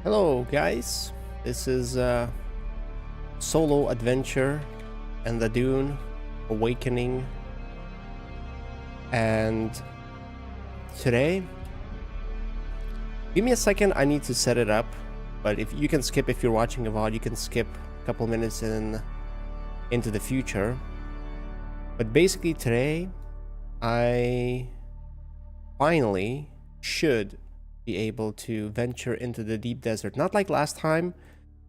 Hello guys, this is solo adventure and the Dune Awakening, and today, give me a second, I need to set it up, but if you can skip, if you're watching a VOD, you can skip a couple minutes into the future. But basically today, I finally should be able to venture into the deep desert, not like last time,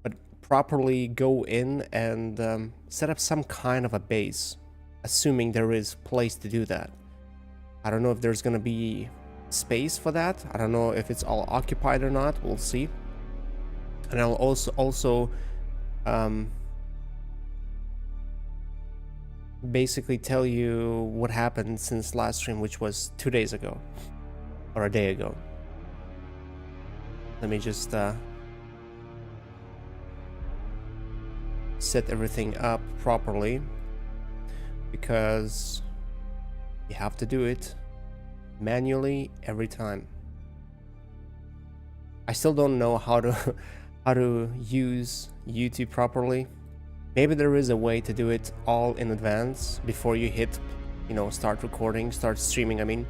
but properly go in and set up some kind of a base, assuming there is place to do that. I don't know if there's gonna be space for that. I don't know if it's all occupied or not. We'll see. And I'll also basically tell you what happened since last stream, which was 2 days ago or a day ago. Let me just set everything up properly, because you have to do it manually every time. I still don't know how to use YouTube properly. Maybe there is a way to do it all in advance before you hit, start recording, start streaming, I mean.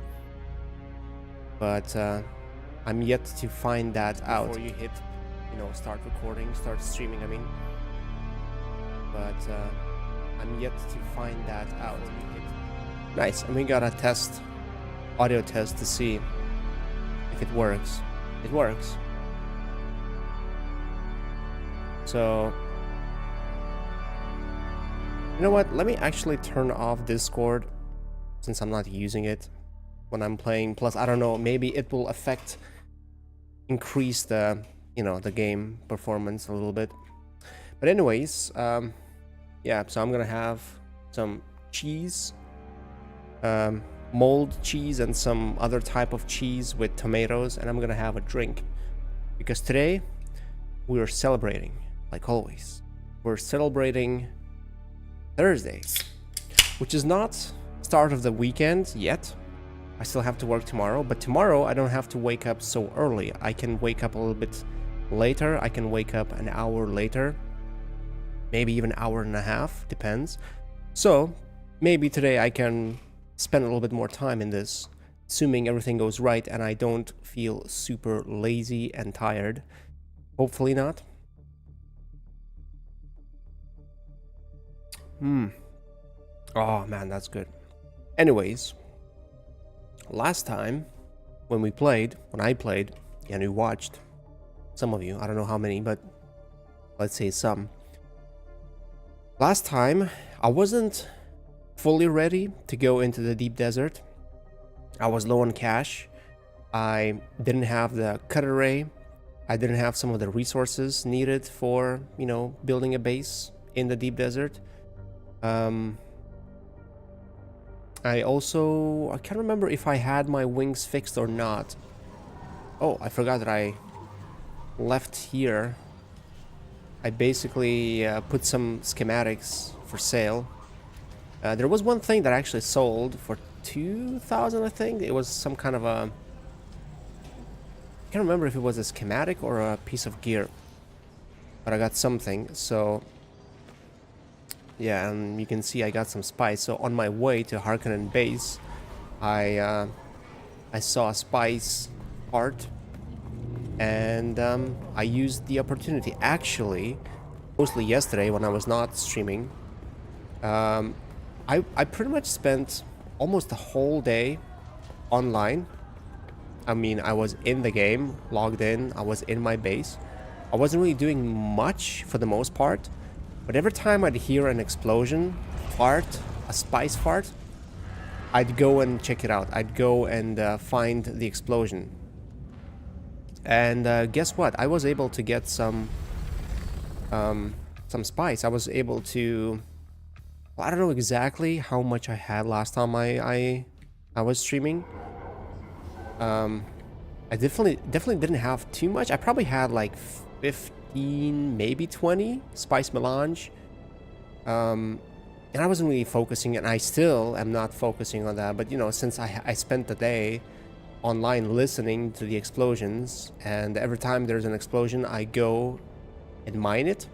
But I'm yet to find that out. Before you hit, start recording, start streaming, I mean. But I'm yet to find that out. Nice, and we got a audio test to see if it works. It works. So, you know what? Let me actually turn off Discord, since I'm not using it when I'm playing. Plus, I don't know, maybe it will increase the the game performance a little bit. But anyways, yeah, so I'm gonna have some cheese, mold cheese, and some other type of cheese with tomatoes, and I'm gonna have a drink, because today we are celebrating, like always. We're celebrating Thursday, which is not start of the weekend yet. I still have to work tomorrow, but tomorrow I don't have to wake up so early. I can wake up a little bit later. I can wake up an hour later, maybe even an hour and a half, depends. So maybe today I can spend a little bit more time in this, assuming everything goes right and I don't feel super lazy and tired. Hopefully not. Oh man, that's good. Anyways, last time when I played, and you watched, some of you, I don't know how many, but let's say some. Last time I wasn't fully ready to go into the deep desert. I was low on cash. I didn't have the cut array. I didn't have some of the resources needed for, building a base in the deep desert. I can't remember if I had my wings fixed or not. Oh, I forgot that I left here. I basically put some schematics for sale. There was one thing that I actually sold for 2,000, I think. It was some kind of a... I can't remember if it was a schematic or a piece of gear. But I got something, so... Yeah, and you can see I got some spice. So on my way to Harkonnen base, I saw a spice part, and I used the opportunity. Actually, mostly yesterday when I was not streaming, I pretty much spent almost the whole day online. I mean, I was in the game, logged in, I was in my base. I wasn't really doing much for the most part. But every time I'd hear an explosion, fart, a spice fart, I'd go and check it out. I'd go and find the explosion. And guess what? I was able to get some spice. I was able to... Well, I don't know exactly how much I had last time I was streaming. I definitely didn't have too much. I probably had like 15, maybe 20 spice melange, and I wasn't really focusing, and I still am not focusing on that. But since I spent the day online listening to the explosions, and every time there's an explosion, I go and mine it.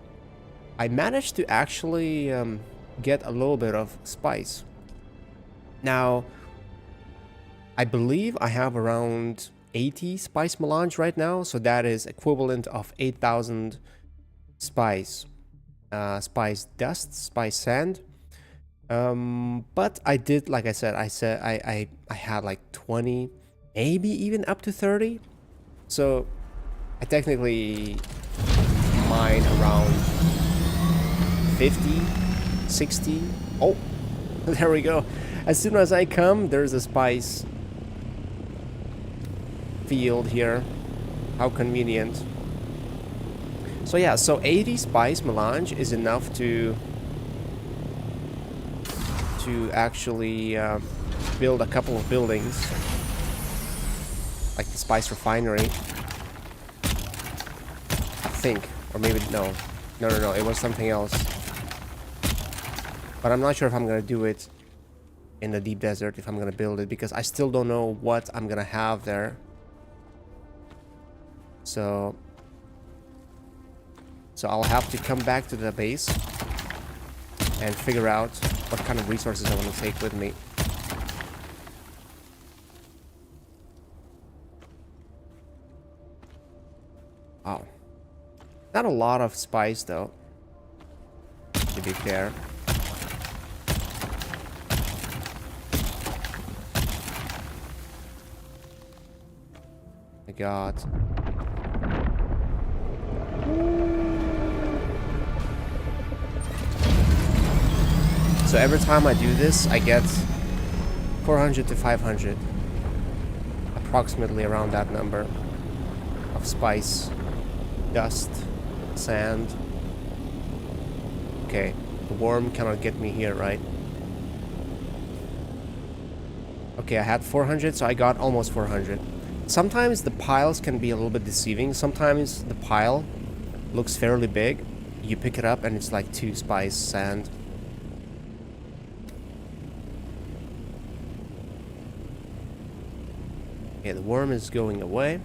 I managed to actually get a little bit of spice. Now, I believe I have around 80 spice melange right now, so that is equivalent of 8,000 spice. Spice dust, spice sand. But I did, like I said, I had like 20, maybe even up to 30. So I technically mine around 50, 60. Oh, there we go. As soon as I come, there's a spice field here. How convenient. So yeah, so 80 spice melange is enough to actually build a couple of buildings, like the spice refinery, I think. Or maybe no, it was something else, but I'm not sure if I'm gonna do it in the deep desert, if I'm gonna build it, because I still don't know what I'm gonna have there. So I'll have to come back to the base and figure out what kind of resources I want to take with me. Wow. Not a lot of spice though, to be fair. My God. So every time I do this, I get 400 to 500, approximately around that number of spice, dust, sand. Okay, the worm cannot get me here, right? Okay, I had 400, so I got almost 400. Sometimes the piles can be a little bit deceiving. Sometimes the pile looks fairly big. You pick it up and it's like 2 spice sand. Okay, the worm is going away.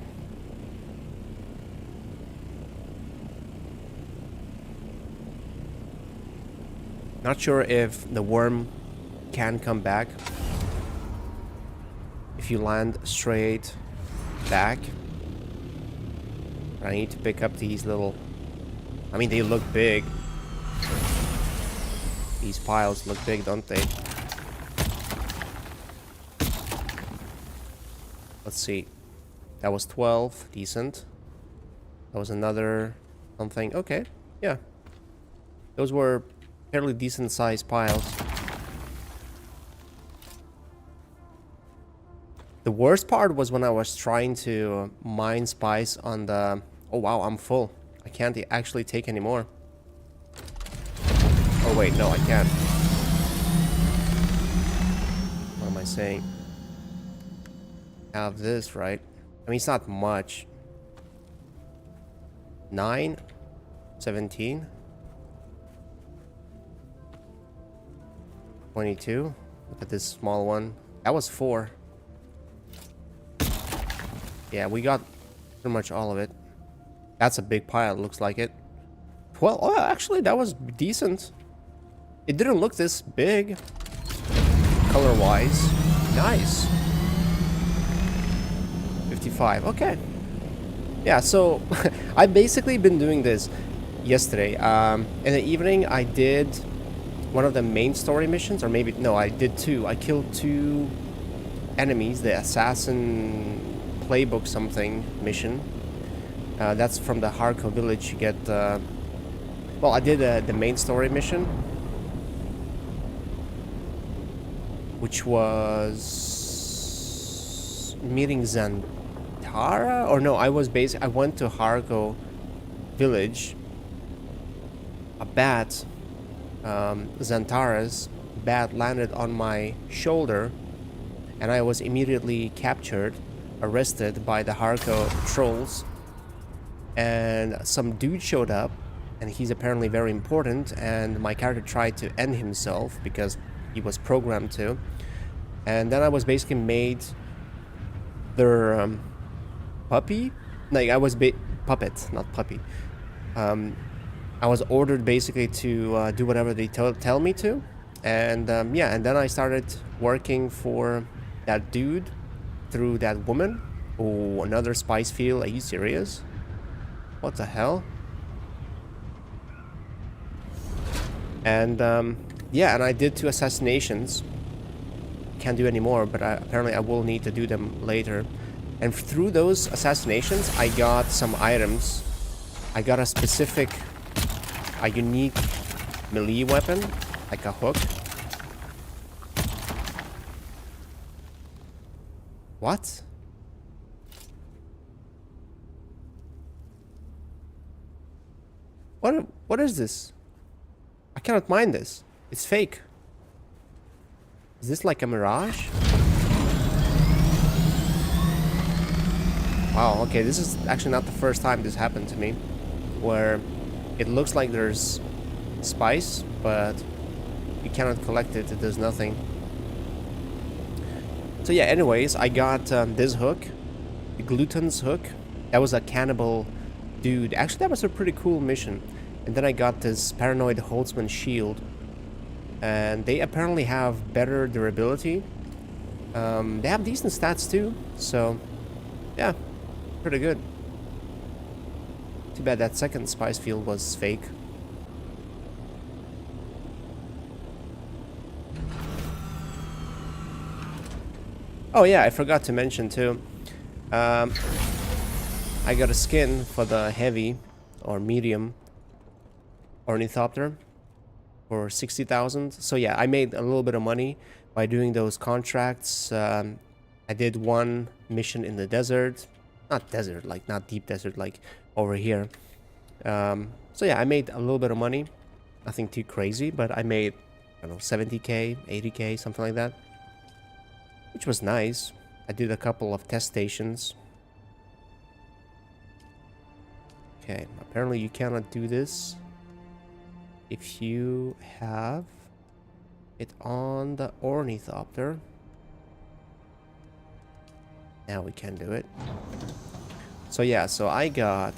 Not sure if the worm can come back if you land straight back. I need to pick up these little... I mean, they look big. These piles look big, don't they? Let's see. That was 12. Decent. That was another something. Okay. Yeah. Those were fairly decent sized piles. The worst part was when I was trying to mine spice on the... Oh wow, I'm full. I can't actually take any more. Oh wait, no, I can't. What am I saying? Have this, right? I mean, it's not much. 9, 17, 22. Look at this small one. That was 4. Yeah, we got pretty much all of it. That's a big pile, looks like it. 12. Oh, actually, that was decent. It didn't look this big, color-wise. Nice. 55. Okay. Yeah, so I've basically been doing this yesterday. In the evening, I did one of the main story missions, or maybe no, I did 2. I killed 2 enemies. The assassin playbook something mission. That's from the Harko village. You get. Well, I did the main story mission, which was meeting Zantara, or no? I went to Harko village. A bat, Zantara's bat, landed on my shoulder, and I was immediately captured, arrested by the Harko trolls. And some dude showed up, and he's apparently very important, and my character tried to end himself because he was programmed to. And then I was basically made their puppy. Like I was puppet, not puppy. I was ordered basically to do whatever they tell me to, and yeah, and then I started working for that dude through that woman. Oh, another spice field. Are you serious? What the hell? And yeah, and I did 2 assassinations. Can't do any more, but apparently I will need to do them later. And through those assassinations, I got some items. I got a unique melee weapon, like a hook. What? What is this? I cannot mine this. It's fake. Is this like a mirage? Wow, okay, this is actually not the first time this happened to me, where it looks like there's spice, but you cannot collect it, it does nothing. So yeah, anyways, I got this hook, the Gluton's hook. That was a cannibal dude. Actually, that was a pretty cool mission. And then I got this Paranoid Holtzman shield. And they apparently have better durability. They have decent stats too, so yeah, pretty good. Too bad that second spice field was fake. Oh yeah, I forgot to mention too. I got a skin for the heavy or medium ornithopter for 60,000. So yeah, I made a little bit of money by doing those contracts. I did one mission in the desert, not desert, like not deep desert, like over here. So yeah, I made a little bit of money, nothing too crazy, but I made, I don't know, 70k, 80k, something like that, which was nice. I did a couple of test stations. Okay, apparently you cannot do this if you have it on the ornithopter. Now we can do it. So yeah, so I got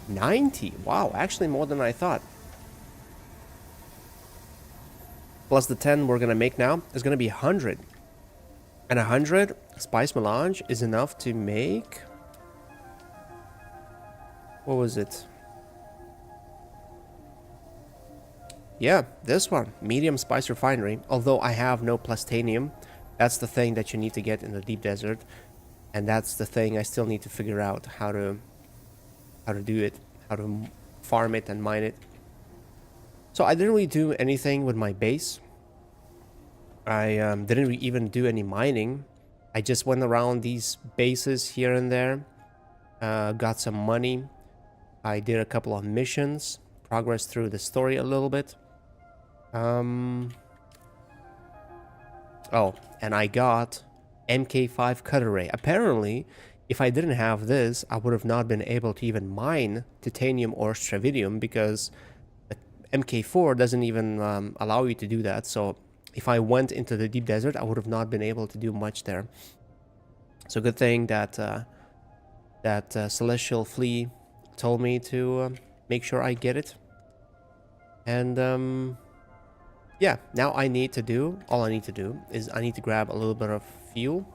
90. Wow, actually more than I thought. Plus the 10 we're gonna make now is gonna be 100. And 100 spice melange is enough to make... What was it? Yeah, this one. Medium spice refinery. Although I have no plastanium. That's the thing that you need to get in the deep desert. And that's the thing I still need to figure out how to do it. How to farm it and mine it. So I didn't really do anything with my base. I didn't really even do any mining. I just went around these bases here and there. Got some money. I did a couple of missions. Progressed through the story a little bit. Oh, and I got MK5 cut array. Apparently, if I didn't have this, I would have not been able to even mine titanium or stravidium, because the MK4 doesn't even allow you to do that. So if I went into the deep desert, I would have not been able to do much there. So good thing that Celestial Flea told me to make sure I get it. And yeah, now all I need to do is I need to grab a little bit of fuel.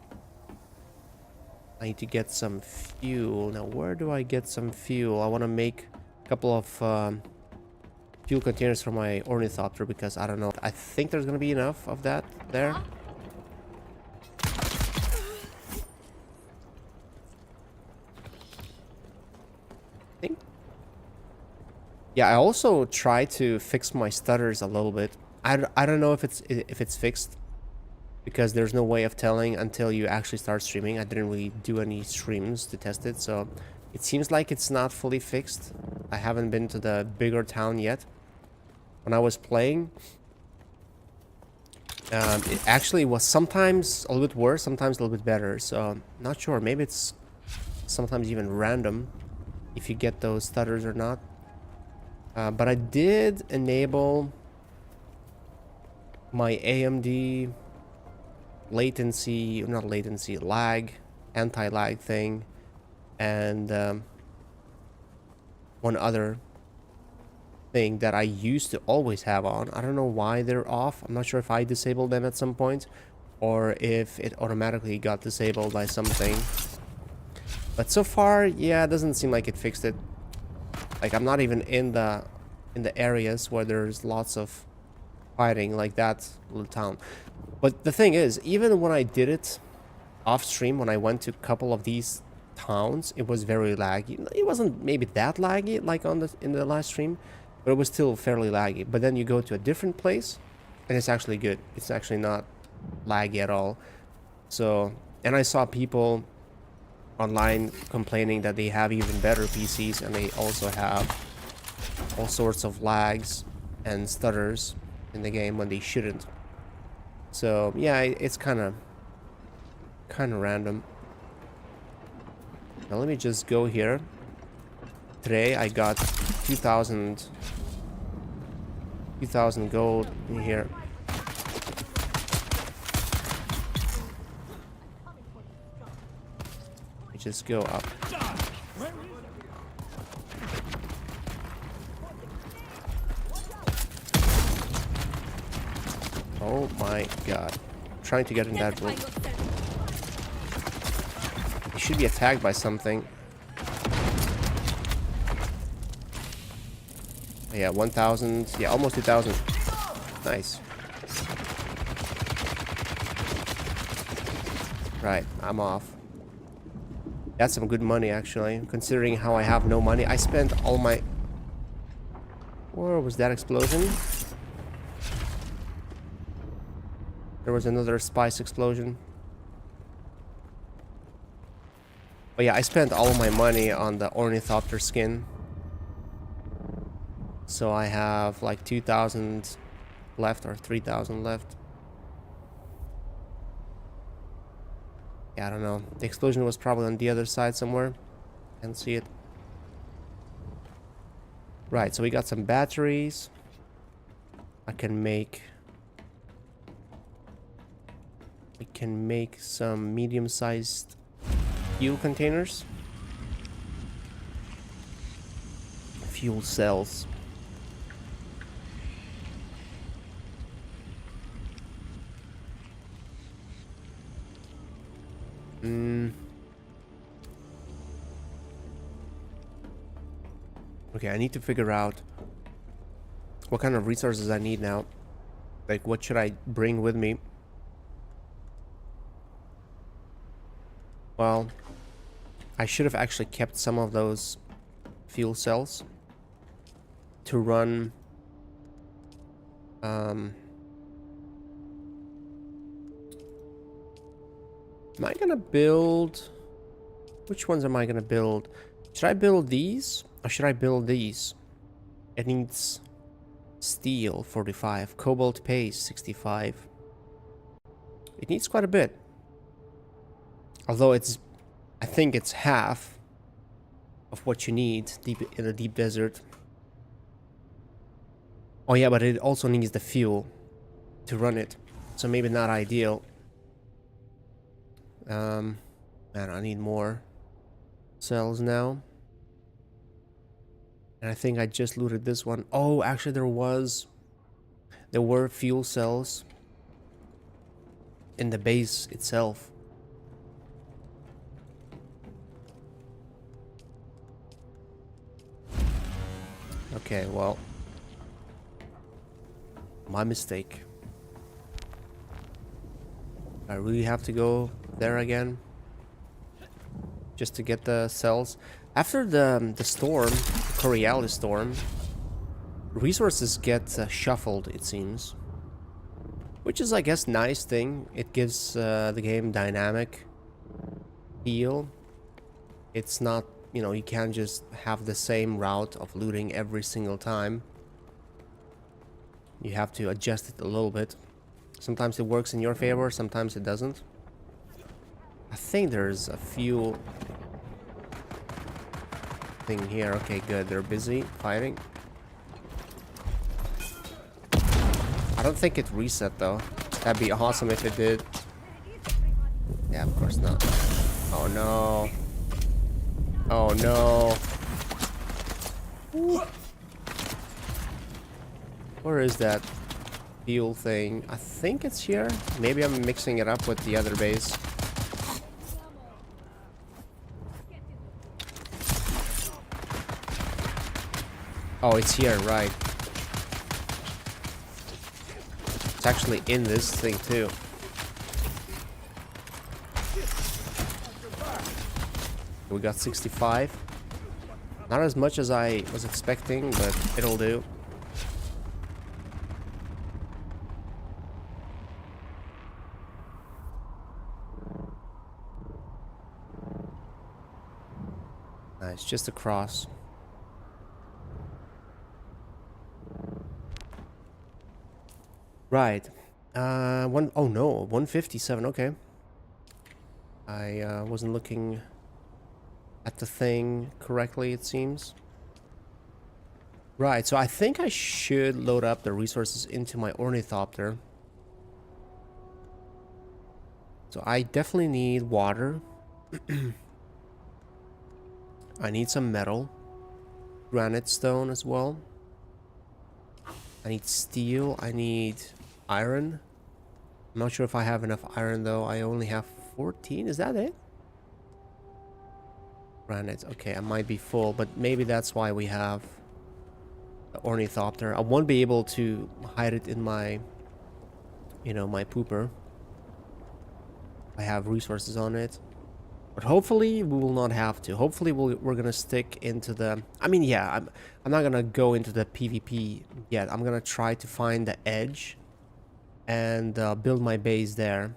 I need to get some fuel. Now, where do I get some fuel? I want to make a couple of fuel containers for my ornithopter, because I don't know. I think there's going to be enough of that there. Yeah, I also try to fix my stutters a little bit. I don't know if it's fixed, because there's no way of telling until you actually start streaming. I didn't really do any streams to test it, so it seems like it's not fully fixed. I haven't been to the bigger town yet. When I was playing, it actually was sometimes a little bit worse, sometimes a little bit better. So not sure. Maybe it's sometimes even random if you get those stutters or not. But I did enable my AMD lag anti-lag thing, and one other thing that I used to always have on. I don't know why they're off. I'm not sure if I disabled them at some point or if it automatically got disabled by something. But so far, yeah, it doesn't seem like it fixed it. Like, I'm not even in the areas where there's lots of fighting, like that little town. But the thing is, even when I did it off stream, when I went to a couple of these towns, it was very laggy. It wasn't maybe that laggy like in the last stream, but it was still fairly laggy. But then you go to a different place and it's actually good. It's actually not laggy at all. So, and I saw people online complaining that they have even better PCs and they also have all sorts of lags and stutters in the game when they shouldn't. So yeah, it's kind of random. Now let me just go here. Today I got 2,000 gold in here. Let me just go up. Oh my god. I'm trying to get in that room. He should be attacked by something. Yeah, 1,000. Yeah, almost 2,000. Nice. Right, I'm off. That's some good money, actually. Considering how I have no money. I spent all my... Where was that explosion? There was another spice explosion. But yeah, I spent all of my money on the ornithopter skin. So I have like 2,000 left or 3,000 left. Yeah, I don't know. The explosion was probably on the other side somewhere. Can't see it. Right, so we got some batteries. I can make some medium-sized fuel containers. Fuel cells. Okay, I need to figure out what kind of resources I need now. Like, what should I bring with me? Well, I should have actually kept some of those fuel cells to run am I gonna build... Which ones am I gonna build? Should I build these? Or should I build these? It needs steel, 45. Cobalt paste, 65. It needs quite a bit. Although it's... I think it's half of what you need deep in the deep desert. Oh yeah, but it also needs the fuel to run it. So maybe not ideal. Man, I need more cells now. And I think I just looted this one. Oh, actually there were fuel cells in the base itself. Okay, well, my mistake. I really have to go there again just to get the cells. After the storm, the Coriolis storm, resources get shuffled, it seems, which is, I guess, nice thing. It gives the game dynamic feel. It's not, you know, you can't just have the same route of looting every single time. You have to adjust it a little bit. Sometimes it works in your favor, sometimes it doesn't. I think there's a few thing here. Okay, good. They're busy fighting. I don't think it reset though. That'd be awesome if it did. Yeah, of course not. Oh no. Oh no. Ooh. Where is that fuel thing? I think it's here. Maybe I'm mixing it up with the other base. Oh, it's here, right. It's actually in this thing too. We got 65. Not as much as I was expecting, but it'll do. Nice, just across. Right. Oh no, 157, okay. I wasn't looking at the thing correctly, it seems. Right, so I think I should load up the resources into my ornithopter. So I definitely need water. I need some metal. Granite stone as well. I need steel. I need iron. I'm not sure if I have enough iron though. I only have 14. Is that it? Granite. Okay, I might be full, but maybe that's why we have the ornithopter. I won't be able to hide it in my, you know, my pooper. I have resources on it. But hopefully we will not have to. Hopefully we're gonna stick into the... I mean, yeah, I'm not gonna go into the PvP yet. I'm gonna try to find the edge and build my base there,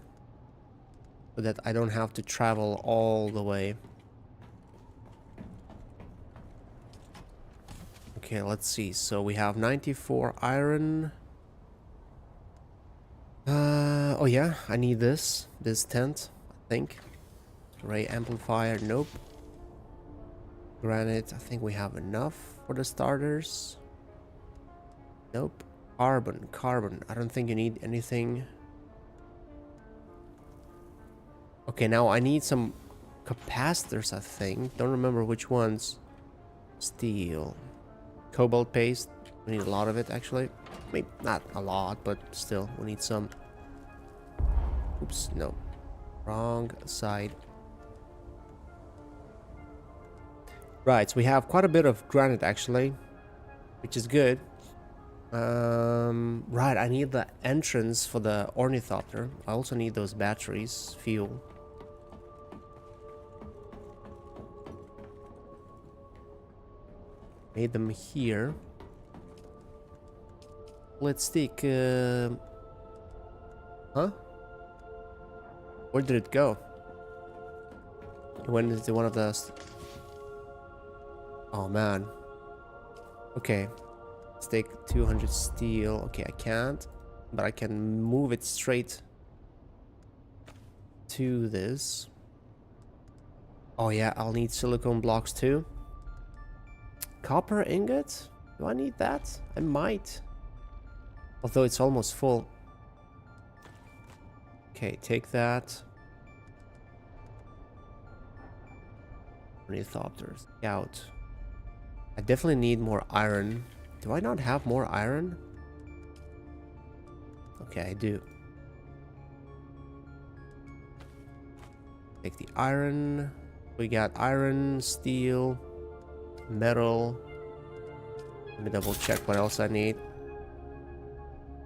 so that I don't have to travel all the way. Okay, let's see. So we have 94 iron. Oh yeah, I need this tent, I think. Ray amplifier, nope. Granite, I think we have enough for the starters. Nope. Carbon, I don't think you need anything. Okay, now I need some capacitors, I think. Don't remember which ones. Steel. Cobalt paste, we need a lot of it actually. Maybe not a lot, but still, we need some. Oops, no. Wrong side. Right, so we have quite a bit of granite actually, which is good. Right, I need the entrance for the ornithopter. I also need those batteries, fuel. Made them here. Let's take... Huh? Where did it go? It went into one of the... Oh man. Okay. Let's take 200 steel. Okay, I can't. But I can move it straight to this. Oh yeah, I'll need silicone blocks too. Copper ingot? Do I need that? I might. Although it's almost full. Okay, take that. Ornithopters. Scout. I definitely need more iron. Do I not have more iron? Okay, I do. Take the iron. We got iron, steel, metal. Let me double check what else I need.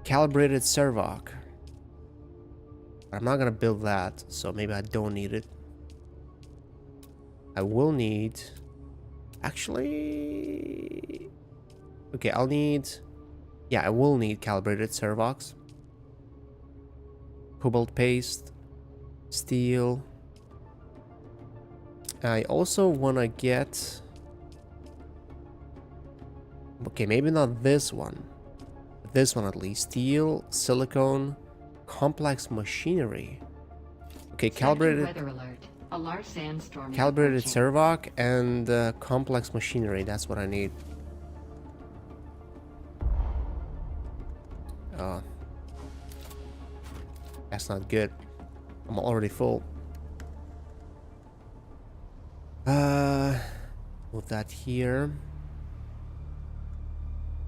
Calibrated servoc. I'm not gonna build that, so maybe I don't need it. I will need... Actually... Okay, I'll need... Yeah, I will need calibrated servox. Cobalt paste. Steel. I also want to get... Okay, maybe not this one. This one at least. Steel, silicone, complex machinery. Okay, calibrated... Weather alert. A large sandstorm. Calibrated servoc and complex machinery. That's what I need. That's not good. I'm already full. Move that here.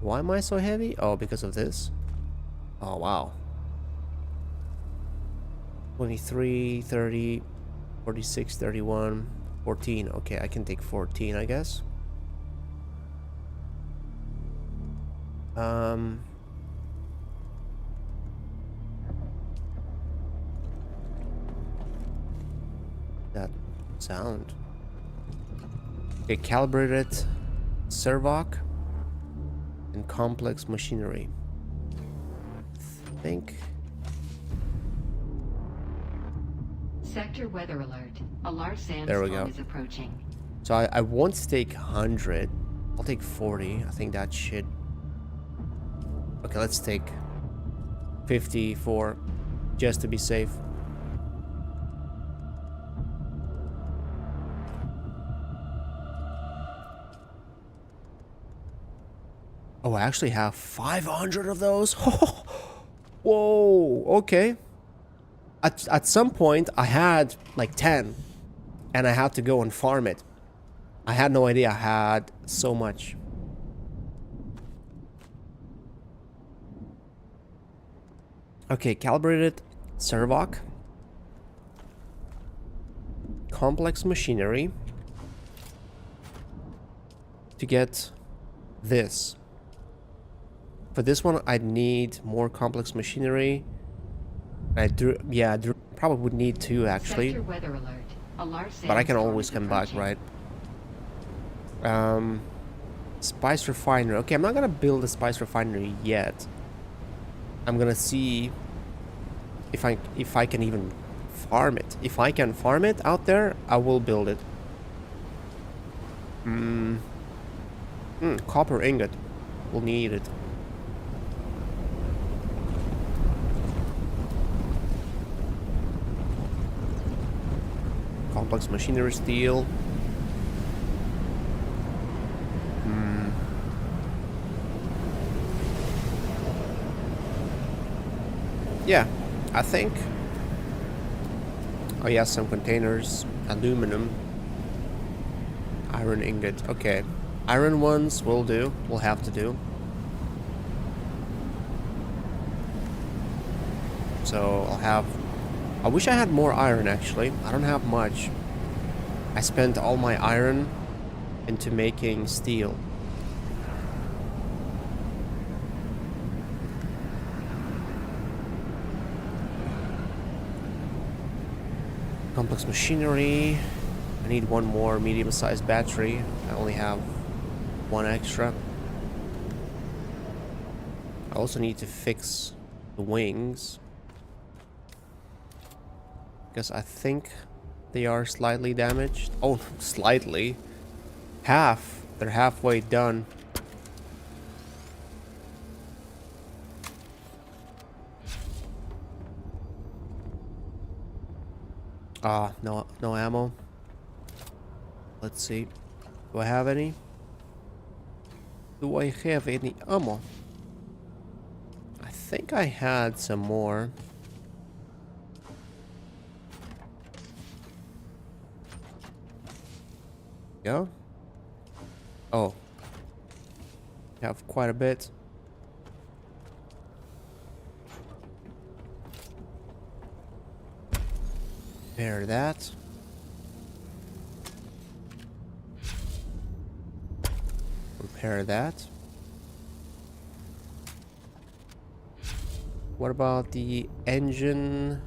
Why am I so heavy? Oh, because of this. Oh, wow. 23, 30, 46, 31, 14. Okay, I can take 14, I guess. That sound. Okay, calibrated servoc and complex machinery. I think. Sector weather alert. A large There we sandstorm go. is approaching. So I won't take 100. I'll take 40. I think that should. Okay, let's take 54 just to be safe. Oh, I actually have 500 of those. Whoa, okay. At some point, I had like 10, and I had to go and farm it. I had no idea I had so much. Okay, calibrated servoc. Complex machinery. To get this. For this one, I'd need more complex machinery. Probably would need two actually. Sector weather alert. A large But I can sandstorm always is come back, approaching. right? Spice refinery. Okay, I'm not gonna build a spice refinery yet. I'm gonna see if I can even farm it. If I can farm it out there, I will build it. Copper ingot. We'll need it. Complex machinery steel. Yeah, I think. Oh yeah, some containers. Aluminum. Iron ingot. Okay. Iron ones will do. We'll have to do. So I'll have... I wish I had more iron actually. I don't have much. I spent all my iron into making steel. Complex machinery. I need one more medium-sized battery. I only have one extra. I also need to fix the wings, because I think they are slightly damaged. Oh, slightly. Half. They're halfway done. Ah, no ammo. Let's see. Do I have any? Do I have any ammo? I think I had some more. Yeah? Oh. Have quite a bit. Repair that. Repair that. What about the engine?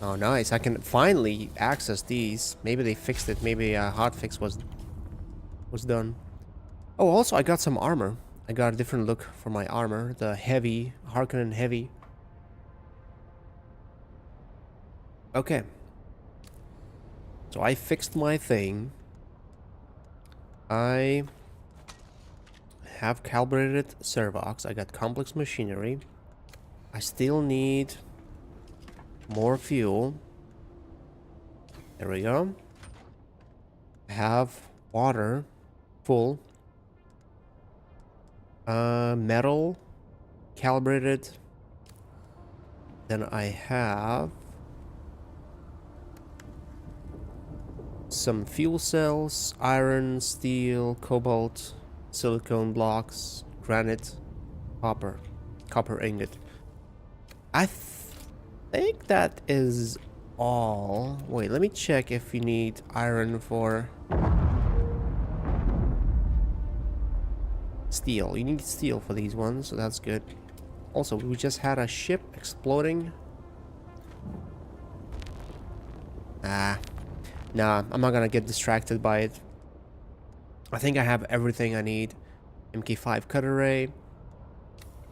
Oh, nice. I can finally access these. Maybe they fixed it. Maybe a hotfix was done. Oh, also I got some armor. I got a different look for my armor. The heavy, Harkonnen heavy. Okay. So I fixed my thing. I have calibrated servox. I got complex machinery. I still need more fuel. There we go. I have water full. Metal calibrated. Then I have some fuel cells, iron, steel, cobalt, silicone blocks, granite, copper ingot. I think that is all. Wait, let me check if we need iron for steel. You need steel for these ones, so that's good. Also, we just had a ship exploding. Nah, I'm not gonna get distracted by it. I think I have everything I need. MK5 cut array.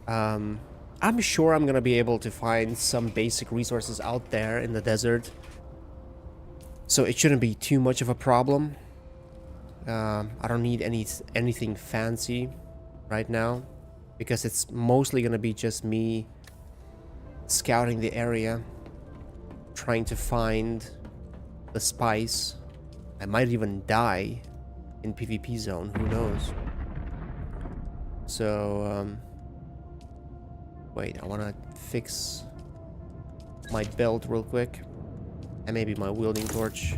I'm sure I'm gonna be able to find some basic resources out there in the desert, so it shouldn't be too much of a problem. I don't need anything fancy right now, because it's mostly gonna be just me scouting the area, trying to find the spice. I might even die in PvP zone, who knows. So wait, I want to fix my belt real quick, and maybe my wielding torch.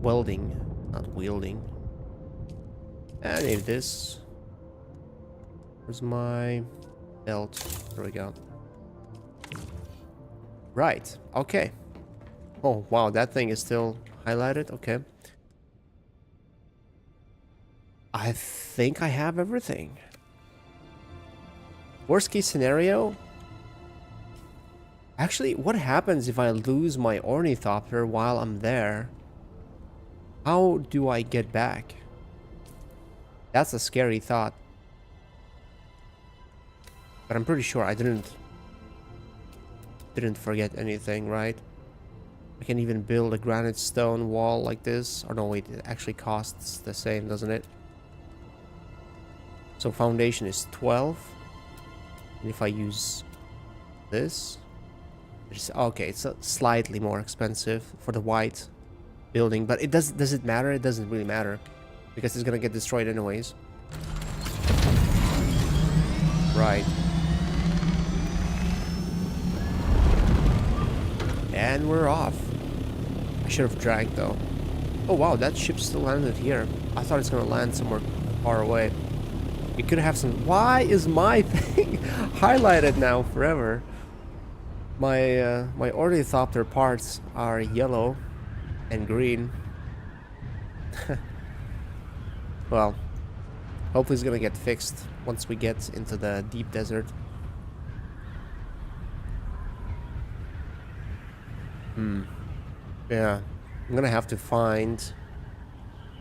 Welding, not wielding. I need this. Where's my belt? There we go. Right, okay. Oh wow, that thing is still highlighted. Okay, I think I have everything. Worst case scenario, actually, what happens if I lose my ornithopter while I'm there? How do I get back? That's a scary thought, but I'm pretty sure I didn't forget anything, right? I can even build a granite stone wall like this. Or no, wait, it actually costs the same, doesn't it? So foundation is 12. And if I use this, it's okay, it's slightly more expensive for the white building, but does it matter? It doesn't really matter, because it's gonna get destroyed anyways. Right. And we're off. I should have dragged though. Oh wow, that ship still landed here. I thought it's gonna land somewhere far away. We could have some. Why is my thing highlighted now forever? My my ornithopter parts are yellow and green. Well, hopefully it's gonna get fixed once we get into the deep desert. Yeah, I'm gonna have to find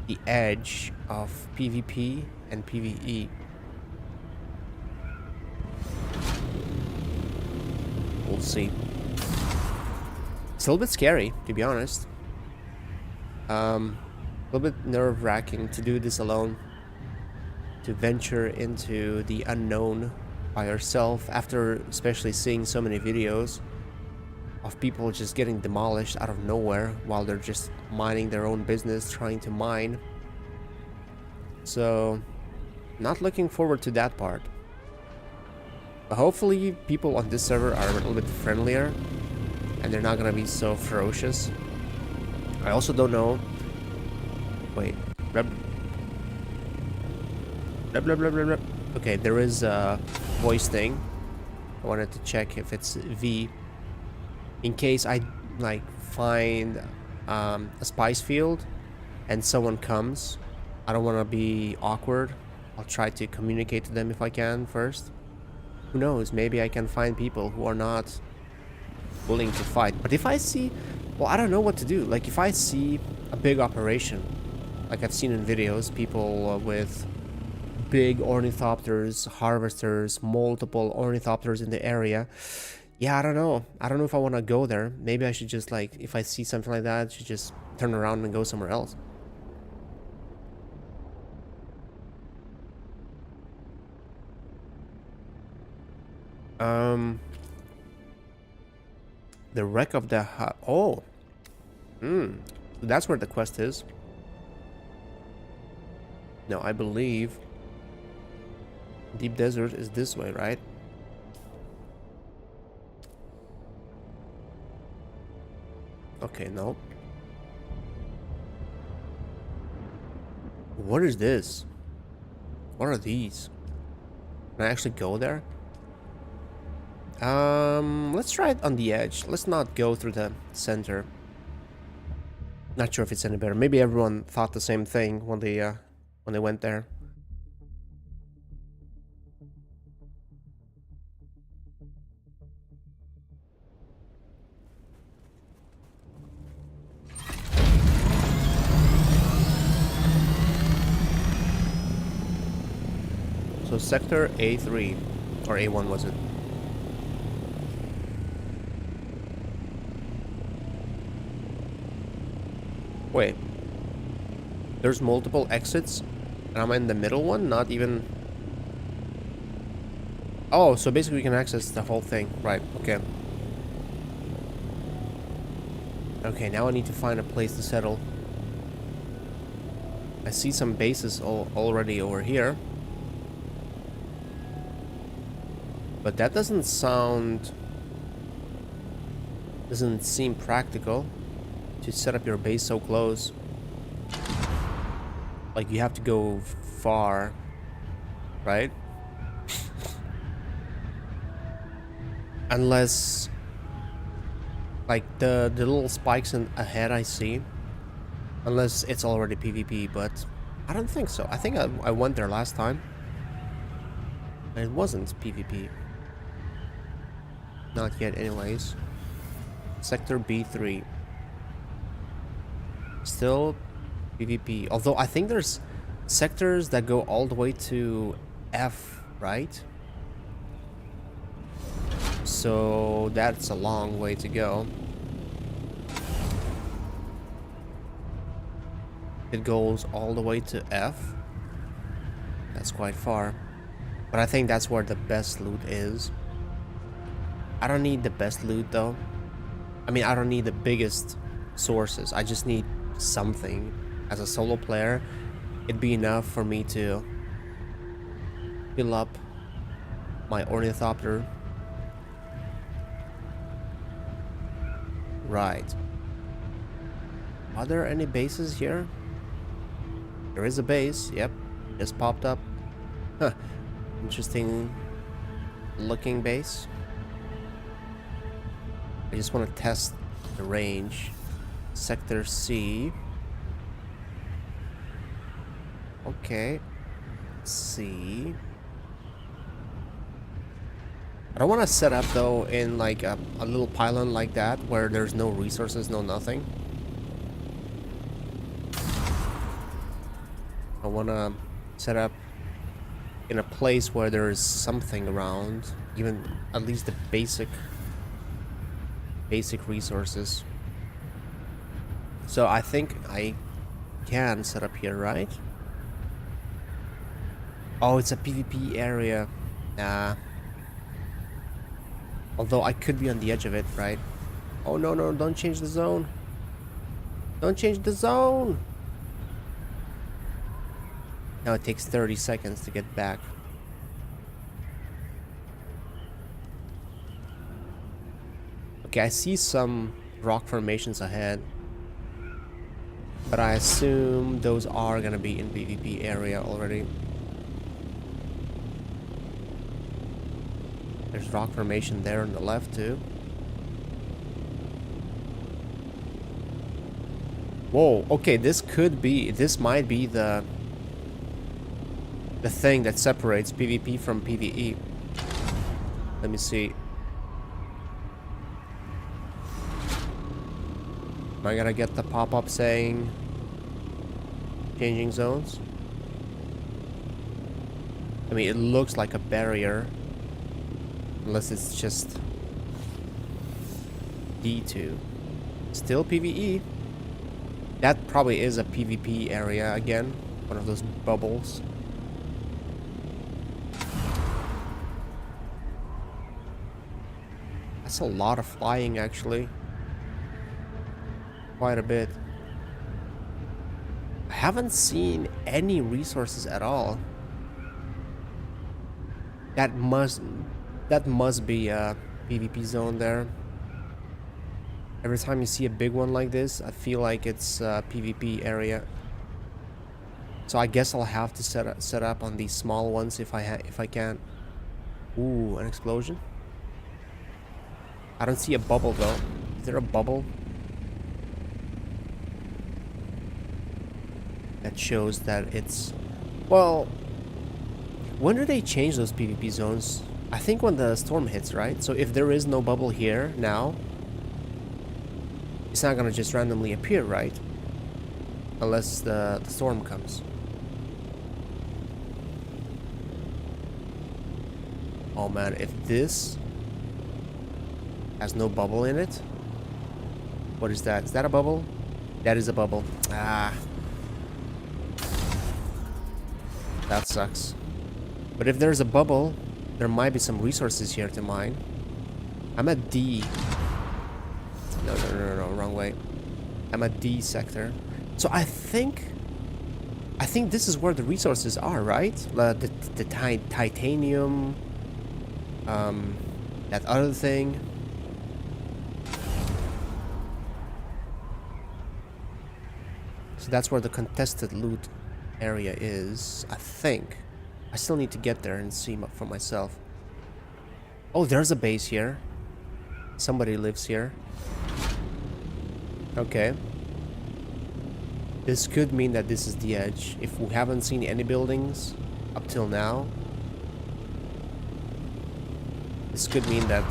the edge of PvP and PvE. We'll see. It's a little bit scary, to be honest. A little bit nerve-wracking to do this alone, to venture into the unknown by yourself, after especially seeing so many videos of people just getting demolished out of nowhere while they're just minding their own business, trying to mine. So, not looking forward to that part. But hopefully people on this server are a little bit friendlier, and they're not gonna be so ferocious. I also don't know. Wait, okay, there is a voice thing. I wanted to check if it's V, in case I like find a spice field and someone comes. I don't want to be awkward. I'll try to communicate to them if I can first. Who knows, maybe I can find people who are not willing to fight. But if I see, well, I don't know what to do. Like, if I see a big operation, like I've seen in videos, people with big ornithopters, harvesters, multiple ornithopters in the area. Yeah, I don't know. I don't know if I want to go there. Maybe I should just, like, if I see something like that, I should just turn around and go somewhere else. The wreck of the hut. Oh. That's where the quest is. No, I believe deep desert is this way, right? Okay, no. What is this? What are these? Can I actually go there? Let's try it on the edge. Let's not go through the center. Not sure if it's any better. Maybe everyone thought the same thing when they went there. So sector A3 or A1 was it? Wait. There's multiple exits and I'm in the middle one, not even. Oh, so basically we can access the whole thing. Right, okay. Okay, now I need to find a place to settle. I see some bases already over here. But that doesn't seem practical to set up your base so close. Like you have to go far, right? Unless like the little spikes ahead I see. Unless it's already PvP, but I don't think so. I think I went there last time. And it wasn't PvP. Not yet anyways. Sector B3. Still PvP. Although I think there's sectors that go all the way to F, right? So that's a long way to go. It goes all the way to F. That's quite far. But I think that's where the best loot is. I don't need the best loot though. I mean, I don't need the biggest sources. I just need something. As a solo player, it'd be enough for me to fill up my ornithopter. Right. Are there any bases here? There is a base, yep. Just popped up. Huh. Interesting looking base. I just want to test the range. Sector C. Okay. C. I don't want to set up though in like a little pylon like that where there's no resources, no nothing. I want to set up in a place where there is something around, even at least the basic resources. So I think I can set up here, right? Oh, it's a PvP area. Nah. Although I could be on the edge of it, right? Oh no, no, don't change the zone. Don't change the zone. Now it takes 30 seconds to get back. Okay, I see some rock formations ahead. But I assume those are gonna be in PvP area already. There's rock formation there on the left too. Whoa, okay, this might be the thing that separates PvP from PvE. Let me see. Am I gonna get the pop-up saying changing zones? I mean, it looks like a barrier. Unless it's just D2. Still PvE. That probably is a PvP area again. One of those bubbles. That's a lot of flying actually. Quite a bit. I haven't seen any resources at all. That must be a PvP zone there. Every time you see a big one like this, I feel like it's a PvP area. So I guess I'll have to set up on these small ones if I can. Ooh, an explosion. I don't see a bubble though. Is there a bubble? That shows that it's... Well, when do they change those PvP zones? I think when the storm hits, right? So if there is no bubble here now, it's not gonna just randomly appear, right? Unless the storm comes. Oh man, if this has no bubble in it... What is that? Is that a bubble? That is a bubble. Ah. That sucks. But if there's a bubble, there might be some resources here to mine. I'm at D. No, wrong way. I'm at D sector. So I think this is where the resources are, right? The titanium, that other thing. So that's where the contested loot area is, I think. I still need to get there and see for myself. Oh, there's a base here. Somebody lives here. Okay. This could mean that this is the edge. If we haven't seen any buildings up till now, this could mean that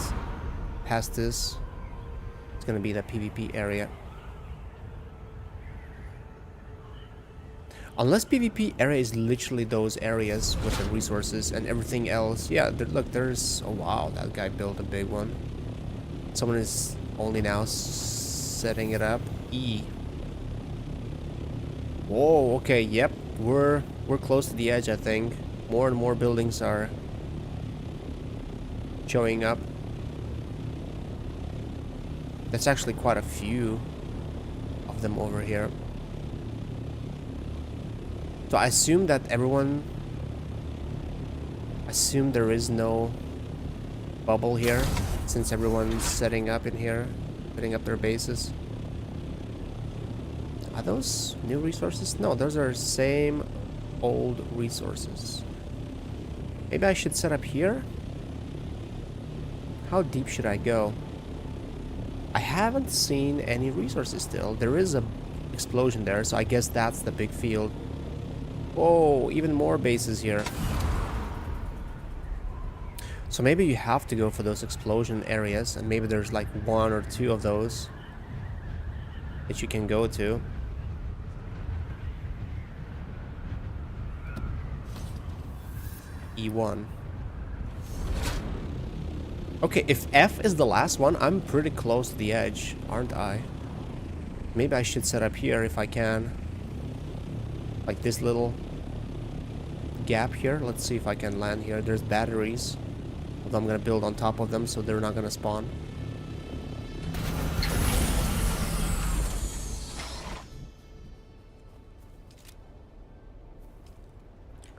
past this, it's gonna be the PvP area. Unless PvP area is literally those areas with the resources and everything else. Yeah, look, there's... Oh wow, that guy built a big one. Someone is only now setting it up. E. Whoa, okay, yep. We're close to the edge, I think. More and more buildings are showing up. There's actually quite a few of them over here. So I assume that everyone... Assume there is no bubble here, since everyone's setting up in here, putting up their bases. Are those new resources? No, those are same old resources. Maybe I should set up here? How deep should I go? I haven't seen any resources still. There is a explosion there, so I guess that's the big field. Whoa, even more bases here. So maybe you have to go for those explosion areas, and maybe there's like 1 or 2 of those that you can go to. E1. Okay, if F is the last one, I'm pretty close to the edge, aren't I? Maybe I should set up here if I can. Like this little gap here. Let's see if I can land here. There's batteries. Although I'm gonna build on top of them so they're not gonna spawn.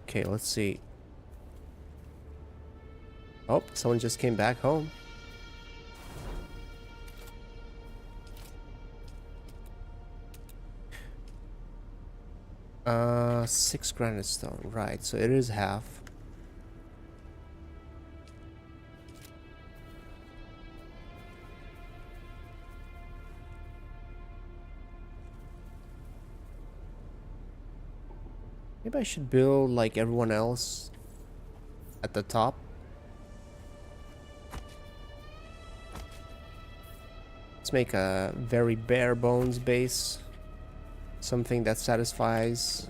Okay, let's see. Oh, someone just came back home. 6 granite stone, right, so it is half. Maybe I should build like everyone else at the top. Let's make a very bare bones base. Something that satisfies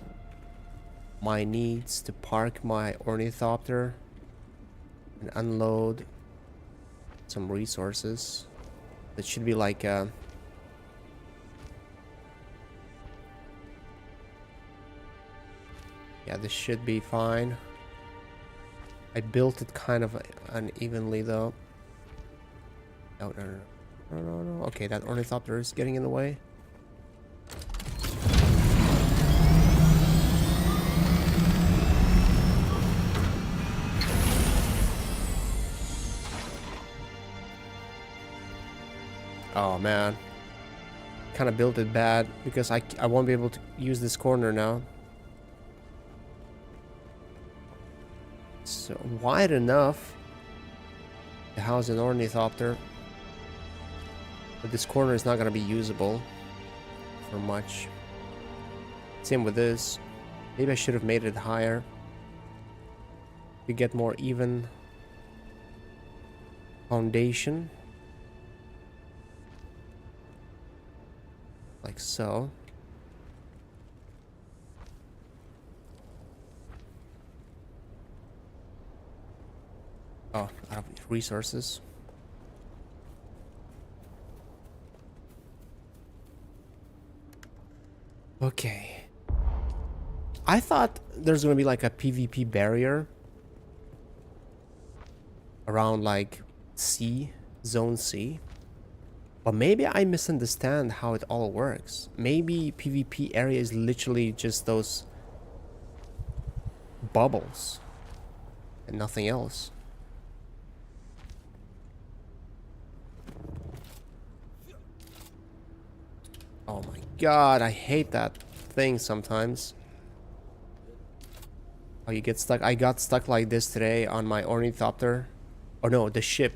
my needs to park my ornithopter and unload some resources. It should be like a... Yeah, this should be fine. I built it kind of unevenly though. No. Okay, that ornithopter is getting in the way. Oh man, kind of built it bad because I won't be able to use this corner now. wide enough to house an ornithopter. But this corner is not going to be usable for much. Same with this. Maybe I should have made it higher to get more even foundation. Like so. Oh, out of resources. Okay. I thought there's gonna be like a PvP barrier around like C, Zone C. But maybe I misunderstand how it all works. Maybe PvP area is literally just those bubbles and nothing else. Oh my god, I hate that thing sometimes. Oh, you get stuck. I got stuck like this today on my ornithopter. Oh no, the ship.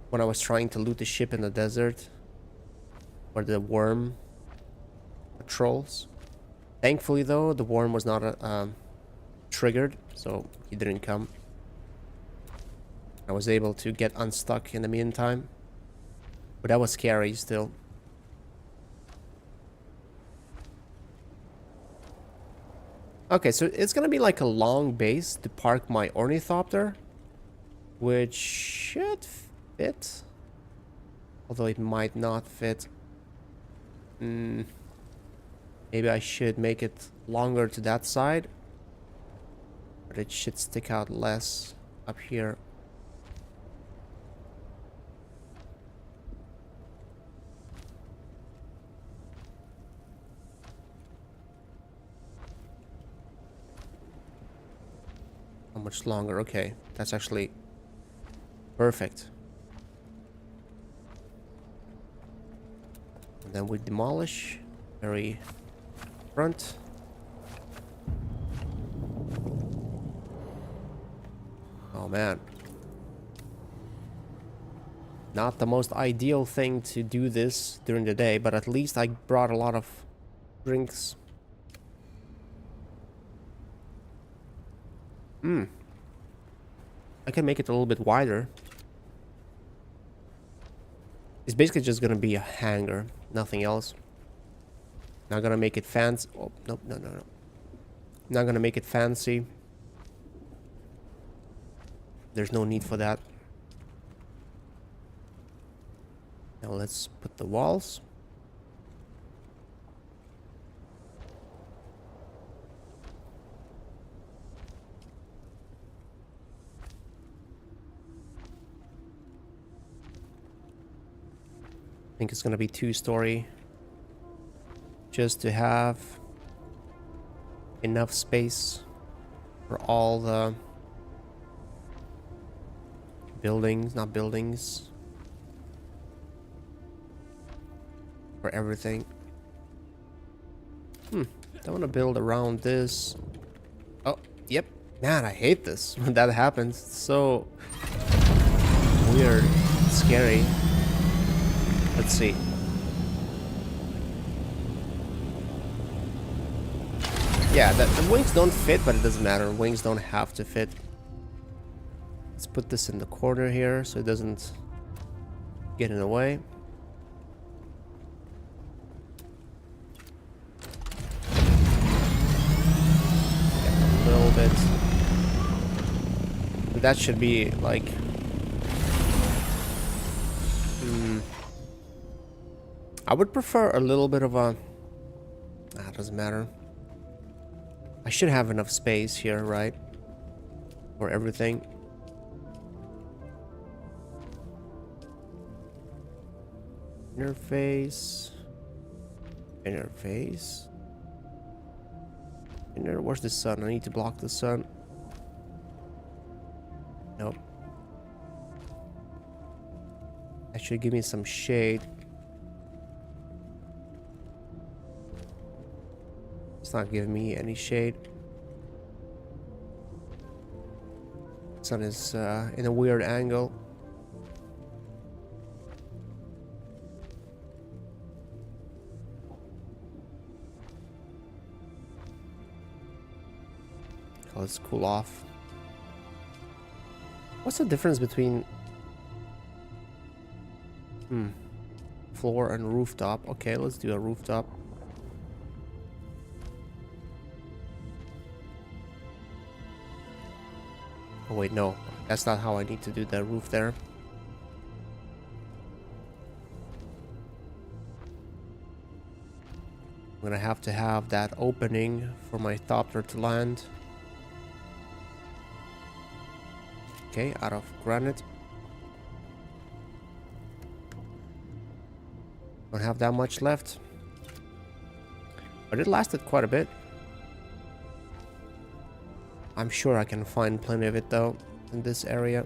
When I was trying to loot the ship in the desert. Or the worm patrols. Thankfully though, the worm was not triggered, so he didn't come. I was able to get unstuck in the meantime. But that was scary still. Okay, so it's gonna be like a long base to park my ornithopter, which should fit, although it might not fit. Maybe I should make it longer to that side, but it should stick out less up here. How much longer? Okay, that's actually perfect. And then we demolish very front. Oh man. Not the most ideal thing to do this during the day, but at least I brought a lot of drinks. I can make it a little bit wider. It's basically just gonna be a hangar, nothing else. Not gonna make it fancy. Oh, nope, no. Not gonna make it fancy. There's no need for that. Now let's put the walls. I think it's gonna be 2-story, just to have enough space for all the buildings, not buildings, for everything. I want to build around this. Oh, yep. Man, I hate this when that happens. It's so weird, scary. Let's see. Yeah, the wings don't fit, but it doesn't matter. Wings don't have to fit. Let's put this in the corner here so it doesn't get in the way. A little bit. That should be like... I would prefer a little bit of a... Nah, it doesn't matter. I should have enough space here, right? For everything. Interface. Interface. Where's the sun? I need to block the sun. Nope. That should give me some shade. It's not giving me any shade. Sun is in a weird angle. Let's cool off. What's the difference between floor and rooftop? Okay, let's do a rooftop. Oh wait, no. That's not how I need to do the roof there. I'm gonna have to have that opening for my thopter to land. Okay, out of granite. Don't have that much left. But it lasted quite a bit. I'm sure I can find plenty of it though in this area.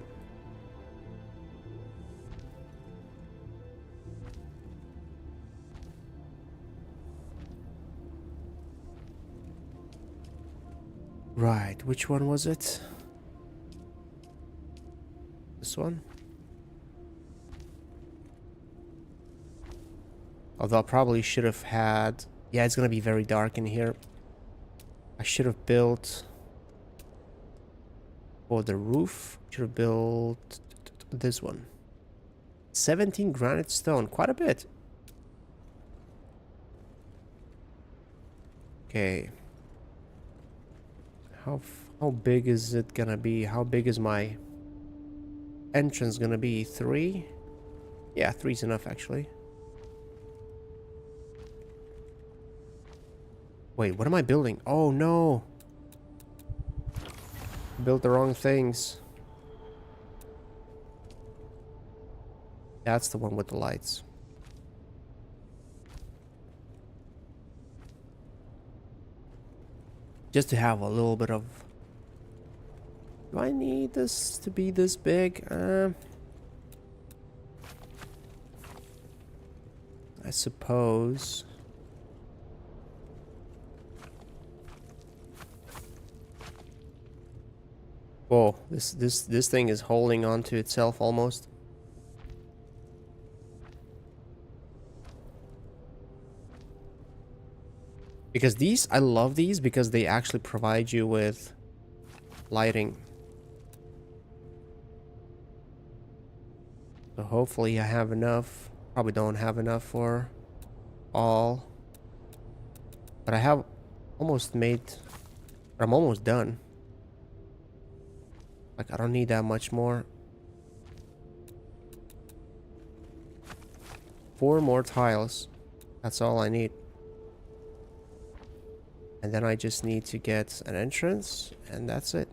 Right, which one was it? This one? Although I probably should have had... Yeah, it's gonna be very dark in here. I should have built... For the roof, should have built this one. 17 granite stone, quite a bit. Okay. How big is it gonna be? How big is my entrance gonna be? 3? Yeah, 3's enough actually. Wait, what am I building? Oh no! Built the wrong things. That's the one with the lights. Just to have a little bit of... Do I need this to be this big? I suppose. Whoa, this thing is holding on to itself almost. Because these, I love these because they actually provide you with lighting. So hopefully I have enough. Probably don't have enough for all. But I have almost made... I'm almost done. Like, I don't need that much more. 4 more tiles. That's all I need. And then I just need to get an entrance, and that's it.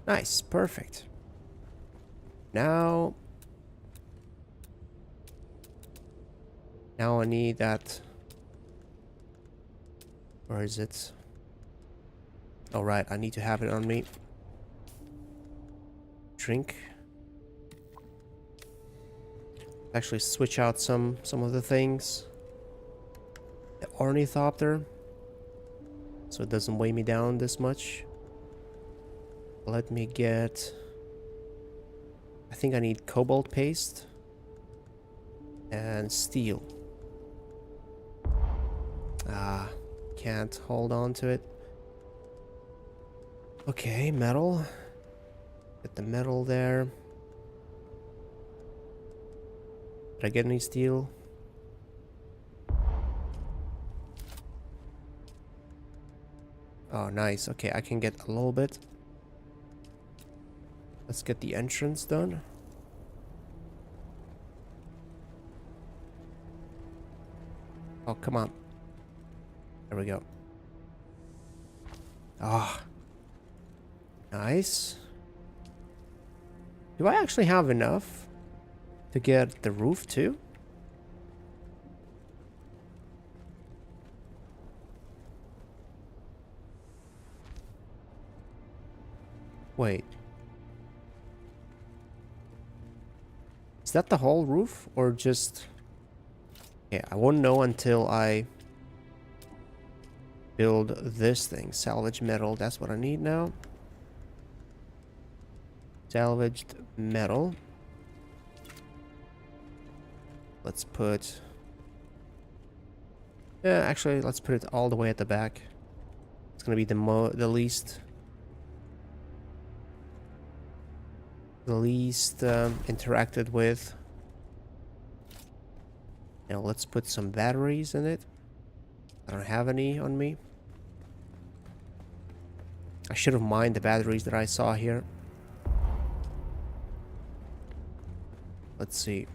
Nice, perfect. Now I need that. Where is it? All right, I need to have it on me. Drink. Actually, switch out some of the things. The ornithopter, so it doesn't weigh me down this much. Let me get... I think I need cobalt paste and steel. Can't hold on to it. Okay, metal. Get the metal there. Did I get any steel? Oh, nice. Okay, I can get a little bit. Let's get the entrance done. Oh, come on. There we go. Ah. Nice. Do I actually have enough to get the roof too? Wait. Is that the whole roof or just... Yeah, I won't know until I build this thing. Salvage metal, that's what I need now. Salvaged metal. Let's put... Yeah, actually, let's put it all the way at the back. It's gonna be the least interacted with. Now let's put some batteries in it. I don't have any on me. I should have mined the batteries that I saw here. Let's see.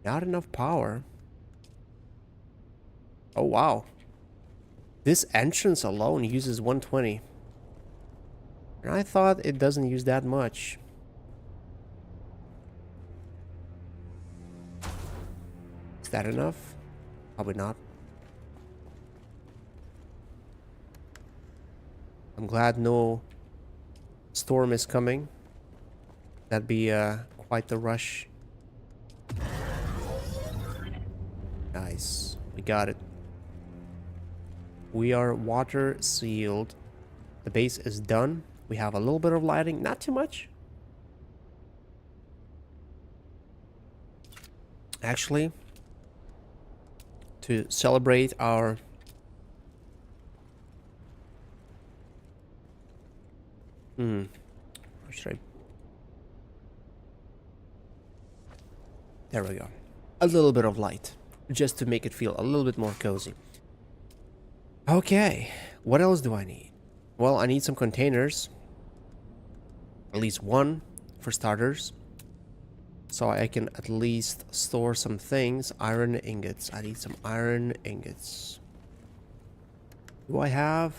Not enough power. Oh wow. This entrance alone uses 120. And I thought it doesn't use that much. Is that enough? Probably not. I'm glad no storm is coming. That'd be quite the rush. Nice. We got it. We are water sealed. The base is done. We have a little bit of lighting, not too much. Actually, to celebrate our how should I? There we go. A little bit of light, just to make it feel a little bit more cozy. Okay, what else do I need? Well, I need some containers. At least one, for starters. So I can at least store some things. Iron ingots. I need some iron ingots. Do I have...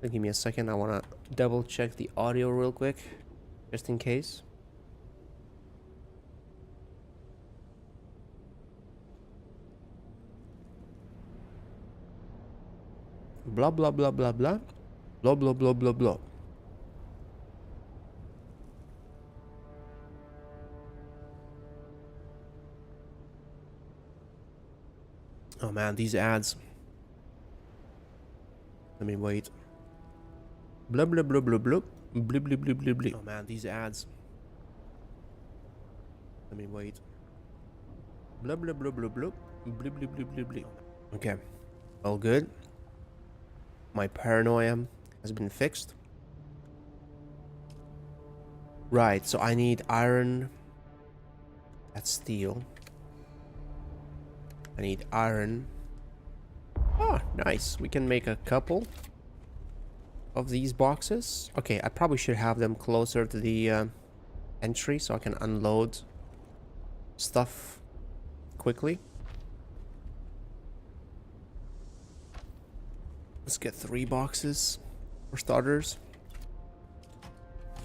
Give me a second. I want to double check the audio real quick. Just in case. Blah, blah, blah, blah, blah. Blah, blah, blah, blah, blah. Oh man, these ads. Let me wait. Blah blah blah blah blah. Blah blah blah blah blah. Oh man, these ads. Let me wait. Blah blah blah blah blah. Blah blah blah blah blah. Okay. All good. My paranoia has been fixed. Right, so I need iron. That's steel. I need iron. Oh, nice. We can make a couple of these boxes. Okay, I probably should have them closer to the entry so I can unload stuff quickly. Let's get 3 boxes for starters.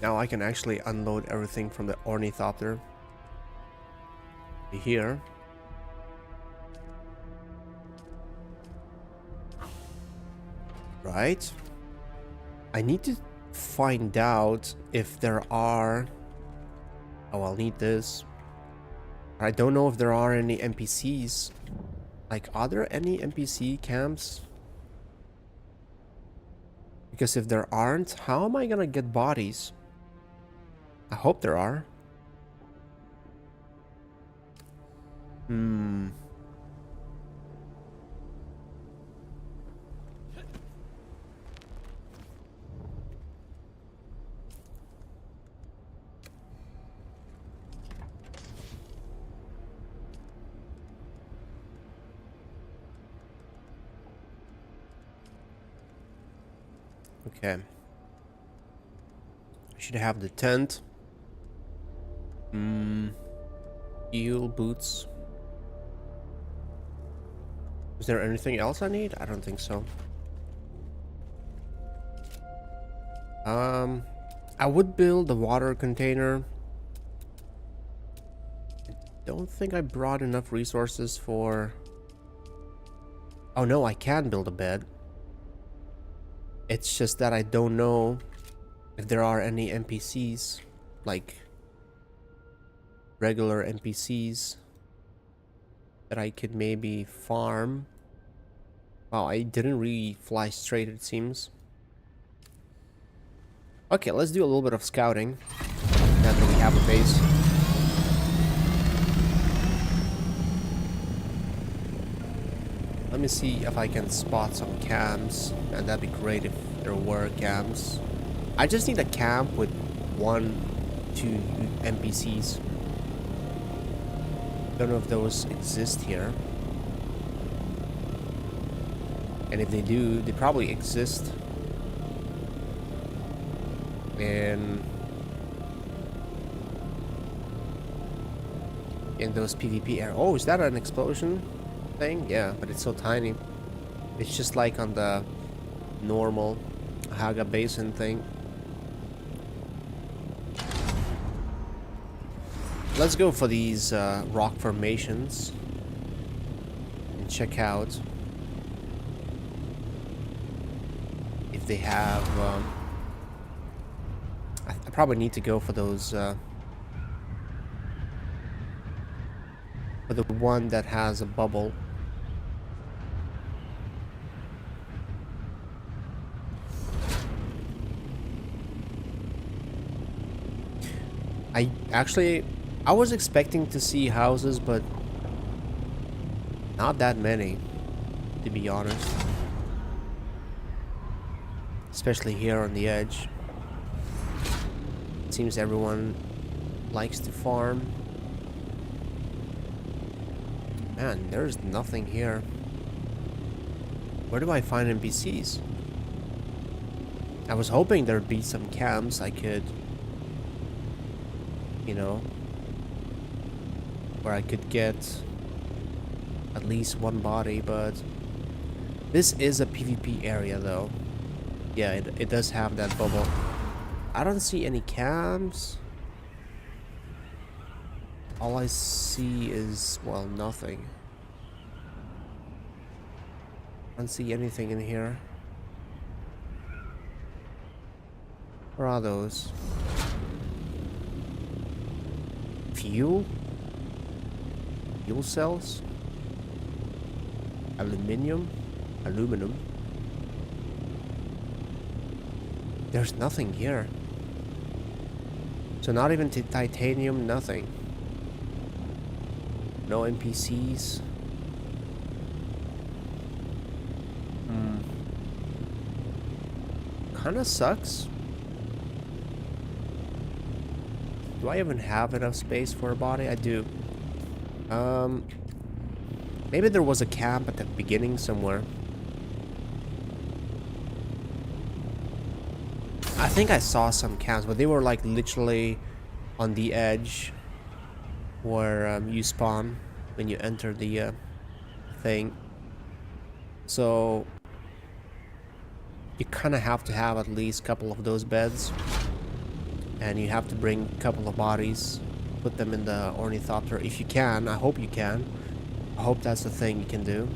Now I can actually unload everything from the ornithopter here. Right. I need to find out if there are... Oh, I'll need this. I don't know if there are any NPCs. Like, are there any NPC camps? Because if there aren't, how am I gonna get bodies? I hope there are. Okay. I should have the tent. Eel boots. Is there anything else I need? I don't think so. I would build the water container. I don't think I brought enough resources for... Oh no, I can build a bed. It's just that I don't know if there are any NPCs, like regular NPCs that I could maybe farm. Wow, I didn't really fly straight, it seems. Okay, let's do a little bit of scouting now that we have a base. Let me see if I can spot some camps, and that'd be great if there were camps. I just need a camp with 1-2 NPCs. Don't know if those exist here. And if they do, they probably exist in those PvP areas. Oh, is that an explosion thing? Yeah, but it's so tiny. It's just like on the normal Haga Basin thing. Let's go for these rock formations and check out if they have. I probably need to go for those. For the one that has a bubble. I was expecting to see houses, but not that many, to be honest. Especially here on the edge. It seems everyone likes to farm. Man, there's nothing here. Where do I find NPCs? I was hoping there'd be some camps I could, you know, where I could get at least one body, but this is a PvP area though. Yeah, it does have that bubble. I don't see any camps. All I see is, well, nothing. I don't see anything in here. Where are those? Fuel? Fuel cells? Aluminum? There's nothing here. So not even titanium, nothing. No NPCs. Kinda sucks. Do I even have enough space for a body? I do. Maybe there was a camp at the beginning somewhere. I think I saw some camps, but they were like literally on the edge where you spawn when you enter the thing. So you kind of have to have at least a couple of those beds, and you have to bring a couple of bodies, put them in the ornithopter if you can. I hope you can. I hope that's the thing you can do.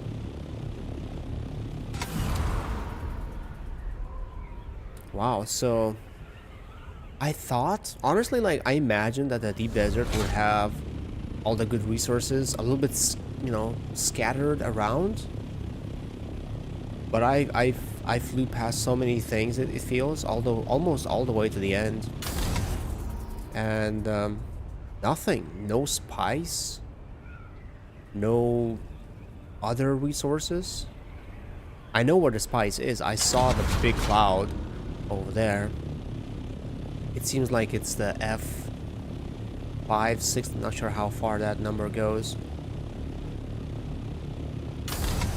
Wow, so I thought, honestly, like I imagined that the deep desert would have all the good resources a little bit, you know, scattered around. But I flew past so many things, it feels, although almost all the way to the end. And nothing, no spice, no other resources. I know where the spice is. I saw the big cloud over there. It seems like it's the F5, 6, I'm not sure how far that number goes.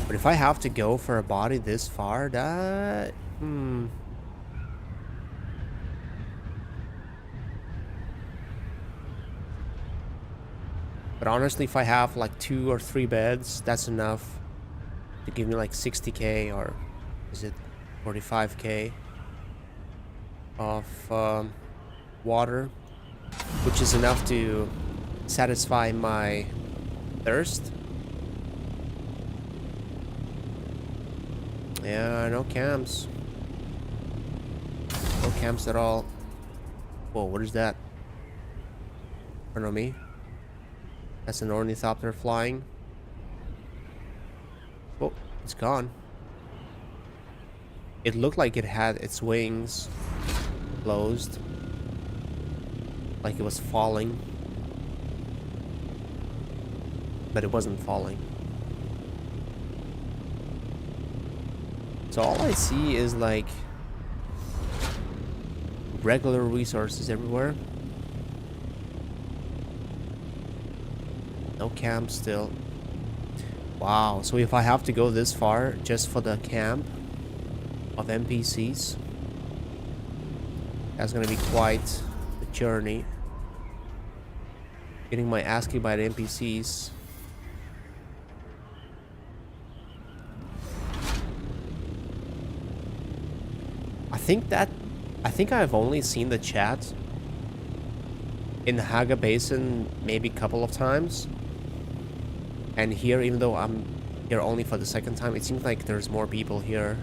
But if I have to go for a body this far, that... But honestly, if I have like 2 or 3 beds, that's enough to give me like 60k, or is it 45k of water, which is enough to satisfy my thirst. Yeah, no camps. No camps at all. Whoa, what is that? I don't know me. That's an ornithopter flying. Oh, it's gone. It looked like it had its wings closed. Like it was falling. But it wasn't falling. So all I see is like regular resources everywhere. No camp still. Wow, so if I have to go this far just for the camp of NPCs, that's gonna be quite a journey. Getting my ass kicked by the NPCs. I think I've only seen the chat in the Haga Basin maybe a couple of times. And here, even though I'm here only for the second time, it seems like there's more people here.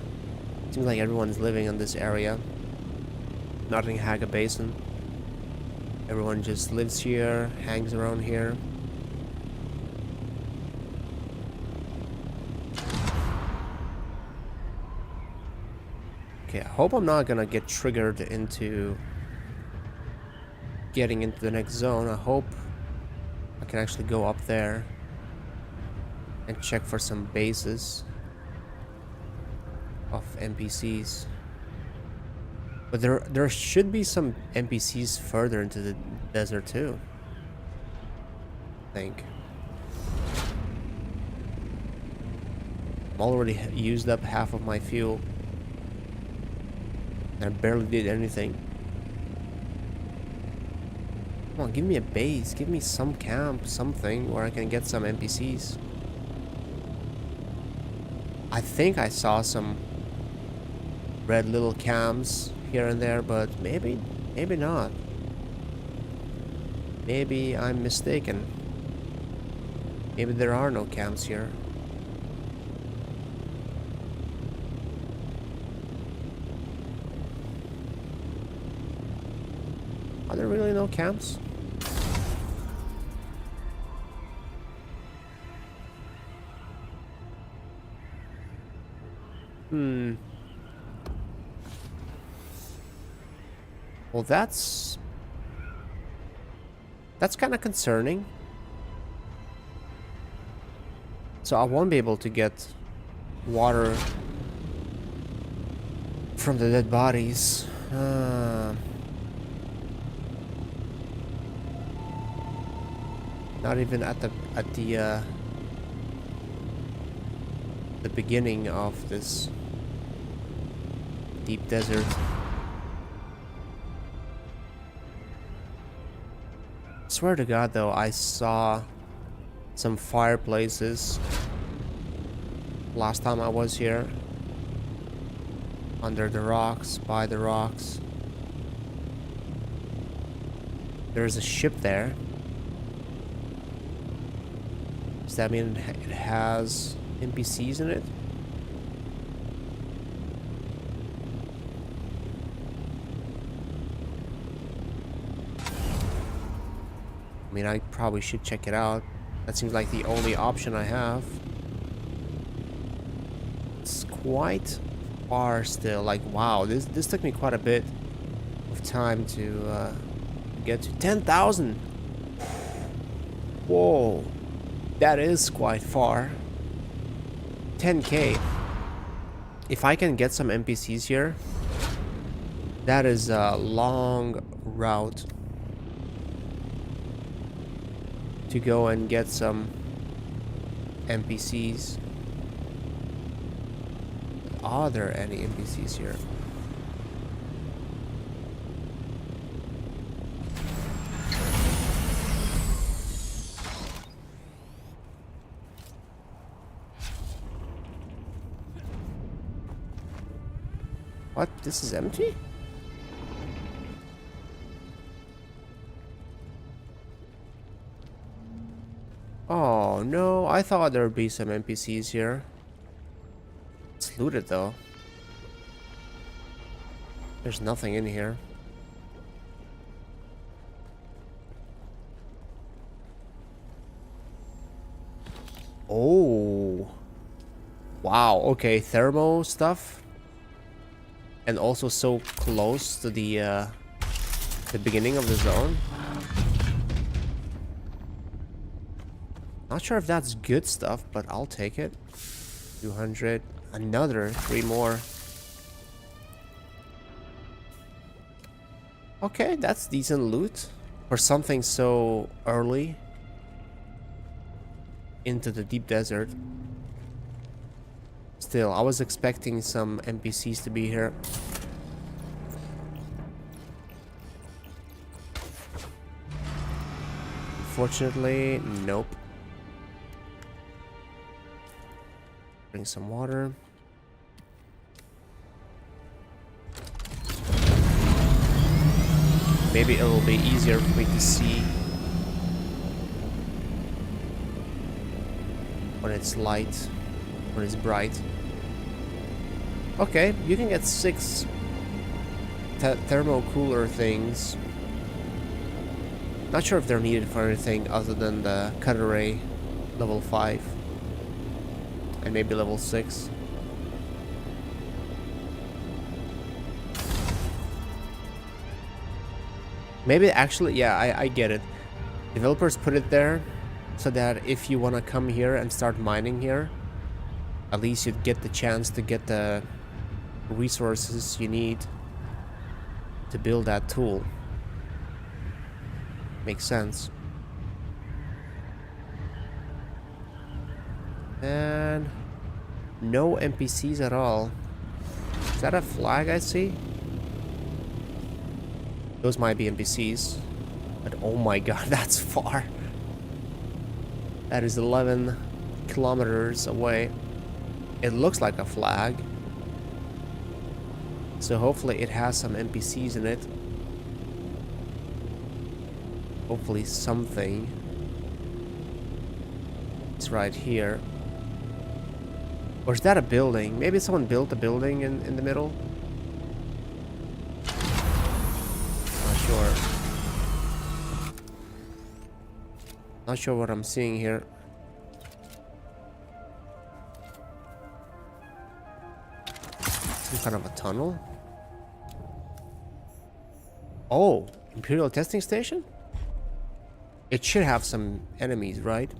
It seems like everyone's living in this area. Not in Haga Basin. Everyone just lives here, hangs around here. Okay, I hope I'm not gonna get triggered into getting into the next zone. I hope I can actually go up there and check for some bases of NPCs. But there should be some NPCs further into the desert too, I think. I'm already used up half of my fuel. I barely did anything. Come on, give me a base. Give me some camp, something where I can get some NPCs. I think I saw some red little camps here and there, but maybe not. Maybe I'm mistaken. Maybe there are no camps here. Are there really no camps? Well, that's kind of concerning. So I won't be able to get water from the dead bodies. Not even at the beginning of this deep desert. Swear to God, though, I saw some fireplaces last time I was here. Under the rocks, by the rocks. There's a ship there. Does that mean it has NPCs in it? I mean, I probably should check it out. That seems like the only option I have. It's quite far still. Like, wow, this took me quite a bit of time to get to 10,000. Whoa, that is quite far. 10K. If I can get some NPCs here, that is a long route to go and get some NPCs. Are there any NPCs here? What? This is empty? Oh no, I thought there would be some NPCs here. It's looted though. There's nothing in here. Oh. Wow, okay, thermo stuff. And also so close to the The beginning of the zone. Not sure if that's good stuff, but I'll take it. 200. Another 3 more. Okay, that's decent loot for something so early into the deep desert. Still, I was expecting some NPCs to be here. Unfortunately, nope. Bring some water. Maybe it will be easier for me to see when it's light, when it's bright. Okay, you can get 6 thermo cooler things. Not sure if they're needed for anything other than the cut array level 5 and maybe level 6. Maybe actually, yeah, I get it. Developers put it there so that if you want to come here and start mining here, at least you'd get the chance to get the resources you need to build that tool. Makes sense. And no NPCs at all. Is that a flag I see? Those might be NPCs. But oh my god, that's far. That is 11 kilometers away. It looks like a flag. So hopefully it has some NPCs in it. Hopefully something. It's right here. Or is that a building? Maybe someone built a building in the middle? Not sure. Not sure what I'm seeing here. Some kind of a tunnel? Oh, Imperial testing station? It should have some enemies, right?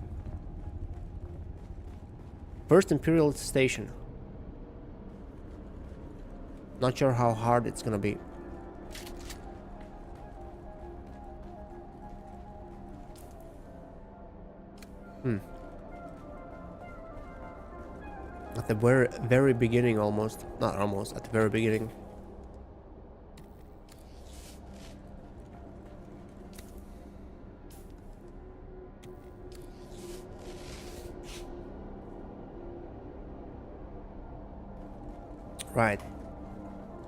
First Imperial station. Not sure how hard it's gonna be. At the very beginning almost. Not almost, at the very beginning. Right.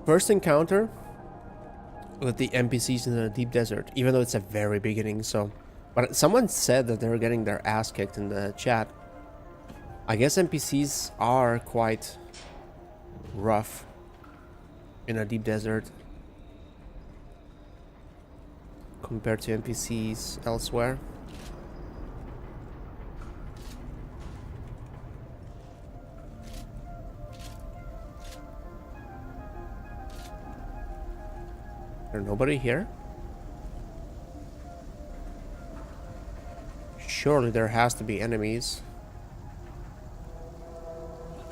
First encounter with the NPCs in the deep desert, even though it's a very beginning, so... But someone said that they're getting their ass kicked in the chat. I guess NPCs are quite rough in a deep desert compared to NPCs elsewhere. There's nobody here? Surely there has to be enemies.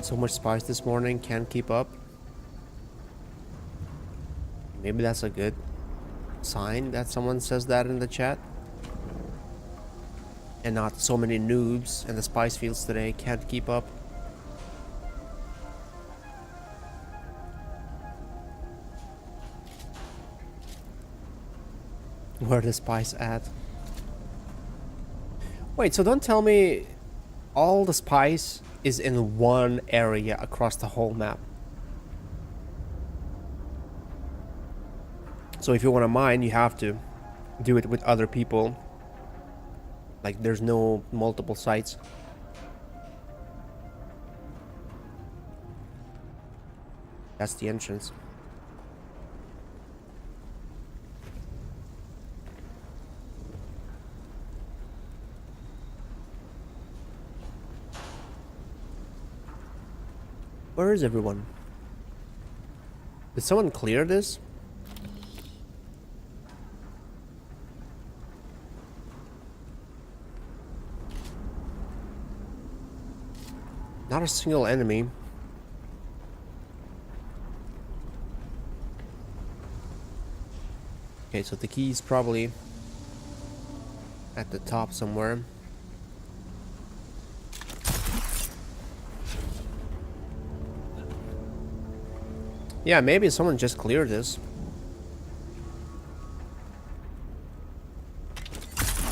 So much spice this morning, can't keep up. Maybe that's a good sign that someone says that in the chat. And not so many noobs in the spice fields today can't keep up. Where the spice at? Wait, so don't tell me all the spice is in one area across the whole map. So if you want to mine, you have to do it with other people. Like there's no multiple sites. That's the entrance. Where is everyone? Did someone clear this? Not a single enemy. Okay, so the key is probably at the top somewhere. Yeah, maybe someone just cleared this.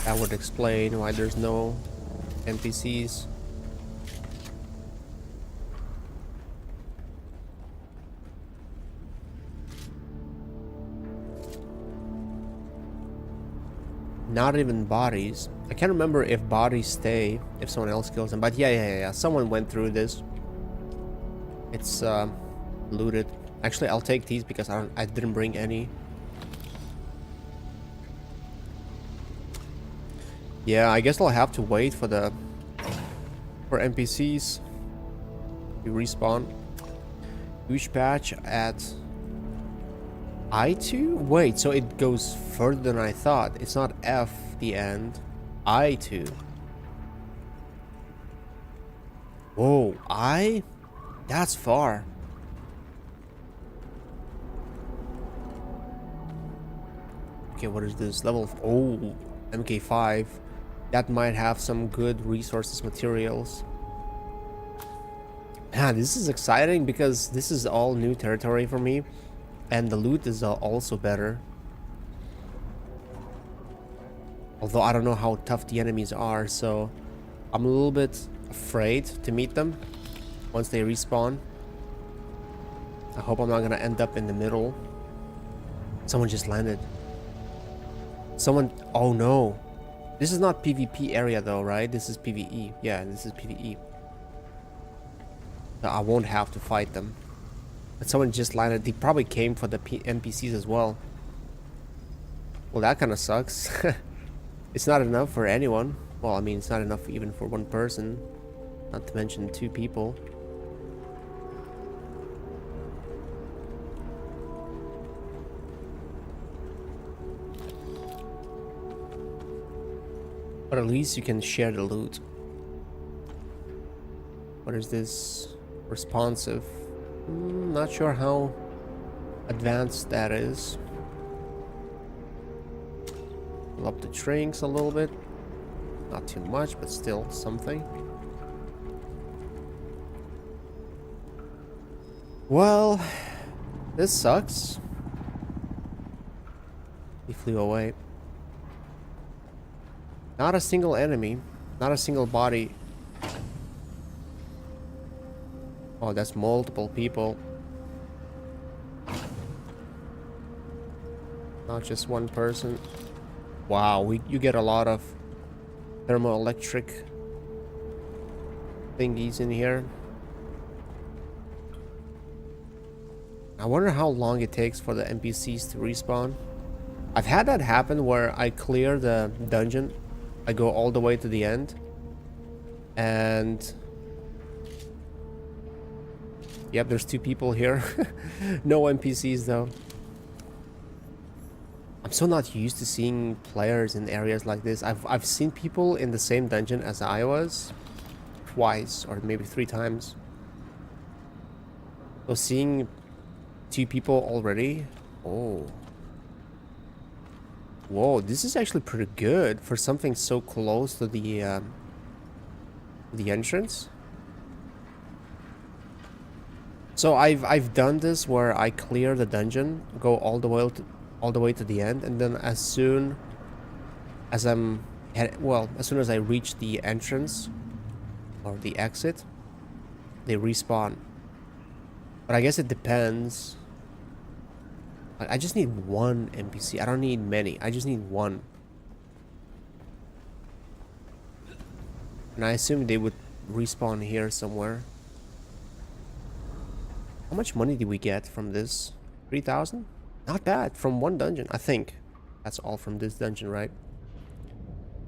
That would explain why there's no NPCs. Not even bodies. I can't remember if bodies stay if someone else kills them, but yeah. Someone went through this. It's looted. Actually, I'll take these because I didn't bring any. Yeah, I guess I'll have to wait for NPCs to respawn. Huge patch at I2? Wait, so it goes further than I thought. It's not F the end. I2. Whoa, I? That's far. Okay, what is this? Level... Oh, MK5. That might have some good resources, materials. Man, this is exciting because this is all new territory for me. And the loot is also better. Although I don't know how tough the enemies are, so I'm a little bit afraid to meet them once they respawn. I hope I'm not gonna end up in the middle. Someone just landed. Someone... Oh no. This is not PvP area though, right? This is PvE. Yeah, this is PvE. So I won't have to fight them. But someone just landed. They probably came for the NPCs as well. Well, that kind of sucks. It's not enough for anyone. Well, I mean, it's not enough even for one person. Not to mention 2 people. But at least you can share the loot. What is this? Responsive. Not sure how advanced that is. Fill up the drinks a little bit. Not too much, but still something. Well, this sucks. He flew away. Not a single enemy. Not a single body. Oh, that's multiple people. Not just one person. Wow, you get a lot of thermoelectric thingies in here. I wonder how long it takes for the NPCs to respawn. I've had that happen where I clear the dungeon. I go all the way to the end. And... Yep, there's 2 people here. No NPCs though. I'm so not used to seeing players in areas like this. I've seen people in the same dungeon as I was twice or maybe 3 times. So seeing 2 people already. Oh. Whoa, this is actually pretty good for something so close to the entrance. So I've done this where I clear the dungeon, go all the way to the end, and then as soon as as soon as I reach the entrance or the exit, they respawn. But I guess it depends. I just need 1 NPC. I don't need many. I just need 1. And I assume they would respawn here somewhere. How much money did we get from this? 3,000? Not bad. From 1 dungeon, I think. That's all from this dungeon, right?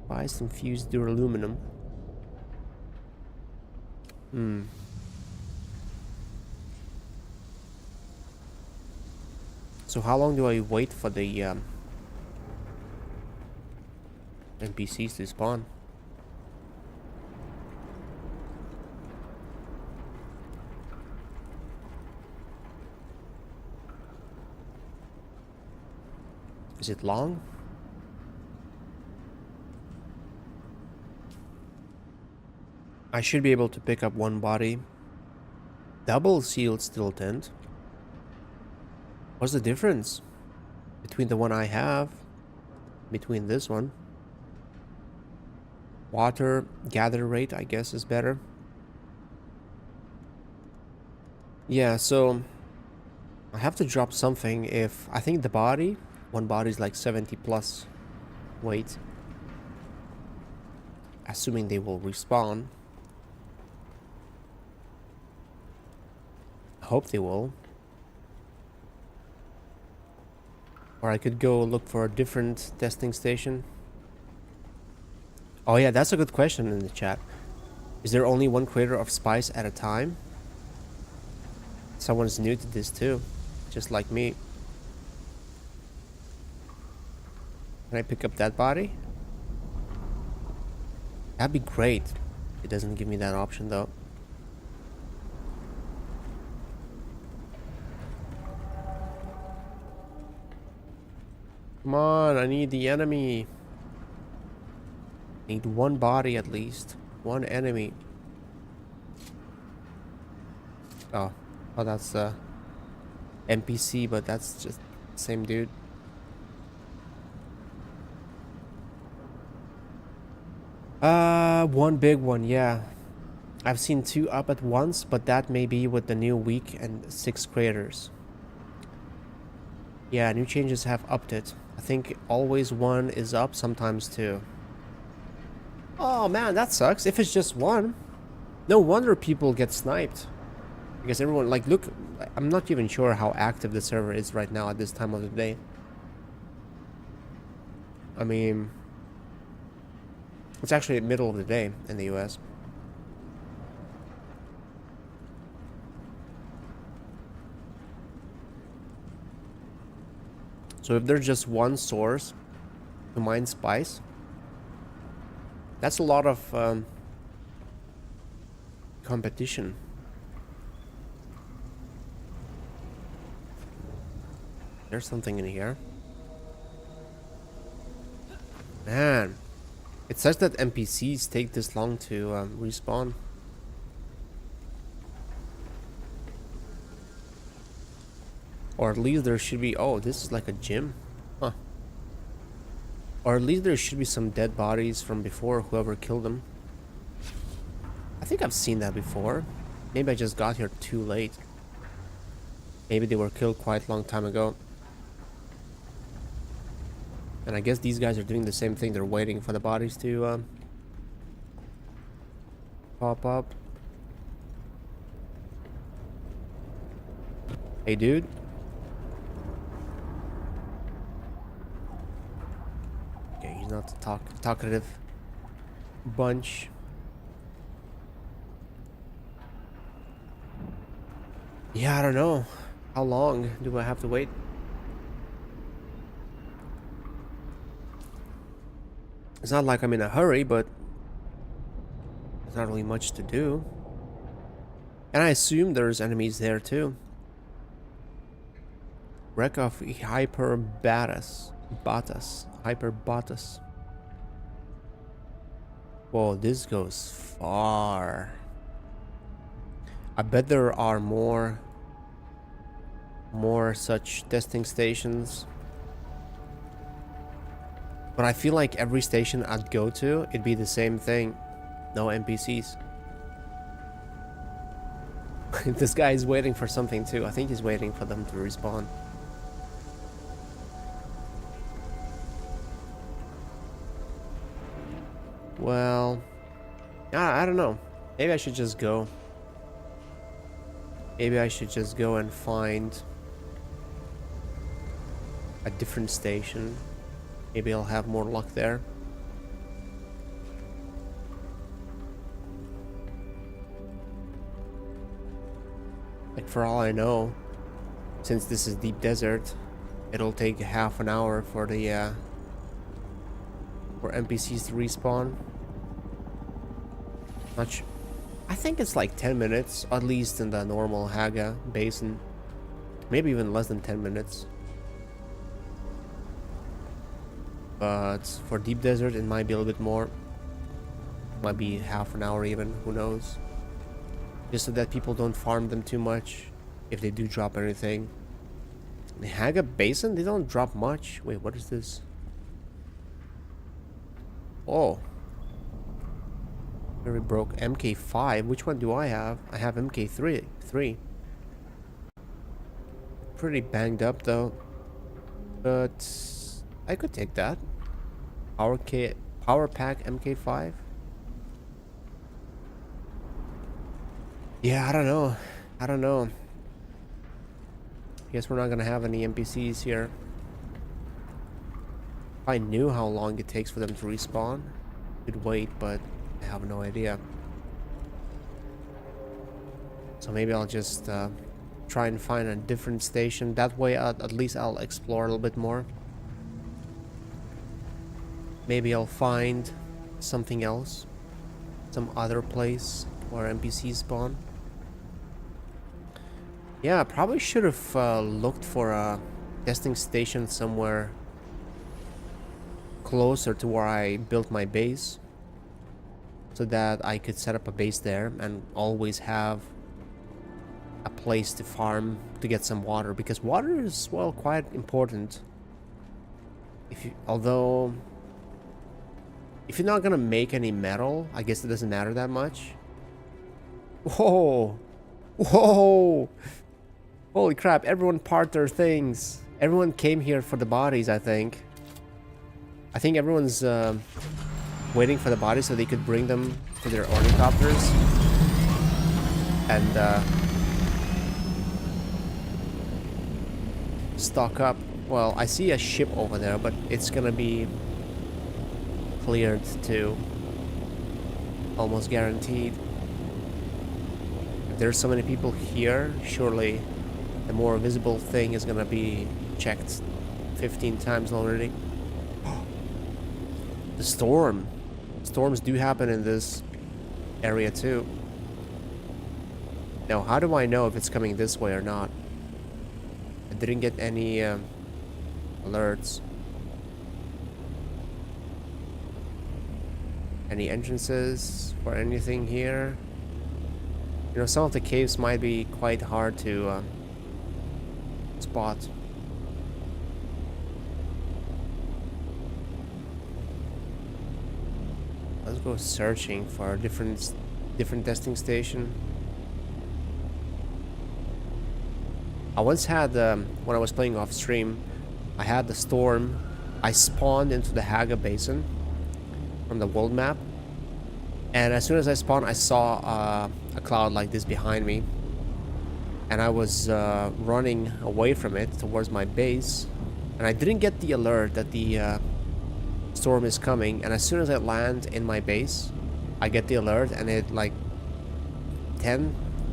Buy some fused duraluminum. So how long do I wait for the NPCs to spawn? Is it long? I should be able to pick up one body. Double sealed steel tent. What's the difference between the one I have, between this one? Water gather rate, I guess, is better. Yeah, so I have to drop something if I think the body, one body is like 70 plus weight. Assuming they will respawn. I hope they will. Or I could go look for a different testing station. Oh yeah, that's a good question in the chat. Is there only one creator of spice at a time? Someone's new to this too, just like me. Can I pick up that body? That'd be great. It doesn't give me that option though. Come on, I need the enemy. Need one body at least. One enemy. Oh, that's NPC, but that's just the same dude. One big one, yeah. I've seen 2 up at once, but that may be with the new week and 6 creators. Yeah, new changes have upped it. I think always 1 is up, sometimes 2. Oh man, that sucks. If it's just 1, no wonder people get sniped. Because everyone, like, look, I'm not even sure how active the server is right now at this time of the day. I mean, it's actually the middle of the day in the US. So if there's just one source to mine spice, that's a lot of competition. There's something in here. Man, it says that NPCs take this long to respawn. Or at least there should be... Oh, this is like a gym. Huh. Or at least there should be some dead bodies from before, whoever killed them. I think I've seen that before. Maybe I just got here too late. Maybe they were killed quite a long time ago. And I guess these guys are doing the same thing. They're waiting for the bodies to pop up. Hey, dude. Okay, he's not the talkative bunch. Yeah, I don't know. How long do I have to wait? It's not like I'm in a hurry, but there's not really much to do. And I assume there's enemies there too. Wreck of Hyperbatus. Hyperbatus. Whoa, this goes far. I bet there are more such testing stations. But I feel like every station I'd go to, it'd be the same thing. No NPCs. This guy is waiting for something too. I think he's waiting for them to respawn. Well, I don't know. Maybe I should just go. Maybe I should just go and find a different station. Maybe I'll have more luck there. Like, for all I know, since this is deep desert, it'll take half an hour for the for NPCs to respawn. I think it's like 10 minutes, at least in the normal Haga basin. Maybe even less than 10 minutes. But for deep desert, it might be a little bit more. Might be half an hour even, who knows. Just so that people don't farm them too much if they do drop anything. The Haga Basin, they don't drop much. Wait, what is this? Oh. Very broke. MK5. Which one do I have? I have MK3. Pretty banged up though. But I could take that. Power Pack MK5. Yeah, I don't know. Guess we're not gonna have any NPCs here. If I knew how long it takes for them to respawn, I'd wait, but I have no idea. So maybe I'll just try and find a different station. That way, at least I'll explore a little bit more. Maybe I'll find something else, some other place where NPCs spawn. Yeah, I probably should have looked for a testing station somewhere closer to where I built my base, so that I could set up a base there and always have a place to farm to get some water, because water is, well, quite important. Although if you're not gonna make any metal, I guess it doesn't matter that much. Whoa! Holy crap, everyone parked their things. Everyone came here for the bodies, I think. I think everyone's waiting for the bodies so they could bring them to their ornithopters. And stock up. Well, I see a ship over there, but it's gonna be cleared too. Almost guaranteed. If there's so many people here, surely the more visible thing is gonna be checked 15 times already. The storm. Storms do happen in this area too. Now, how do I know if it's coming this way or not? I didn't get any alerts. Any entrances or anything here? You know, some of the caves might be quite hard to spot. Let's go searching for a different testing station. I once had, when I was playing off stream, I had the storm. I spawned into the Haga Basin from the world map, and as soon as I spawned, I saw a cloud like this behind me, and I was running away from it towards my base, and I didn't get the alert that the storm is coming. And as soon as I land in my base, I get the alert, and it, like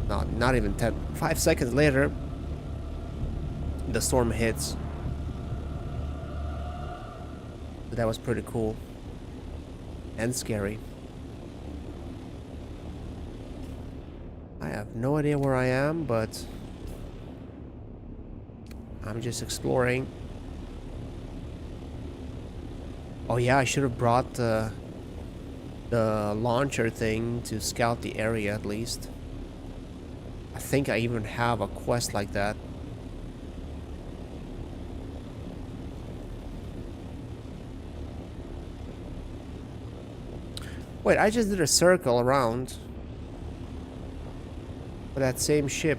not even 10, 5 seconds later, the storm hits. So that was pretty cool and scary. I have no idea where I am, but I'm just exploring. Oh yeah, I should have brought the launcher thing to scout the area at least. I think I even have a quest like that. Wait, I just did a circle around for that same ship.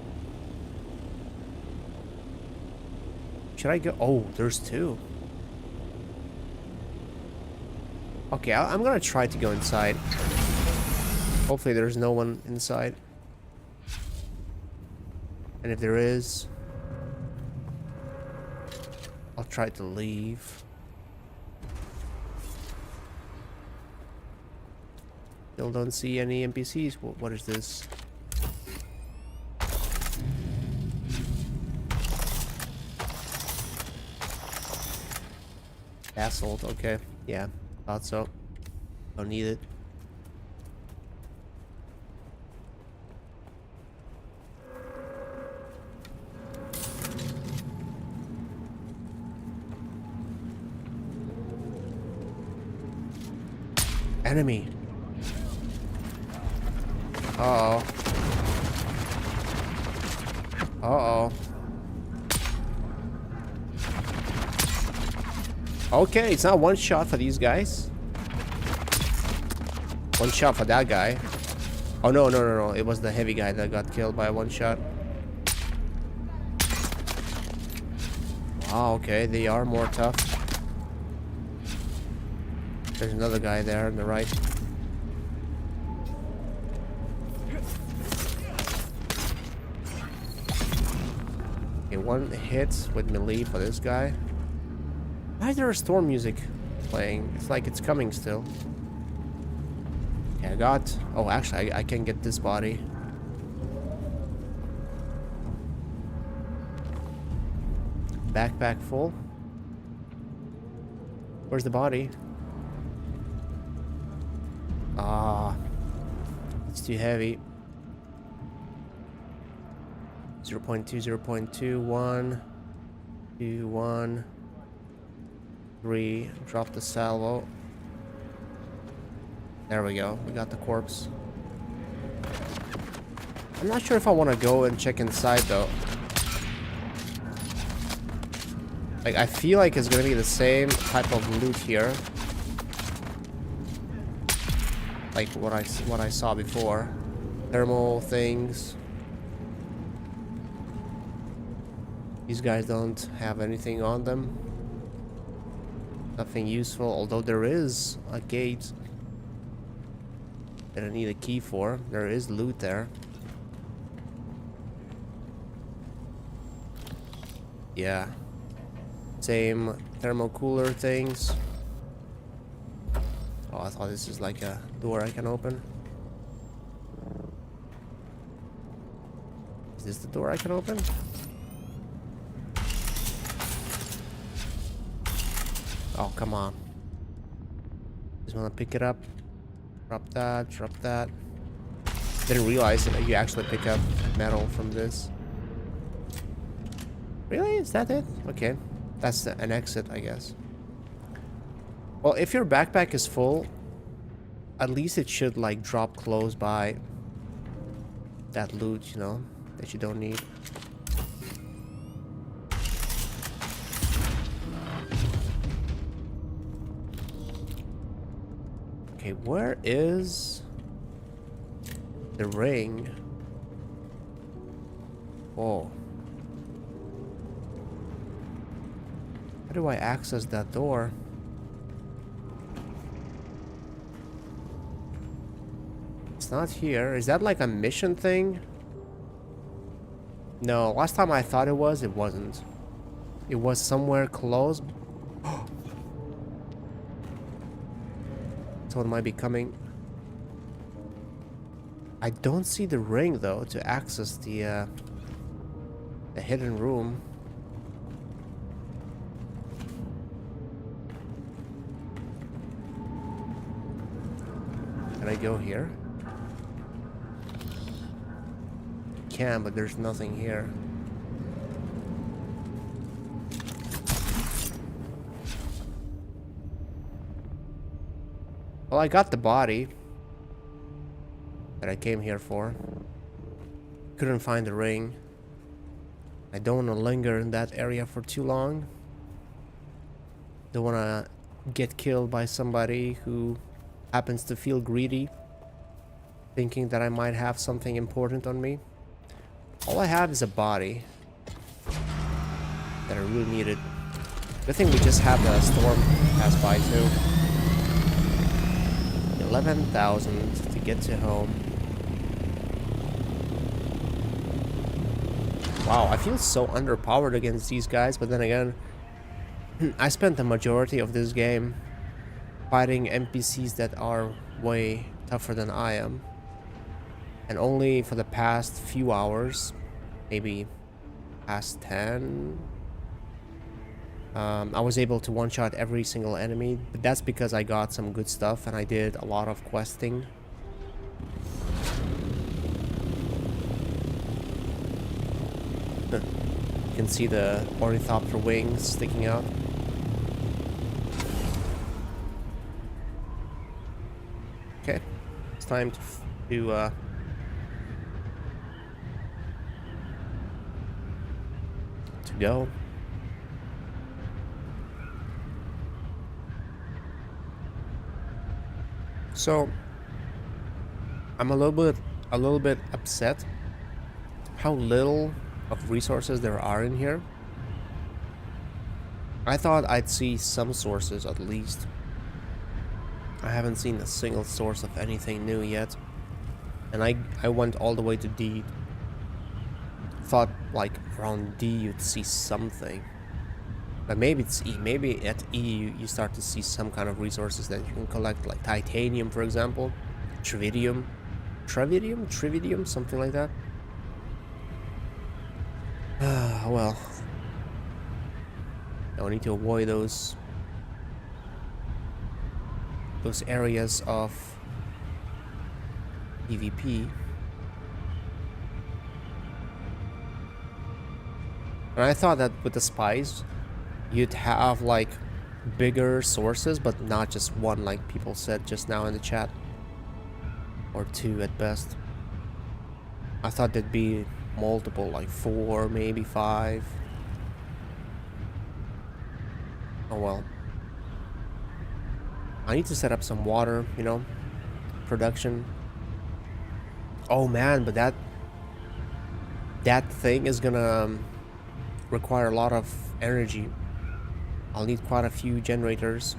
Should I go? Oh, there's two. Okay, I'm gonna try to go inside. Hopefully there's no one inside. And if there is, I'll try to leave. Still don't see any NPCs. What is this? Basalt, okay. Yeah, thought so. Don't need it. Enemy. Uh-oh. Uh-oh. Okay, it's not one shot for these guys. One shot for that guy. Oh, no, no, no, no. It was the heavy guy that got killed by one shot. Oh, okay. They are more tough. There's another guy there on the right. Okay, one hit with melee for this guy. Why is there a storm music playing? It's like it's coming still. Okay, I got... Oh, actually, I can get this body. Backpack full. Where's the body? Ah, it's too heavy. 0.2, 0.2, 1, 2, 1, 3. Drop the salvo. There we go. We got the corpse. I'm not sure if I want to go and check inside though. Like, I feel like it's gonna be the same type of loot here, like what I saw before. Thermal things. These guys don't have anything on them. Nothing useful, although there is a gate that I need a key for. There is loot there. Yeah. Same thermal cooler things. Oh, I thought this is like a door I can open. Is this the door I can open? Oh, come on. Just wanna pick it up. Drop that, drop that. Didn't realize that you actually pick up metal from this. Really? Is that it? Okay. That's an exit, I guess. Well, if your backpack is full, at least it should like drop close by that loot, you know, that you don't need. Okay, where is the ring? Whoa. How do I access that door? It's not here. Is that like a mission thing? No, last time I thought it was, it wasn't. It was somewhere close. Someone might be coming. I don't see the ring though to access the hidden room. Can I go here? Can, but there's nothing here. Well, I got the body that I came here for. Couldn't find the ring. I don't want to linger in that area for too long. Don't want to get killed by somebody who happens to feel greedy, thinking that I might have something important on me. All I have is a body that I really needed. Good thing we just had the storm pass by too. 11,000 to get to home. Wow, I feel so underpowered against these guys, but then again, I spent the majority of this game fighting NPCs that are way tougher than I am. And only for the past few hours, maybe past 10, I was able to one-shot every single enemy, but that's because I got some good stuff and I did a lot of questing. You can see the ornithopter wings sticking out. time to go. So I'm a little bit upset how little of resources there are in here. I thought I'd see some sources at least. I haven't seen a single source of anything new yet. And I went all the way to D. Thought like around D you'd see something. But maybe it's E. Maybe at E you start to see some kind of resources that you can collect, like titanium, for example. Trividium, something like that. Well. I need to avoid those areas of PvP. And I thought that with the spies, you'd have like bigger sources, but not just one, like people said just now in the chat, or two at best. I thought there'd be multiple, like 4, maybe 5. Oh well. I need to set up some water, you know, production. Oh man, but that thing is gonna require a lot of energy. I'll need quite a few generators.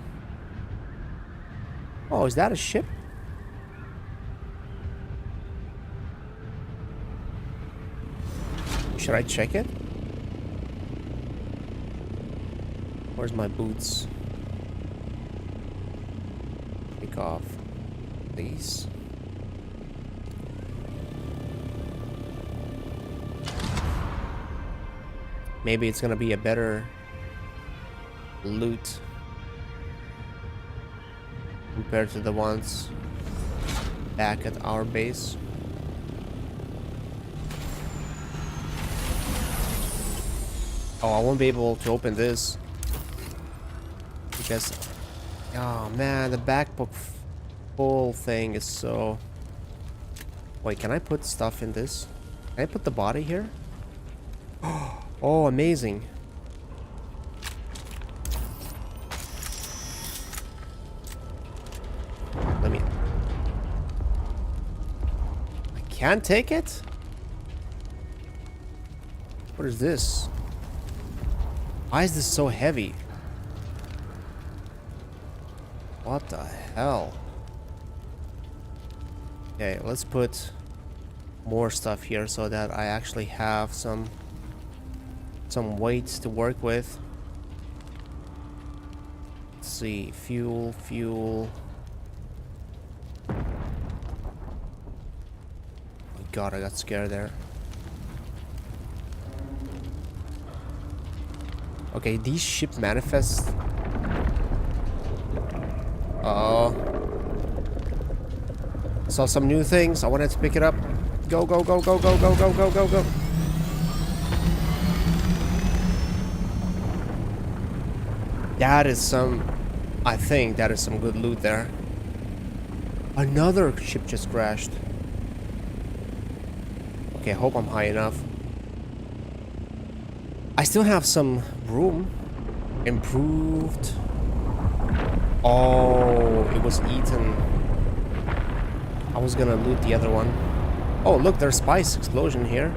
Oh, is that a ship? Should I check it? Where's my boots? Take off these. Maybe it's gonna be a better loot compared to the ones back at our base. Oh, I won't be able to open this because, oh man, the backbook full thing is so... Wait, can I put stuff in this? Can I put the body here? Oh, amazing. Let me... I can't take it? What is this? Why is this so heavy? What the hell? Okay, let's put more stuff here so that I actually have some weights to work with. Let's see, fuel. Oh my god, I got scared there. Okay, these ship manifests. Uh-oh. Saw some new things. I wanted to pick it up. Go. That is some... I think that is some good loot there. Another ship just crashed. Okay, I hope I'm high enough. I still have some room. Improved. Oh, it was eaten. I was gonna loot the other one. Oh, look, there's spice explosion here.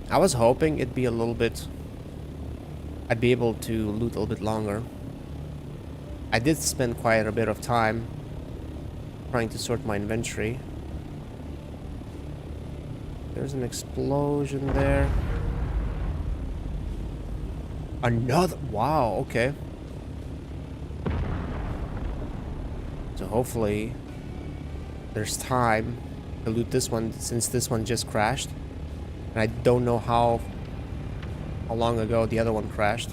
I was hoping it'd be a little bit... I'd be able to loot a little bit longer. I did spend quite a bit of time trying to sort my inventory. There's an explosion there. Another... Wow, okay. So hopefully there's time to loot this one, since this one just crashed. And I don't know how long ago the other one crashed.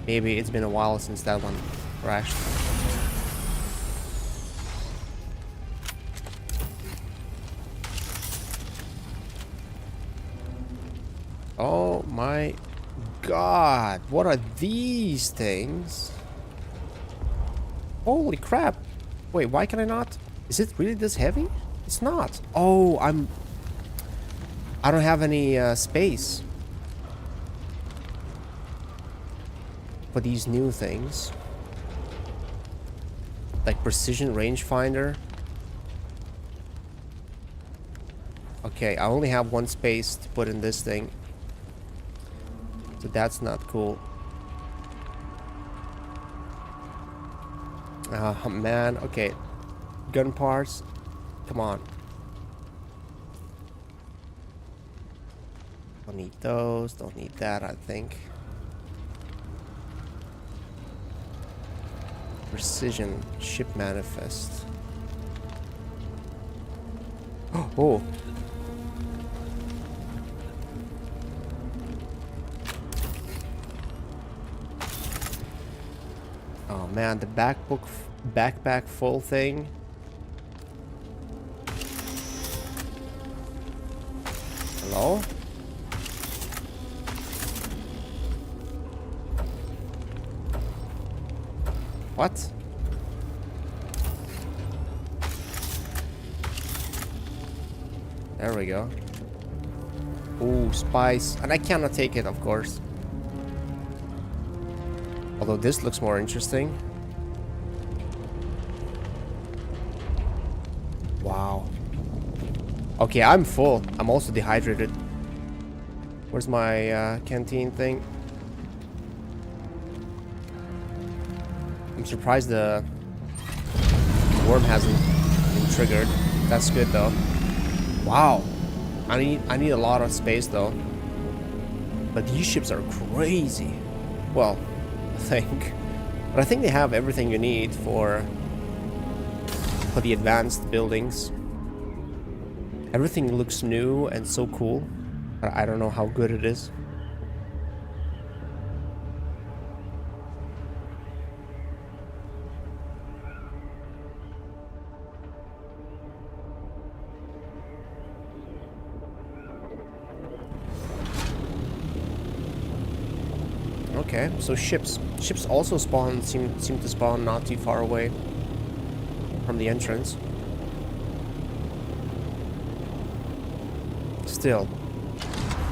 Maybe it's been a while since that one crashed. Oh my god, what are these things? Holy crap. Wait, why can I not? Is it really this heavy? It's not. Oh, I don't have any space for these new things. Like precision rangefinder. Okay, I only have one space to put in this thing. So that's not cool. Oh man, okay. Gun parts. Come on. Don't need those, don't need that, I think. Precision ship manifest. Oh. Oh man, the backpack full thing. Hello? What? There we go. Ooh, spice. And I cannot take it, of course. Although this looks more interesting. Wow. Okay, I'm full. I'm also dehydrated. Where's my canteen thing? I'm surprised the worm hasn't been triggered. That's good though. Wow. I need a lot of space though. But these ships are crazy. Well, I think. But I think they have everything you need for the advanced buildings. Everything looks new and so cool. But I don't know how good it is. Okay, so ships also spawn seem to spawn not too far away from the entrance. Still,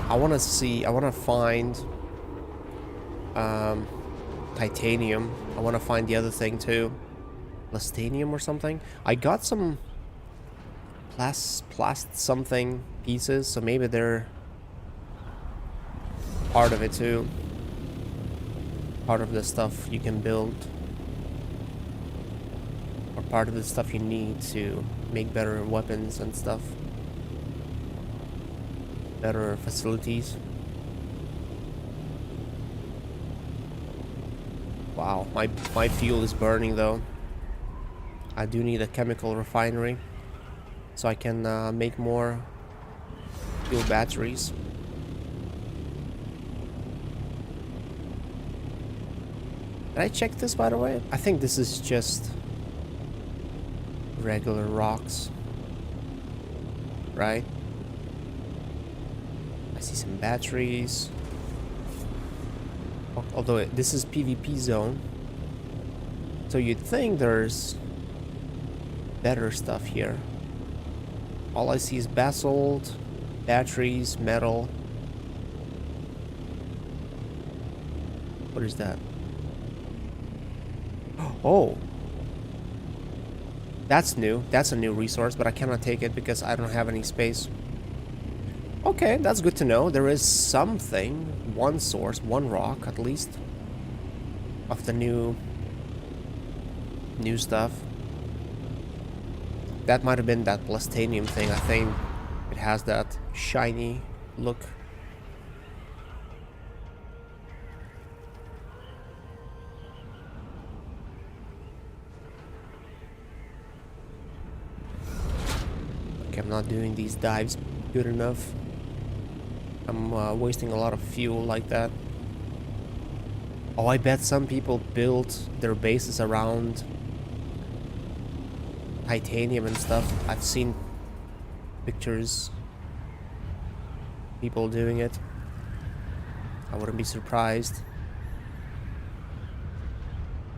I want to find titanium. I want to find the other thing too, plastanium or something. I got some plast something pieces, so maybe they're part of it too. Part of the stuff you can build, or part of the stuff you need to make better weapons and stuff, better facilities. Wow, my fuel is burning though. I do need a chemical refinery so I can make more fuel batteries. Did I check this, by the way? I think this is just regular rocks, right? I see some batteries. Although this is PvP zone, so you'd think there's better stuff here. All I see is basalt, batteries, metal. What is that? Oh, that's new. That's a new resource, but I cannot take it because I don't have any space. Okay, that's good to know. There is something, one source, one rock at least, of the new stuff. That might have been that plastanium thing. I think it has that shiny look. I'm not doing these dives good enough. I'm wasting a lot of fuel like that. Oh, I bet some people built their bases around titanium and stuff. I've seen pictures, people doing it. I wouldn't be surprised.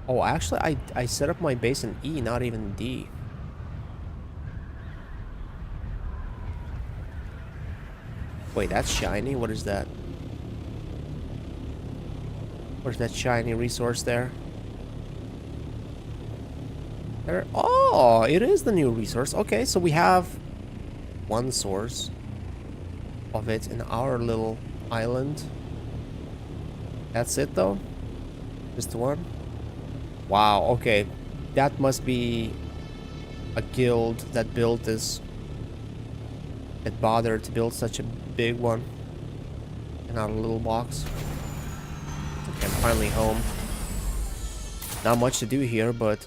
Oh, actually, I set up my base in E, not even D. Wait, that's shiny? What is that? Where's that shiny resource there? There. Oh, it is the new resource. Okay, so we have one source of it in our little island. That's it, though? Just one? Wow, okay. That must be a guild that built this. That bothered to build such a big one. And not a little box. Okay, I'm finally home. Not much to do here, but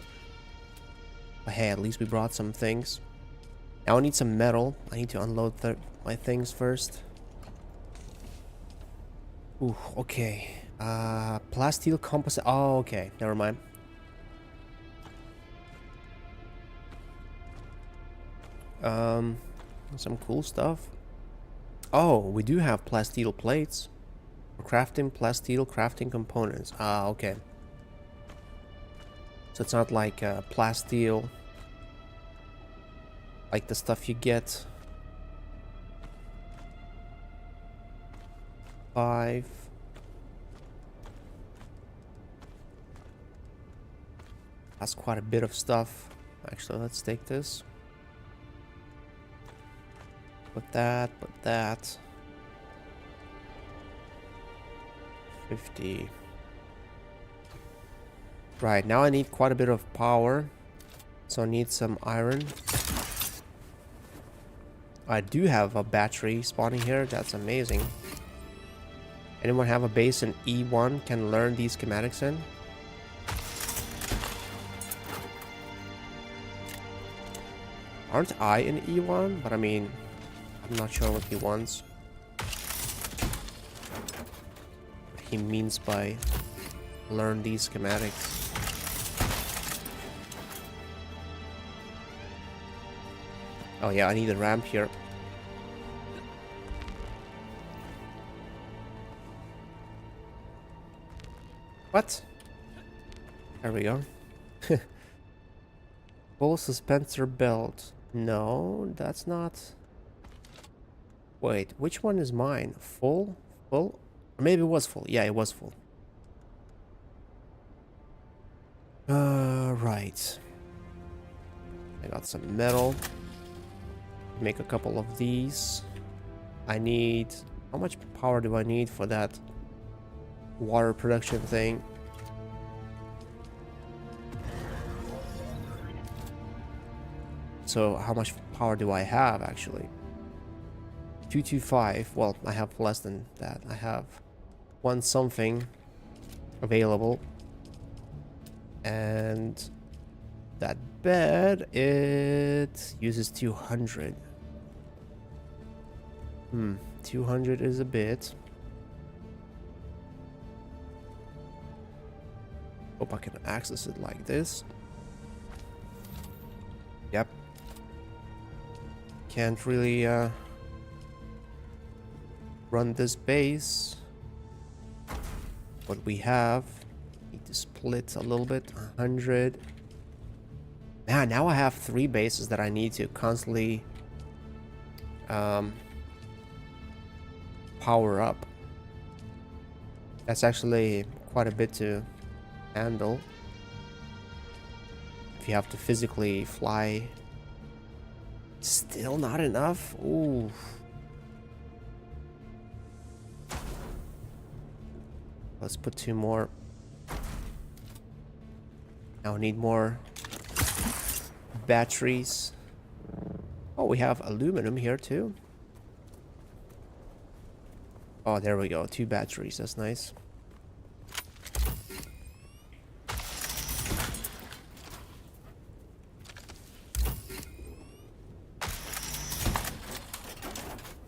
hey, at least we brought some things. Now I need some metal. I need to unload my things first. Ooh, okay. Plasteel composite. Oh, okay. Never mind. Some cool stuff. Oh, we do have plasteel plates. For crafting plasteel crafting components. Ah, okay. So it's not like plasteel, like the stuff you get. 5. That's quite a bit of stuff. Actually, let's take this. Put that, put that. 50. Right, now I need quite a bit of power. So I need some iron. I do have a battery spawning here. That's amazing. Anyone have a base in E1 can learn these schematics in? Aren't I in E1? But I mean, I'm not sure what he wants. What he means by learn these schematics. Oh yeah, I need a ramp here. What? There we go. Full suspensor belt. No, that's not... Wait, which one is mine? Full? Full? Or maybe it was full. Yeah, it was full. Right. I got some metal. Make a couple of these. I need... How much power do I need for that water production thing? So how much power do I have actually? 225. Well, I have less than that. I have one something available. And that bed, it uses 200. 200 is a bit. Hope I can access it like this. Yep. Can't really run this base. What we have, need to split a little bit. 100. Man, now I have 3 bases that I need to constantly power up. That's actually quite a bit to handle. If you have to physically fly. Still not enough? Ooh. Let's put 2 more. Now we need more batteries. Oh, we have aluminum here too. Oh, there we go. 2 batteries. That's nice.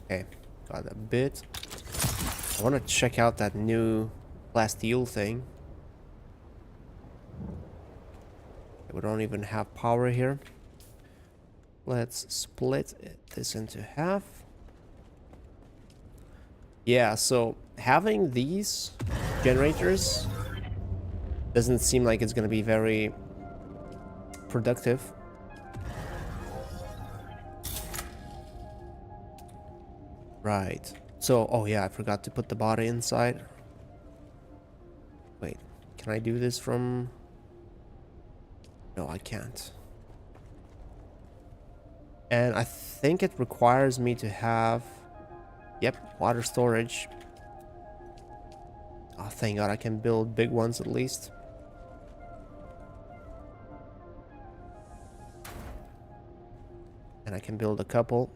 Okay, got a bit. I want to check out that new plasteel thing. We don't even have power here. Let's split this into half. Yeah, so having these generators doesn't seem like it's gonna be very productive. Right. So, oh yeah, I forgot to put the body inside. Wait, can I do this from... No, I can't. And I think it requires me to have... Yep, water storage. Oh, thank God I can build big ones at least. And I can build a couple.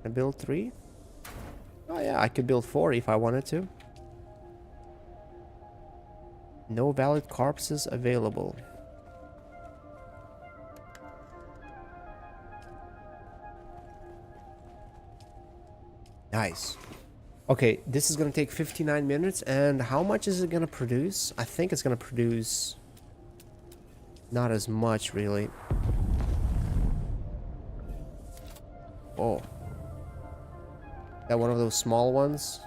Can I build 3? Oh yeah, I could build 4 if I wanted to. No valid corpses available. Nice. Okay, this is gonna take 59 minutes, and how much is it gonna produce? I think it's gonna produce not as much, really. Oh. That one of those small ones?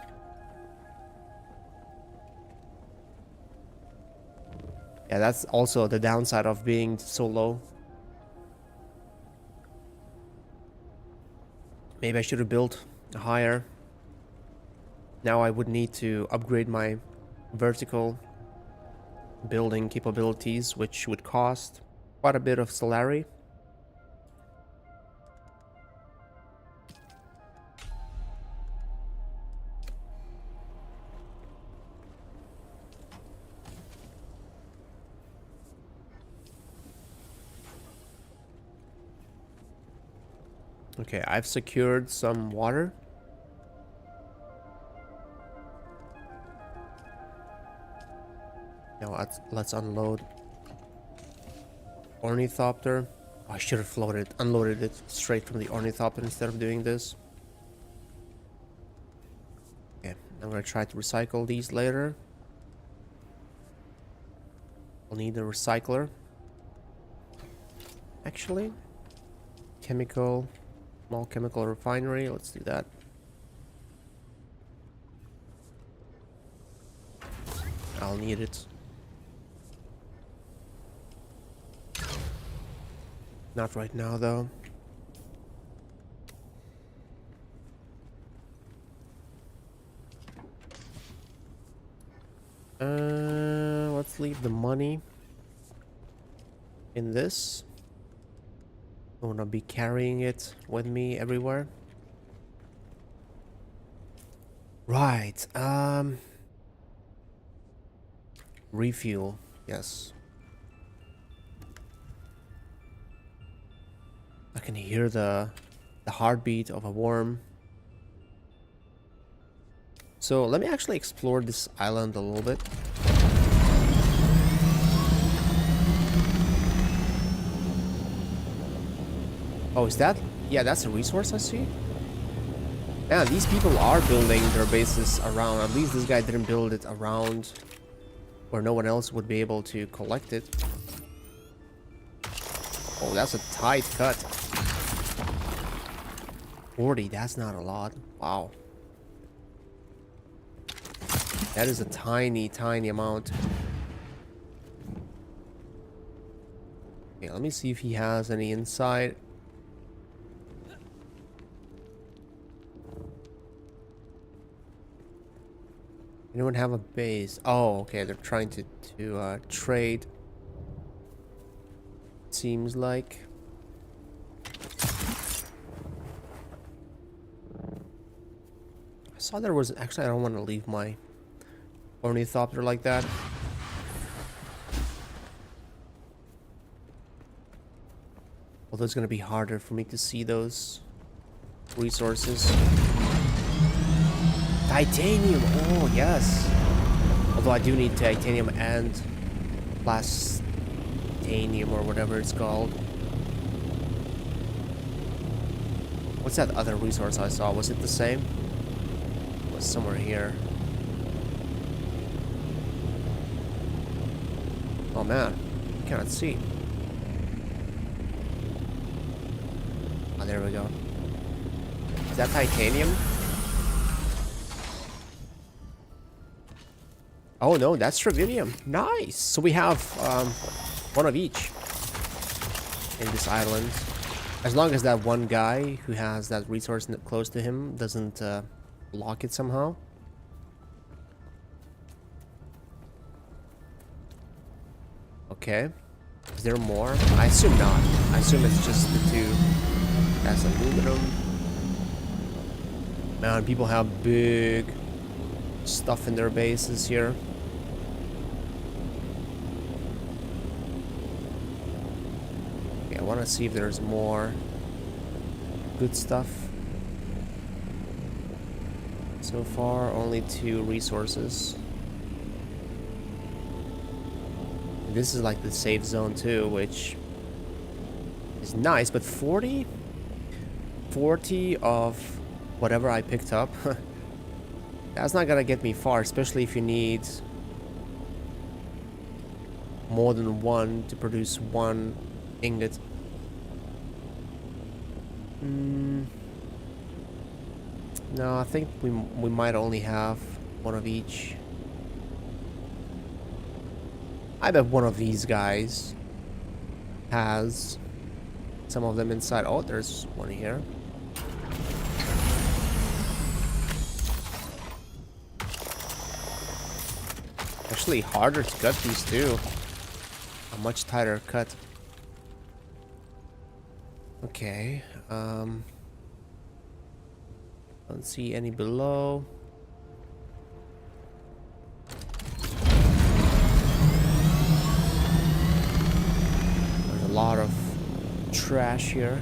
Yeah, that's also the downside of being so low. Maybe I should have built higher. Now I would need to upgrade my vertical building capabilities, which would cost quite a bit of salary. Okay, I've secured some water. Now let's unload ornithopter. Oh, I should have unloaded it straight from the ornithopter instead of doing this. Okay, I'm gonna try to recycle these later. We'll need a recycler. Actually, small chemical refinery. Let's do that. I'll need it. Not right now, though. Let's leave the money in this. I wanna be carrying it with me everywhere. Right. Refuel. Yes. I can hear the heartbeat of a worm. So let me actually explore this island a little bit. Oh, is that? Yeah, that's a resource I see. Yeah, these people are building their bases around. At least this guy didn't build it around where no one else would be able to collect it. Oh, that's a tight cut. 40, that's not a lot. Wow. That is a tiny, tiny amount. Okay, let me see if he has any inside. Anyone have a base? Oh, okay, they're trying to trade. Seems like. I saw there was... Actually, I don't want to leave my ornithopter like that. Although it's going to be harder for me to see those resources. Titanium! Oh, yes! Although I do need titanium and plastanium or whatever it's called. What's that other resource I saw? Was it the same? It was somewhere here. Oh man, I cannot see. Oh, there we go. Is that titanium? Oh no, that's tritium. Nice. So we have one of each in this island. As long as that one guy who has that resource close to him doesn't block it somehow. Okay. Is there more? I assume not. I assume it's just the two. That's aluminum. Man, people have big stuff in their bases here. Okay, I want to see if there's more good stuff. So far, only 2 resources. This is like the safe zone too, which is nice, but 40 of whatever I picked up, that's not gonna get me far, especially if you need more than one to produce one ingot. No, I think we might only have one of each. I bet one of these guys has some of them inside. Oh, there's one here. Actually, harder to cut these two. A much tighter cut. Okay. Don't see any below. There's a lot of trash here.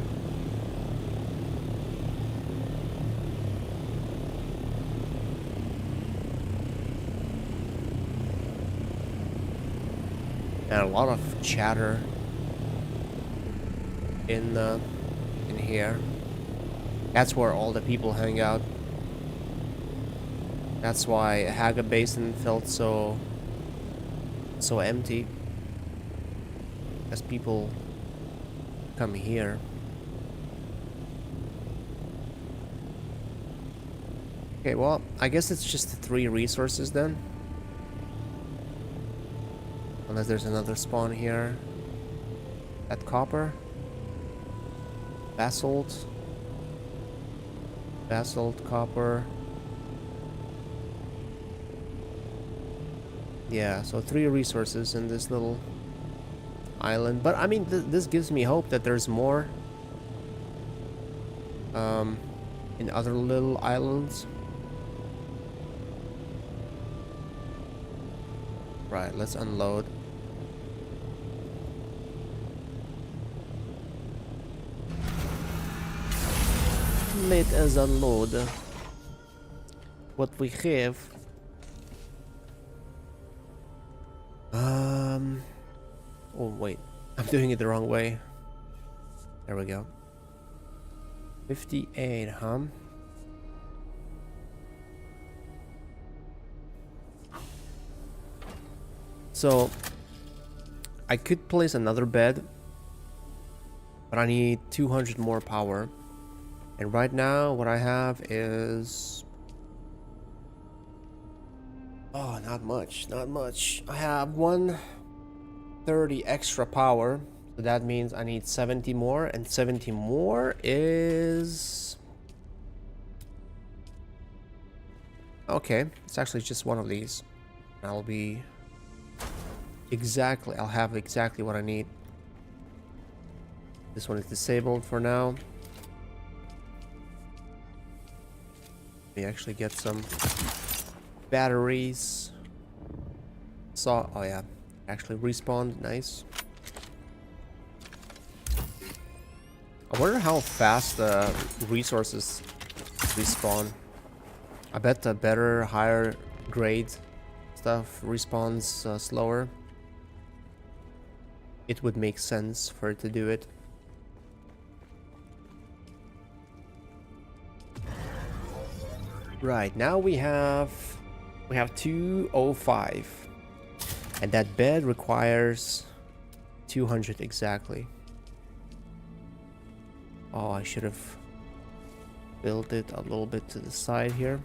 And a lot of chatter in here. That's where all the people hang out. That's why Haga Basin felt so empty. As people come here. Okay, well, I guess it's just the 3 resources then. Unless there's another spawn here. That copper. Basalt. Basalt, copper. Yeah, so 3 resources in this little island. But I mean, this gives me hope that there's more in other little islands. Right, let's unload. Let us unload what we have. Oh wait, I'm doing it the wrong way. There we go. 58, huh? So I could place another bed, but I need 200 more power. And right now what I have is... oh, not much, not much. I have 130 extra power. So that means I need 70 more, and 70 more is... okay, it's actually just one of these. I'll be... exactly, I'll have exactly what I need. This one is disabled for now. We actually get some batteries. Oh yeah, actually respawned. Nice. I wonder how fast the resources respawn. I bet the better, higher grade stuff respawns slower. It would make sense for it to do it. Right, now we have 205. And that bed requires 200 exactly. Oh, I should have build it a little bit to the side here.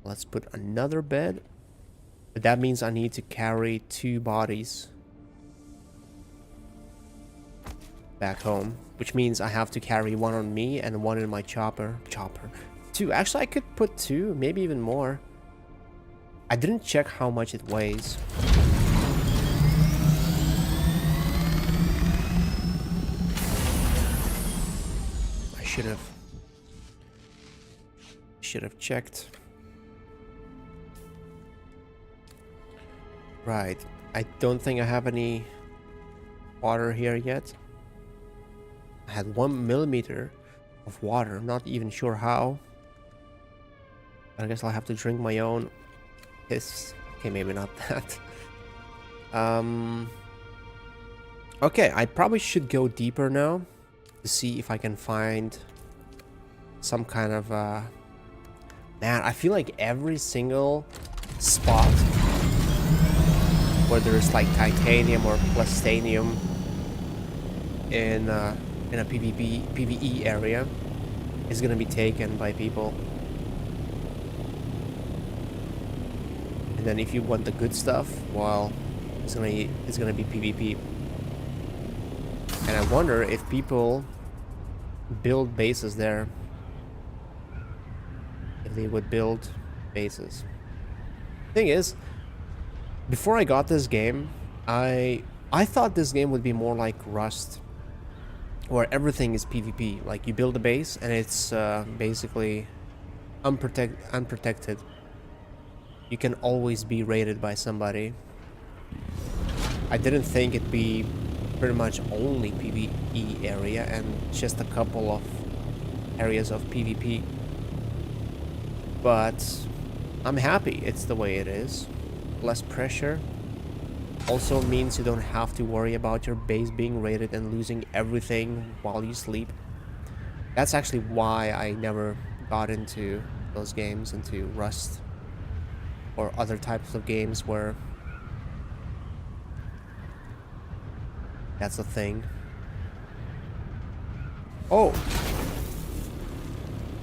Let's put another bed. But that means I need to carry 2 bodies back home, which means I have to carry 1 on me and 1 in my chopper. 2. Actually, I could put 2, maybe even more. I didn't check how much it weighs. I should have checked. Right. I don't think I have any water here yet. I had 1 millimeter of water. I'm not even sure how. I guess I'll have to drink my own piss. Okay, maybe not that. Okay, I probably should go deeper now to see if I can find some kind of man, I feel like every single spot where there's like titanium or plastanium in a PvE area is gonna be taken by people. And then if you want the good stuff, well, it's gonna be PvP. And I wonder if people build bases there. If they would build bases. Thing is, before I got this game, I thought this game would be more like Rust, where everything is PvP. Like you build a base and it's basically unprotected. You can always be raided by somebody. I didn't think it'd be pretty much only PvE area and just a couple of areas of PvP. But I'm happy it's the way it is. Less pressure also means you don't have to worry about your base being raided and losing everything while you sleep. That's actually why I never got into those games, into Rust or other types of games where that's a thing. Oh,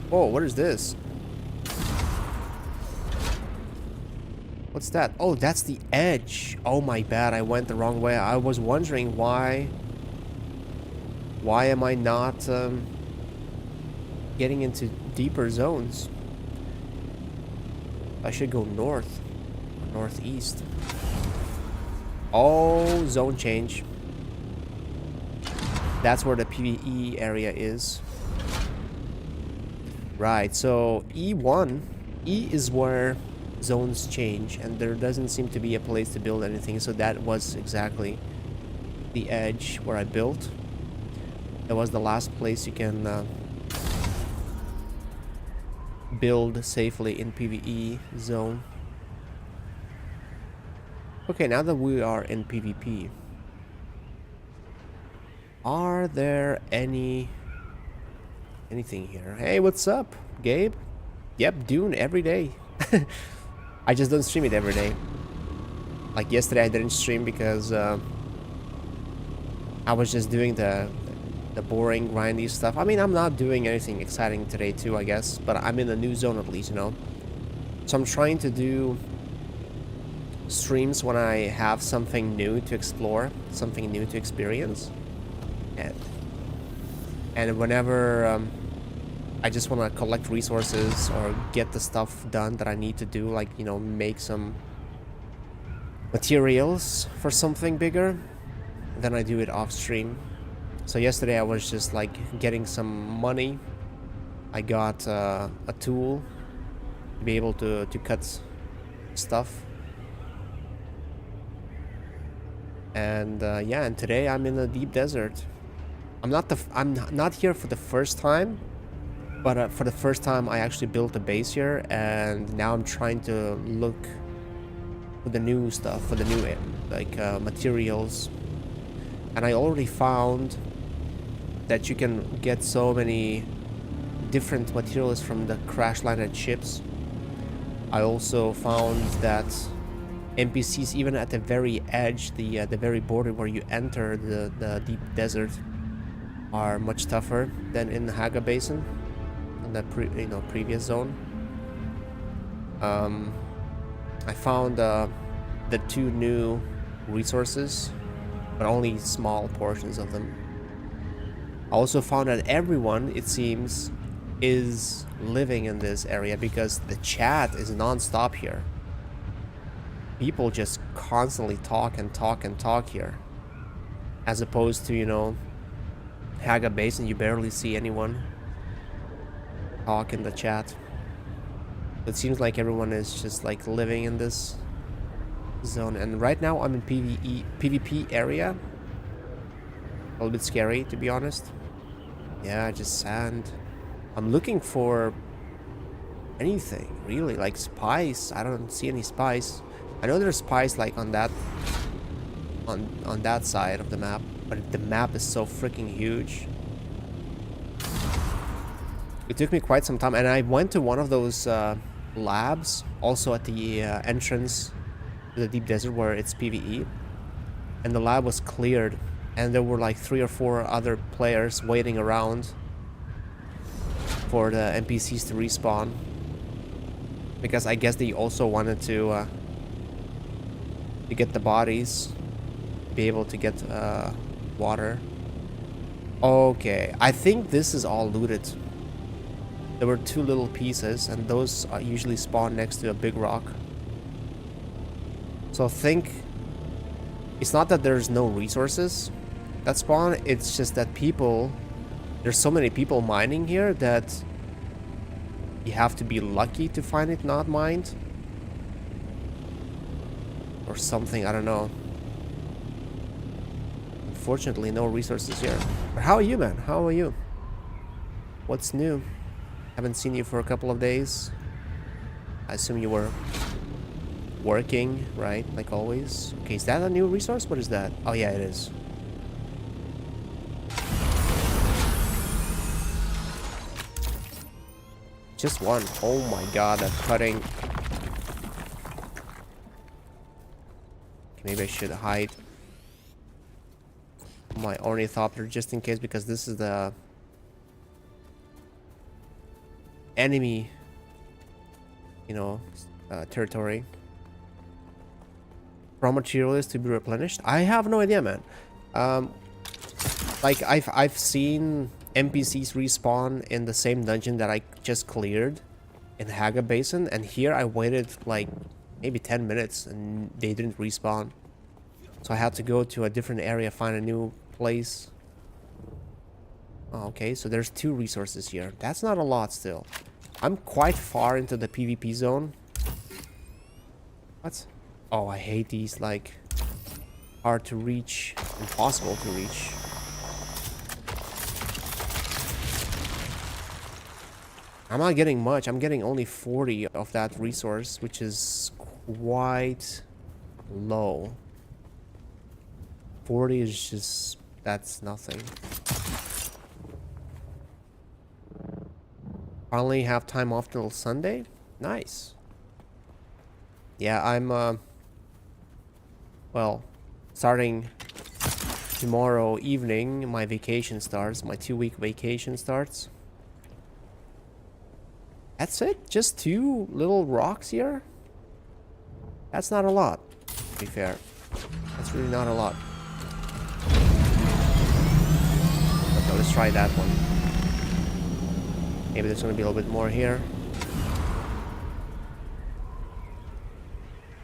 what is this? What's that? Oh, that's the edge. Oh, my bad. I went the wrong way. I was wondering why am I not getting into deeper zones? I should go north or northeast. Oh, zone change. That's where the PvE area is. Right, so E1. E is where zones change, and there doesn't seem to be a place to build anything, so that was exactly the edge where I built. That was the last place you can build safely in PvE zone. Okay, now that we are in PvP, are there anything here? Hey, what's up, Gabe? Yep, Dune every day. I just don't stream it every day. Like yesterday I didn't stream because I was just doing the boring grindy stuff. I mean, I'm not doing anything exciting today too, I guess, but I'm in a new zone at least, you know. So I'm trying to do streams when I have something new to explore, something new to experience. And whenever I just want to collect resources or get the stuff done that I need to do, like, you know, make some materials for something bigger, then I do it off stream. So yesterday I was just like getting some money. I got a tool to be able to cut stuff. And yeah, and today I'm in the deep desert. I'm not here for the first time. But for the first time, I actually built a base here, and now I'm trying to look for the new stuff, for the new materials. And I already found that you can get so many different materials from the crash-landed ships. I also found that NPCs, even at the very edge, the very border where you enter the deep desert, are much tougher than in the Haga Basin, in the previous zone. I found the 2 new resources, but only small portions of them. I also found that everyone, it seems, is living in this area because the chat is non-stop here. People just constantly talk and talk and talk here, as opposed to, you know, Haga Basin, you barely see anyone talk in the chat. It seems like everyone is just like living in this zone, and right now I'm in PvP area. A little bit scary, to be honest. Yeah, just sand. I'm looking for anything really, like spice. I don't see any spice. I know there's spice like on that side of the map, but the map is so freaking huge. It took me quite some time, and I went to one of those labs also at the entrance to the deep desert where it's PvE, and the lab was cleared, and there were like 3 or 4 other players waiting around for the NPCs to respawn, because I guess they also wanted to get the bodies, be able to get water. Okay, I think this is all looted. There were 2 little pieces, and those usually spawn next to a big rock. So I think it's not that there's no resources that spawn, it's just that there's so many people mining here that you have to be lucky to find it not mined. Or something, I don't know. Unfortunately, no resources here. But how are you, man? How are you? What's new? Haven't seen you for a couple of days. I assume you were working, right? Like always. Okay, is that a new resource? What is that? Oh yeah, it is. Just one. Oh my god, that cutting. Okay, maybe I should hide my ornithopter just in case, because this is the enemy, you know, territory. Raw materials to be replenished. I have no idea, man. Like I've seen NPCs respawn in the same dungeon that I just cleared in Haga Basin, and here I waited like maybe 10 minutes and they didn't respawn. So I had to go to a different area, find a new place. Oh, okay, so there's 2 resources here. That's not a lot still. I'm quite far into the PvP zone. What? Oh, I hate these, like, hard to reach, impossible to reach. I'm not getting much. I'm getting only 40 of that resource, which is quite low. 40 is just, that's nothing. Finally have time off till Sunday. Nice. Yeah, I'm well, starting tomorrow evening my vacation starts. My 2-week vacation starts. That's it? Just 2 little rocks here? That's not a lot, to be fair. That's really not a lot. Okay, let's try that one. Maybe there's gonna be a little bit more here.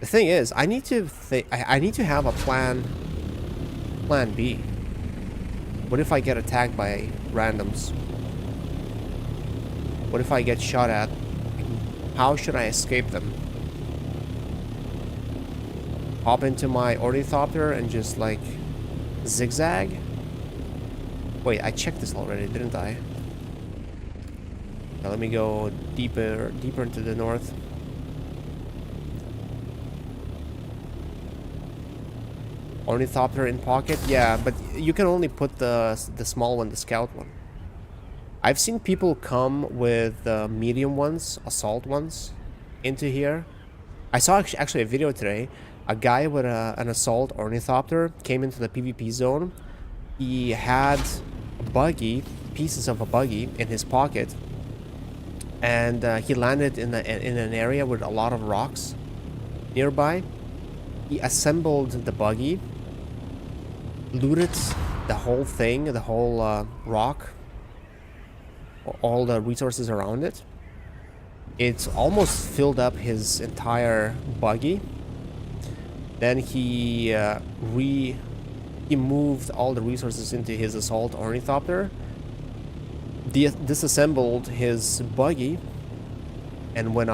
The thing is, I need to have a plan B. What if I get attacked by randoms? What if I get shot at? How should I escape them? Hop into my ornithopter and just like zigzag? Wait, I checked this already, didn't I? Now let me go deeper into the north. Ornithopter in pocket? Yeah, but you can only put the small one, the scout one. I've seen people come with the medium ones, assault ones, into here. I saw actually a video today. A guy with an assault ornithopter came into the PvP zone. He had buggy, pieces of a buggy in his pocket, and he landed in an area with a lot of rocks nearby. He assembled the buggy, looted the whole thing, the whole rock, all the resources around it. It's almost filled up his entire buggy. Then he moved all the resources into his assault ornithopter, disassembled his buggy, and went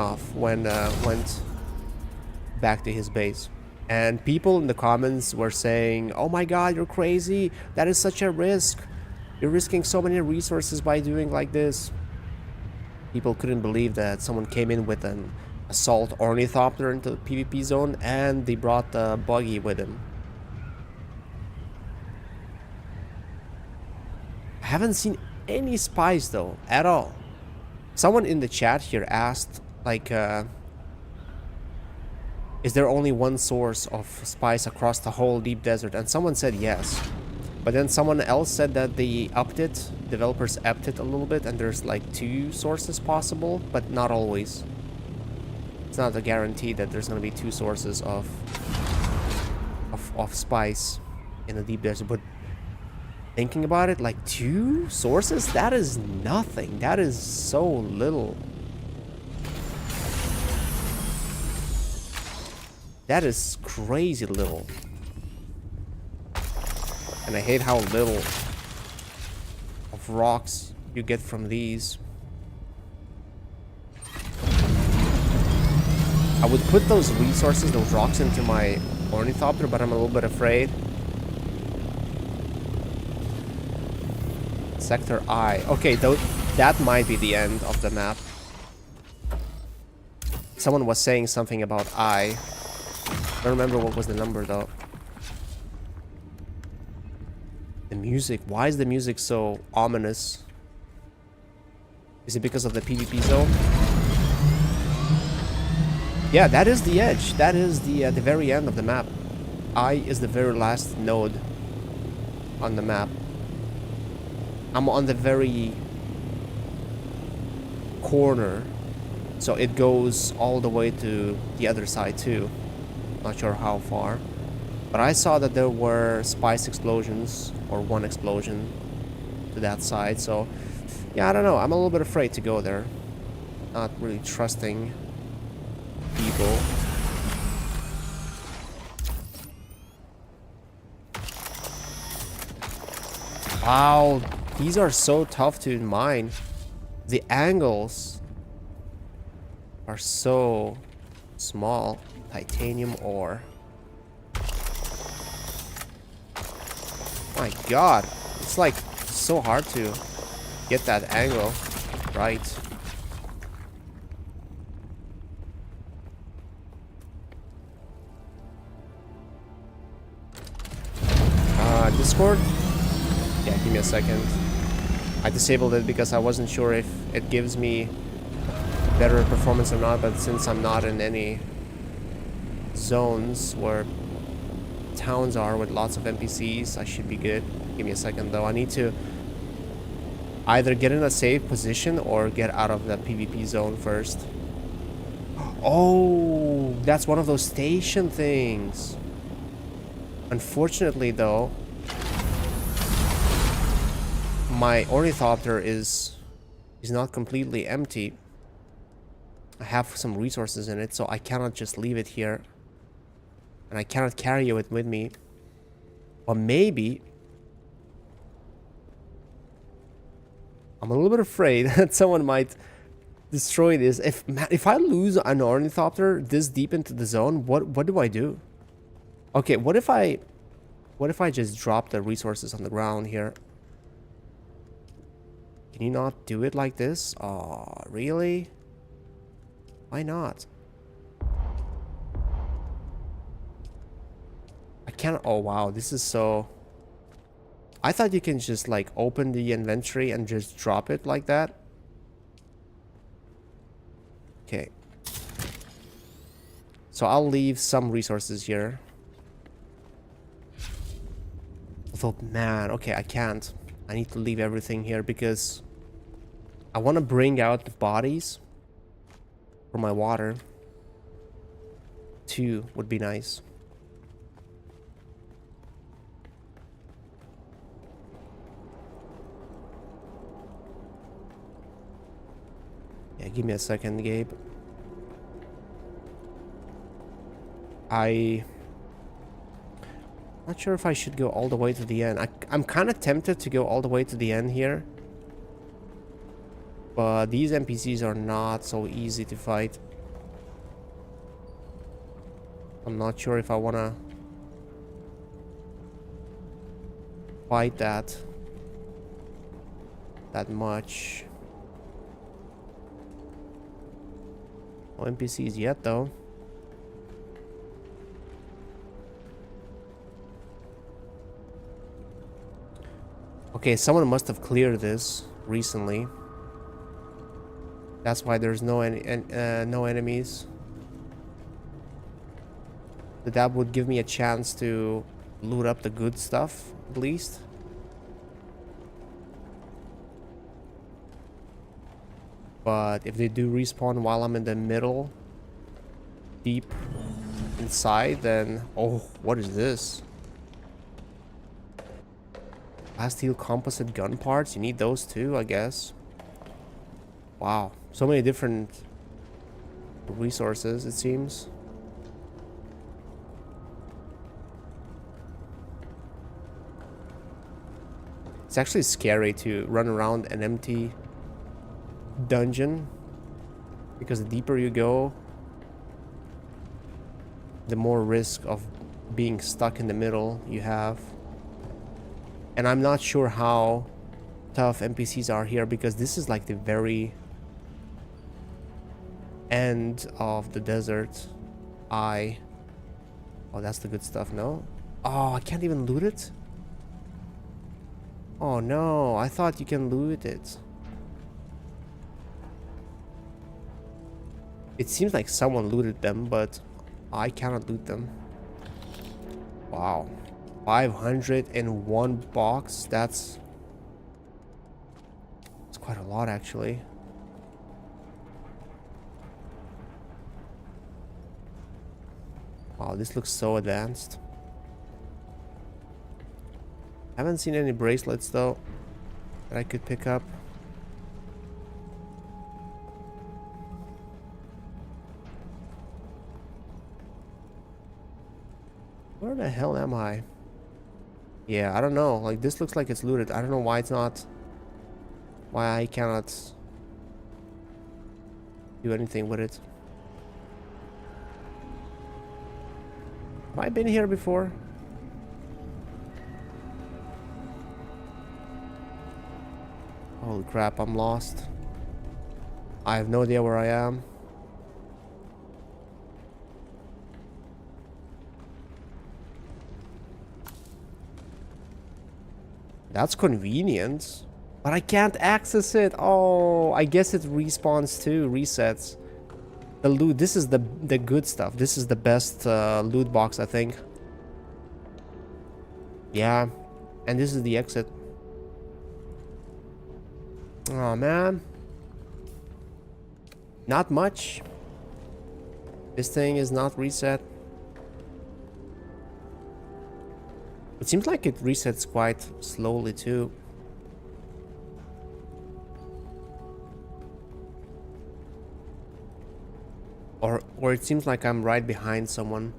back to his base. And people in the comments were saying, "Oh my god, you're crazy. That is such a risk. You're risking so many resources by doing like this." People couldn't believe that someone came in with an assault ornithopter into the PvP zone and they brought the buggy with him. I haven't seen any spies though, at all. Someone in the chat here asked, like, is there only one source of spice across the whole deep desert? And someone said yes. But then someone else said that they upped it, developers upped it a little bit, and there's like 2 sources possible, but not always. It's not a guarantee that there's gonna be 2 sources of spice in the deep desert. But thinking about it, like 2 sources? That is nothing. That is so little. That is crazy little. And I hate how little of rocks you get from these. I would put those resources, those rocks, into my ornithopter, but I'm a little bit afraid. Sector I. Okay, that might be the end of the map. Someone was saying something about I. I don't remember what was the number though. The music. Why is the music so ominous? Is it because of the PvP zone? Yeah, that is the edge. That is the very end of the map. I is the very last node on the map. I'm on the very corner, so it goes all the way to the other side too. Not sure how far, but I saw that there were spice explosions, or 1 explosion to that side. So yeah, I don't know, I'm a little bit afraid to go there. Not really trusting people. Wow, these are so tough to mine. The angles are so small. Titanium ore. My god, it's like so hard to get that angle right. Discord? Yeah, give me a second. I disabled it because I wasn't sure if it gives me better performance or not, but since I'm not in any zones where towns are with lots of NPCs, I should be good. Give me a second though. I need to either get in a safe position or get out of the PvP zone first. Oh, that's one of those station things. Unfortunately though, my ornithopter is not completely empty. I have some resources in it, so I cannot just leave it here. And I cannot carry it with me. Or maybe I'm a little bit afraid that someone might destroy this. If I lose an ornithopter this deep into the zone, what do I do? Okay, what if I just drop the resources on the ground here? Can you not do it like this? Oh, really? Why not? I can't. Oh wow, this is so. I thought you can just like open the inventory and just drop it like that. Okay. So I'll leave some resources here. Although, man, okay, I can't. I need to leave everything here because I want to bring out the bodies for my water. 2 would be nice. Yeah, give me a second, Gabe. Not sure if I should go all the way to the end. I'm kind of tempted to go all the way to the end here. But these NPCs are not so easy to fight. I'm not sure if I want to fight that much. No NPCs yet, though. Okay, someone must have cleared this recently. That's why there's no enemies. But that would give me a chance to loot up the good stuff, at least. But if they do respawn while I'm in the middle, deep inside, then... Oh, what is this? Steel composite gun parts? You need those too, I guess. Wow. So many different resources, it seems. It's actually scary to run around an empty dungeon, because the deeper you go, the more risk of being stuck in the middle you have. And I'm not sure how tough NPCs are here, because this is like the very end of the desert. Oh, that's the good stuff, no? Oh, I can't even loot it? Oh no, I thought you can loot it. It seems like someone looted them, but I cannot loot them. Wow. 501 box. That's quite a lot, actually. Wow, this looks so advanced. Haven't seen any bracelets though that I could pick up. Where the hell am I? Yeah, I don't know. Like, this looks like it's looted. I don't know why it's not. Why I cannot do anything with it. Have I been here before? Holy crap, I'm lost. I have no idea where I am. That's convenient. But I can't access it. Oh, I guess it respawns too, resets. The loot, this is the good stuff. This is the best loot box, I think. Yeah, and this is the exit. Oh man. Not much. This thing is not reset. It seems like it resets quite slowly too. Or it seems like I'm right behind someone.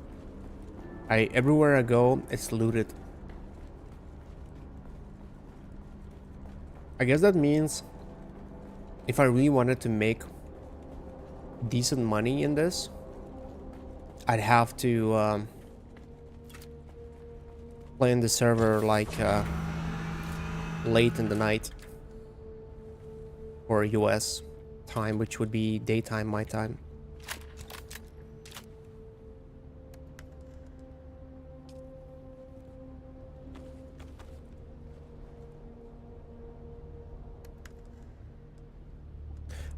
Everywhere I go, it's looted. I guess that means if I really wanted to make decent money in this, I'd have to play in the server like late in the night for US time, which would be daytime my time.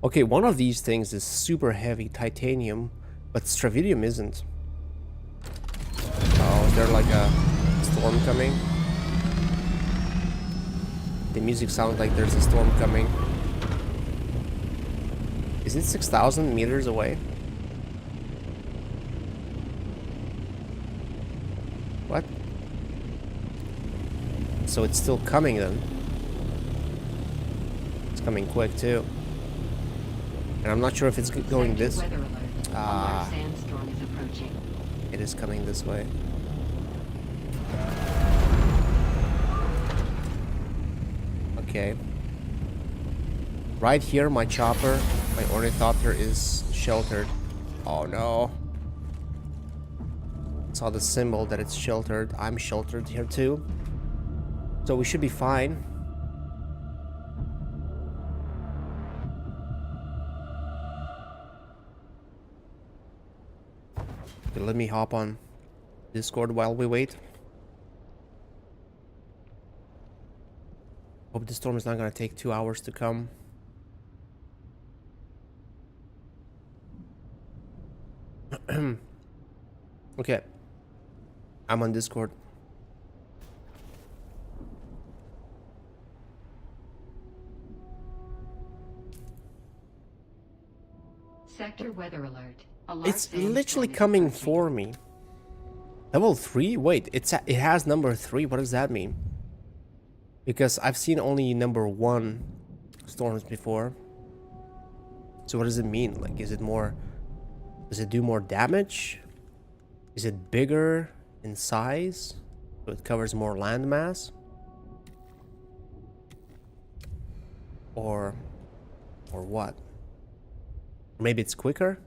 Okay, one of these things is super heavy titanium, but stravidium isn't. Oh, is there like a storm coming? The music sounds like there's a storm coming. Is it 6,000 meters away? What? So it's still coming then. It's coming quick too. And I'm not sure if it's going this. Weather alert. Ah. A large sandstorm is approaching. It is coming this way. Okay. Right here, my chopper, my ornithopter is sheltered. Oh no. Saw the symbol that it's sheltered. I'm sheltered here too. So we should be fine. Okay, let me hop on Discord while we wait. Hope the storm is not gonna take 2 hours to come. Okay. I'm on Discord. Sector weather alert. A large It's sandstorm literally is coming approaching. for me. Level 3? Wait, it has number 3. What does that mean? Because I've seen only number 1 storms before. So what does it mean? Like, is it more... Does it do more damage? Is it bigger in size? So it covers more landmass? Or what? Maybe it's quicker?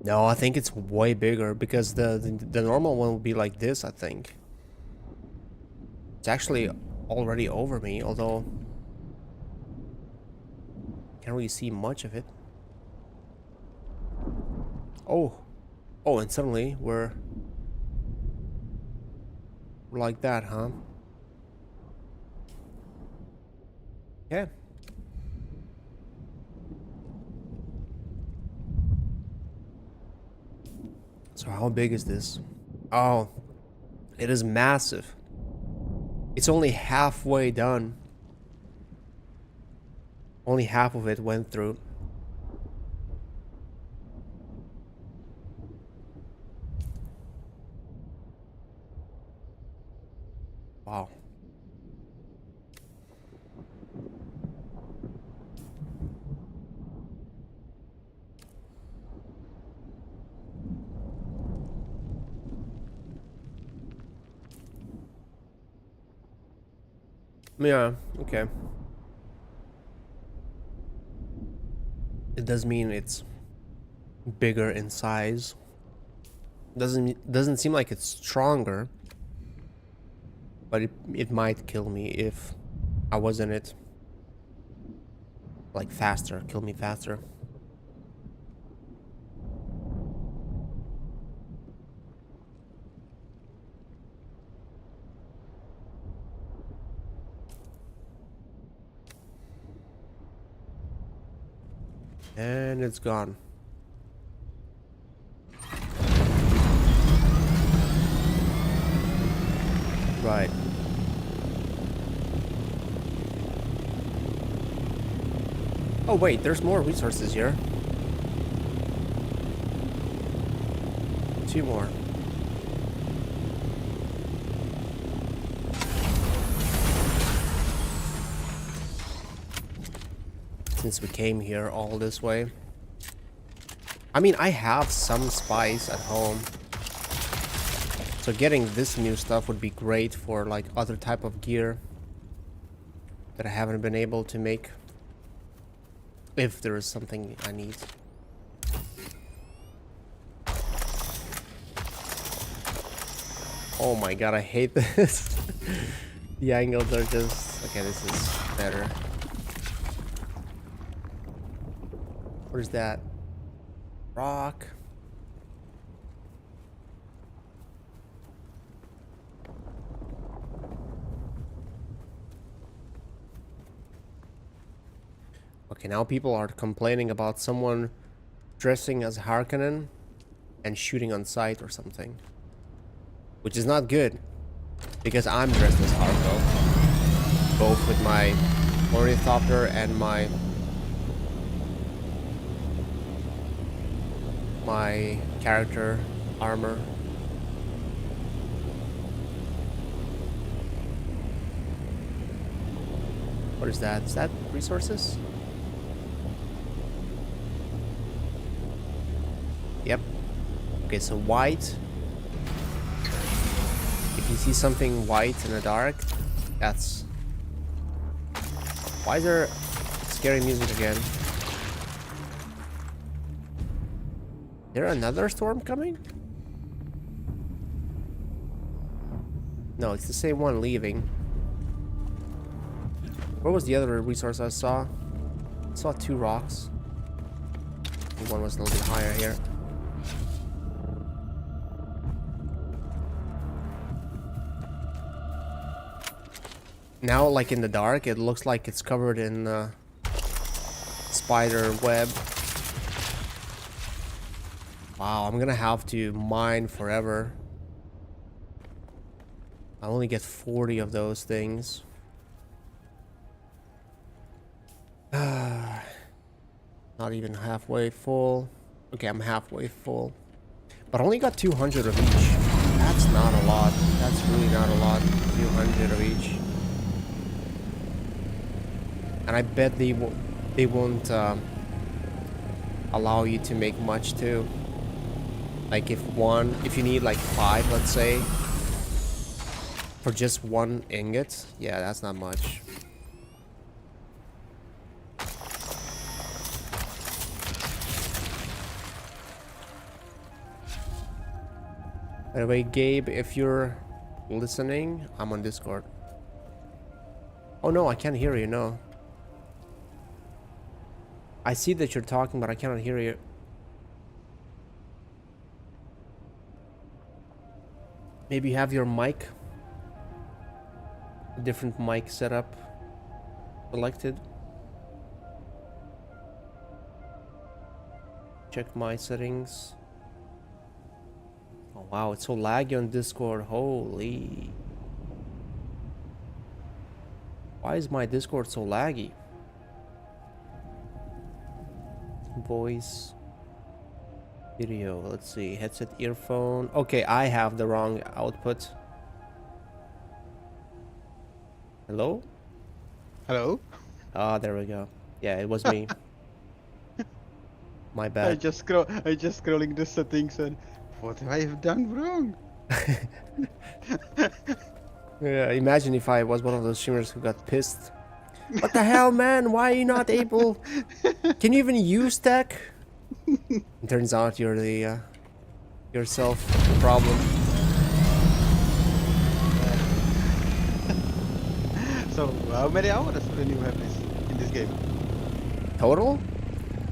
No, I think it's way bigger because the normal one would be like this, I think. It's actually already over me, although can't really see much of it. Oh, and suddenly we're like that, huh? Yeah. So how big is this? Oh, it is massive. It's only halfway done. Only half of it went through. Wow. Yeah, okay. It does mean it's bigger in size. Doesn't seem like it's stronger. But it might kill me if I was in it. Like faster, kill me faster. And it's gone. Right. Oh wait, there's more resources here. 2 more. Since we came here all this way. I mean, I have some spice at home. So getting this new stuff would be great for like other type of gear that I haven't been able to make. If there is something I need. Oh my god, I hate this. The angles are just... Okay, this is better. What is that? Rock. Okay, now people are complaining about someone dressing as Harkonnen and shooting on sight or something. Which is not good. Because I'm dressed as Harko. both with my ornithopter and my character armor. What is that? Is that resources? Yep. Okay, so white. If you see something white in the dark, that's... Why is there scary music again? Is there another storm coming? No, it's the same one leaving. What was the other resource I saw? I saw 2 rocks. I think one was a little bit higher here. Now, like in the dark, it looks like it's covered in spider web. Wow, I'm gonna have to mine forever. I only get 40 of those things. Not even halfway full. Okay, I'm halfway full. But I only got 200 of each. That's not a lot. That's really not a lot. 200 of each. And I bet they won't allow you to make much too. Like if you need like 5, let's say, for just 1 ingot, yeah, that's not much. By the way, Gabe, if you're listening, I'm on Discord. Oh no, I can't hear you, no. I see that you're talking, but I cannot hear you. Maybe you have your mic, a different mic setup selected. Check my settings. Oh wow, it's so laggy on Discord. Holy. Why is my Discord so laggy? Voice. Video, let's see. Headset, earphone. Okay, I have the wrong output. Hello? Hello? Ah, there we go. Yeah, it was me. My I bad. just scrolling the settings and what have I have done wrong? Yeah, imagine if I was one of those streamers who got pissed. What the hell, man? Why are you not able? Can you even use tech? It turns out you're the yourself the problem. So how many hours when you have this in this game? Total?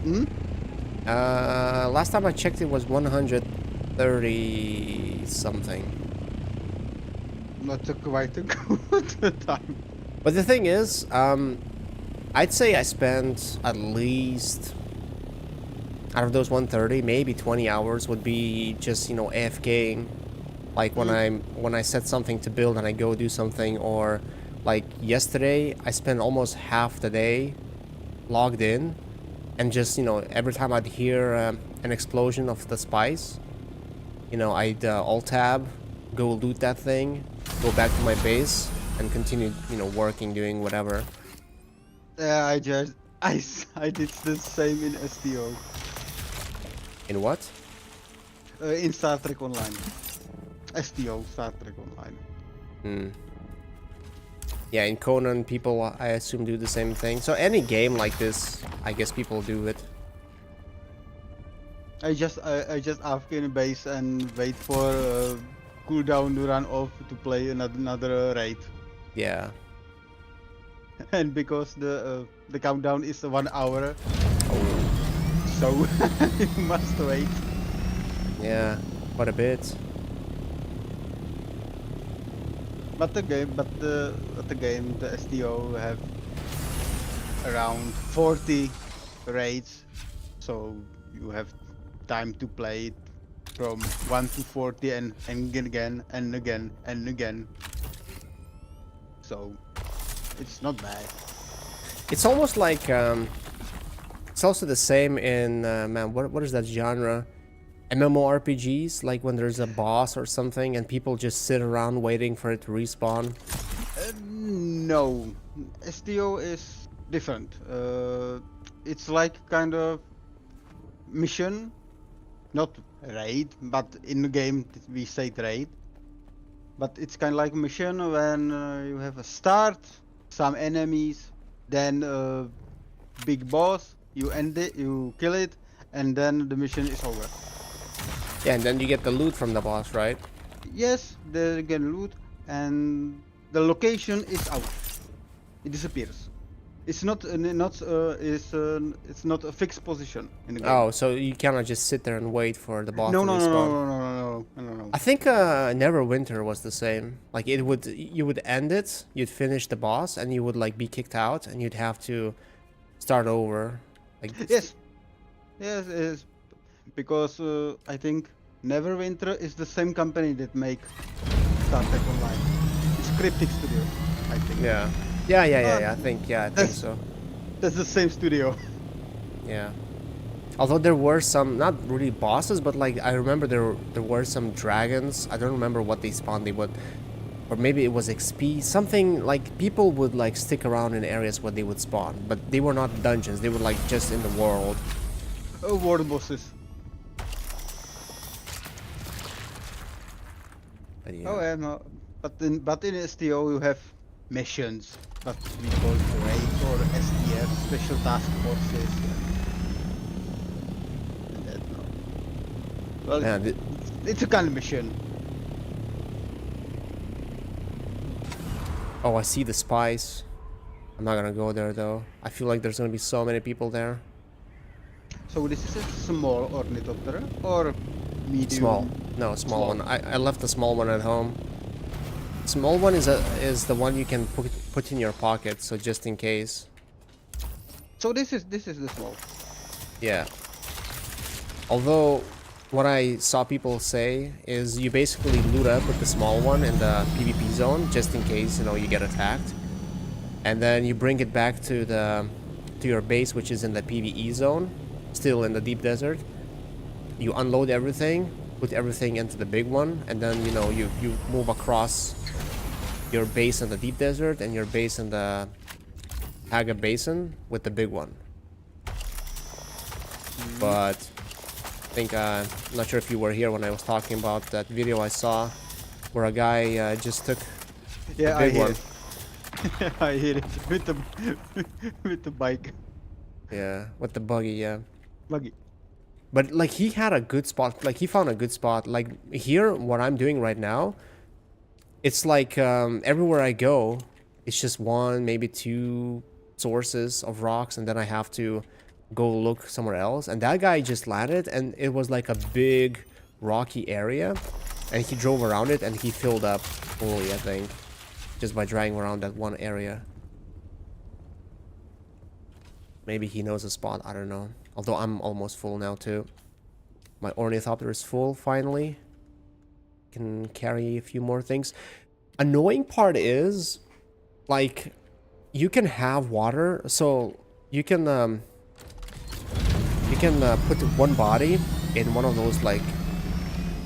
Hmm? Last time I checked, it was 130 something. Not quite a good time. But the thing is, I'd say I spent at least, out of those 130, maybe 20 hours would be just, you know, AFKing. Like when I set something to build and I go do something, or like yesterday, I spent almost half the day logged in, and just, you know, every time I'd hear an explosion of the spice, you know, I'd alt tab, go loot that thing, go back to my base, and continue, you know, working, doing whatever. Yeah, I did the same in STO. In what? In Star Trek Online. STO, Star Trek Online. Hmm. Yeah, in Conan, people, I assume, do the same thing. So any game like this, I guess people do it. I just AFK in base and wait for cooldown to run off to play another raid. Yeah. And because the countdown is 1 hour, Oh. so you must wait. Yeah, quite a bit. But the STO have around 40 raids, so you have time to play it from 1 to 40 and again and again and again. So It's not bad. It's almost like it's also the same in man. What is that genre? MMORPGs, like when there's a boss or something, and people just sit around waiting for it to respawn. No, STO is different. It's like kind of mission, not raid, but in the game we say raid. But it's kind of like mission when you have a start, some enemies, then a big boss, you end it, you kill it, and then the mission is over. Yeah, and then you get the loot from the boss, right? Yes, they get loot, and the location is out. It disappears. It's not it's not a fixed position in the game. Oh, so you cannot just sit there and wait for the boss No, to no, no, respawn. no. I think Neverwinter was the same. Like you would end it, you'd finish the boss, and you would like be kicked out, and you'd have to start over. Like Yes, yes, because I think Neverwinter is the same company that make Star Trek Online. It's Cryptic Studio, I think. yeah, I think so. That's the same studio. Yeah. Although there were some, not really bosses, but like I remember there were some dragons. I don't remember what they spawned. They would, or maybe it was XP. Something like people would like stick around in areas where they would spawn, but they were not dungeons. They were like just in the world. World bosses. But yeah. Oh, yeah, no. But in STO you have missions, what we call raids or STF, special task forces. And that, no. Well, Man, it's a kind of mission. oh, I see the spies. I'm not gonna go there though. I feel like there's gonna be so many people there. So this is a small ornithopter or medium? Small. No, small one. I left the small one at home. Small one is the one you can put in your pocket, so just in case. So this is the small. Yeah. Although what I saw people say is you basically loot up with the small one in the PvP zone just in case, you know, you get attacked. And then you bring it back to your base, which is in the PvE zone, still in the deep desert. You unload everything, put everything into the big one, and then you know you move across your base in the deep desert and your base in the Haga Basin with the big one. But I think I'm not sure if you were here when I was talking about that video I saw where a guy just took the Yeah, big I hear one. it. I hear it with the with the bike Yeah, with the buggy, yeah. buggy. But like he had a good spot, like he found a good spot. Like here, what I'm doing right now, it's like everywhere I go, it's just one, maybe two sources of rocks, and then I have to go look somewhere else. And that guy just landed, and it was like a big rocky area, and he drove around it, and he filled up fully, I think, just by driving around that one area. Maybe he knows a spot, I don't know. Although I'm almost full now too. My ornithopter is full finally. Can carry a few more things. Annoying part is, like, you can have water, so you can put one body in one of those, like,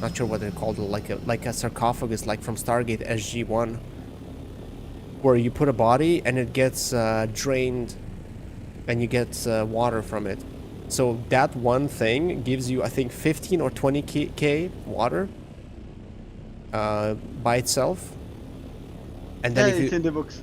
not sure what they're called, like a sarcophagus, like from Stargate SG-1, where you put a body and it gets drained, and you get water from it. So that one thing gives you, I think, 15 or 20k water by itself. And then Yeah, if it's you, in the books.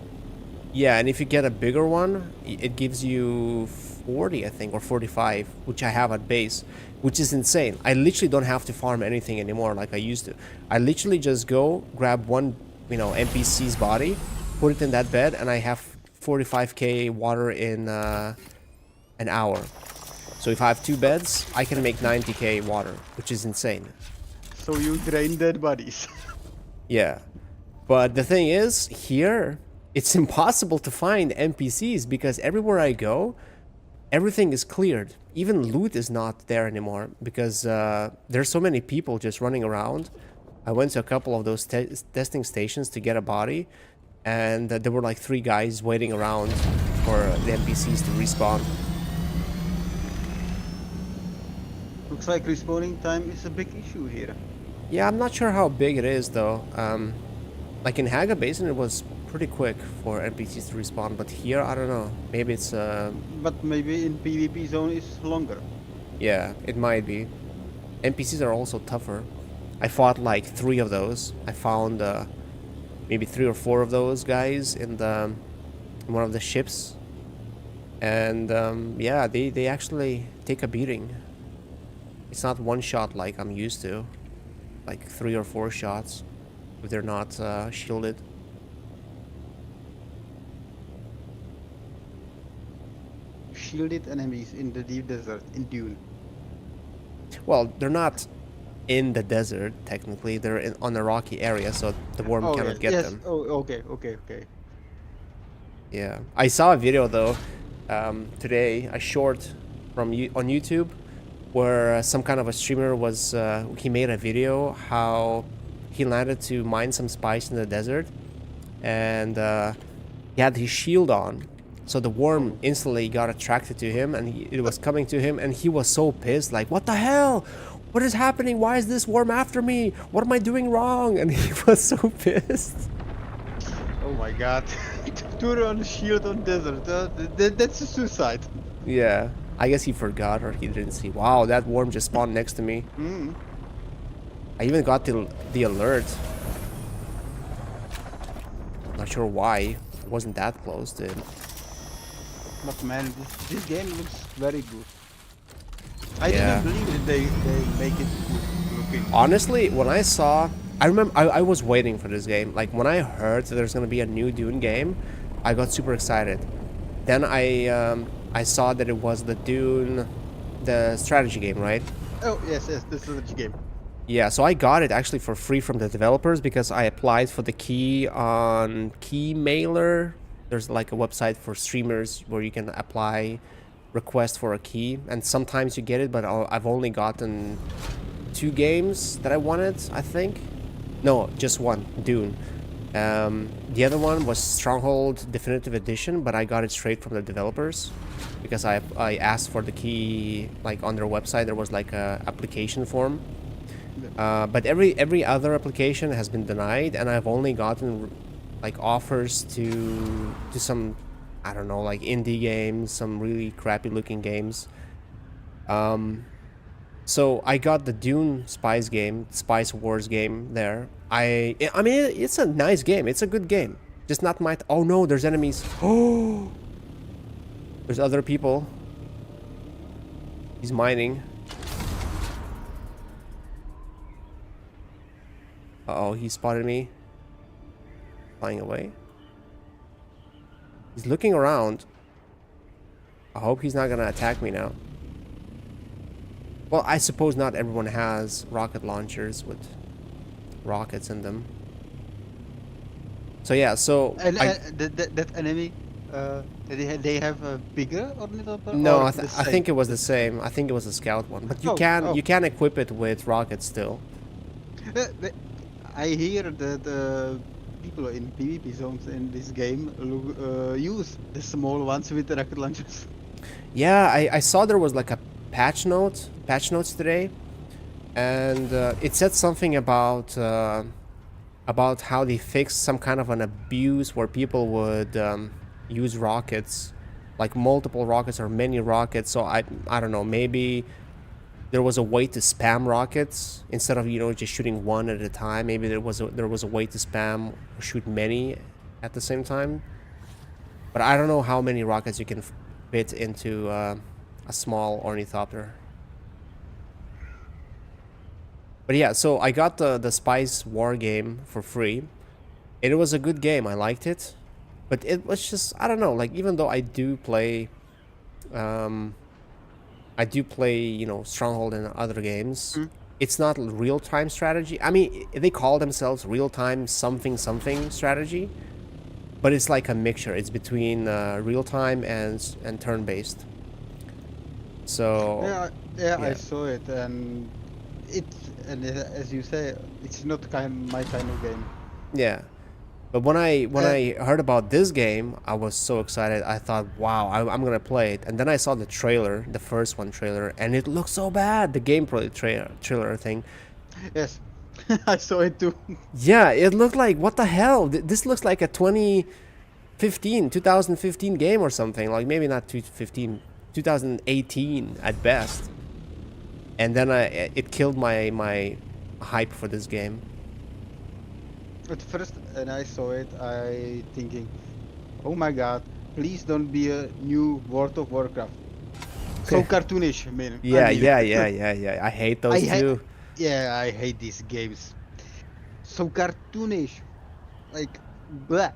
yeah, and if you get a bigger one, it gives you 40, I think, or 45, which I have at base, which is insane. I literally don't have to farm anything anymore like I used to. I literally just go grab one, you know, NPC's body, put it in that bed, and I have 45k water in an hour. So if I have two beds, I can make 90k water, which is insane. So you drain dead bodies. Yeah. But the thing is, here, it's impossible to find NPCs because everywhere I go, everything is cleared. Even loot is not there anymore because there's so many people just running around. I went to a couple of those testing stations to get a body, and there were like 3 guys waiting around for the NPCs to respawn. Looks like respawning time is a big issue here. Yeah, I'm not sure how big it is though. Like in Haga Basin, it was pretty quick for NPCs to respawn, but here I don't know. Maybe it's But maybe in PvP zone is longer. yeah, it might be. NPCs are also tougher. I fought like 3 of those. I found maybe 3 or 4 of those guys in one of the ships, and yeah, they actually take a beating. It's not one shot like I'm used to, like 3 or 4 shots if they're not shielded. Shielded enemies in the deep desert in Dune. Well, they're not in the desert technically. They're on a rocky area, so the worm Oh cannot yes, get yes. them. Oh, okay. Yeah, I saw a video though today, a short from on YouTube, where some kind of a streamer was he made a video how he landed to mine some spice in the desert, and he had his shield on, so the worm instantly got attracted to him, and it was coming to him, and he was so pissed, like, what the hell? What is happening? Why is this worm after me? What am I doing wrong? And he was so pissed. Oh my god. Tour on shield on desert. That's a suicide. Yeah, I guess he forgot or he didn't see. Wow, that worm just spawned next to me. Mm. I even got the alert. Not sure why. It wasn't that close to him. But man, this game looks very good. I Yeah. didn't believe that they make it good looking. Honestly, when I saw, I remember I was waiting for this game. Like when I heard that there's gonna be a new Dune game, I got super excited. Then I saw that it was the Dune, the strategy game, right? Oh yes, this is the game. Yeah, so I got it actually for free from the developers because I applied for the key on Keymailer. There's like a website for streamers where you can apply request for a key, and sometimes you get it, but I've only gotten 2 games that I wanted, I think. No, just one, Dune. The other one was Stronghold Definitive Edition, but I got it straight from the developers because I asked for the key, like on their website there was like a application form. But every other application has been denied, and I've only gotten like offers to some, I don't know, like indie games, some really crappy looking games. So I got the Dune Spice Wars game there. I mean, it's a nice game. It's a good game. Just not my... Oh no, there's enemies. Oh! There's other people. He's mining. Uh-oh, he spotted me. Flying away. He's looking around. I hope he's not gonna attack me now. Well, I suppose not everyone has rocket launchers with rockets in them. So yeah, so And that enemy, they have a bigger or little? no, or I the think same? it was the same. I think it was a scout one, but you Oh. you can equip it with rockets still. I hear that people in PvP zones in this game use the small ones with the rocket launchers. Yeah, I saw there was like a patch notes today, and it said something about how they fixed some kind of an abuse where people would use rockets, like multiple rockets or many rockets. So I don't know, maybe there was a way to spam rockets instead of just shooting one at a time. Maybe there was a way to spam or shoot many at the same time. But I don't know how many rockets you can fit into a small ornithopter. But yeah, so I got the Spice War game for free. It was a good game. I liked it. But it was just, I don't know, like even though I do play Stronghold and other games, it's not real-time strategy. I mean, they call themselves real-time something strategy, but it's like a mixture. It's between real-time and turn-based. So Yeah, I yeah. saw it, and as you say, it's not my kind of game. Yeah. But when I heard about this game, I was so excited. I thought, wow, I'm gonna play it. And then I saw the trailer, the first one trailer, and it looked so bad. The gameplay trailer thing. Yes, I saw it too. Yeah, it looked like, what the hell? This looks like a 2015 game or something. Like maybe not 2015, 2018 at best. And then it killed my hype for this game. At first, when I saw it, I thinking, oh my god, please don't be a new World of Warcraft. So cartoonish, man. Yeah, I mean, yeah. I hate those too. Yeah, I hate these games. So cartoonish, like, blah.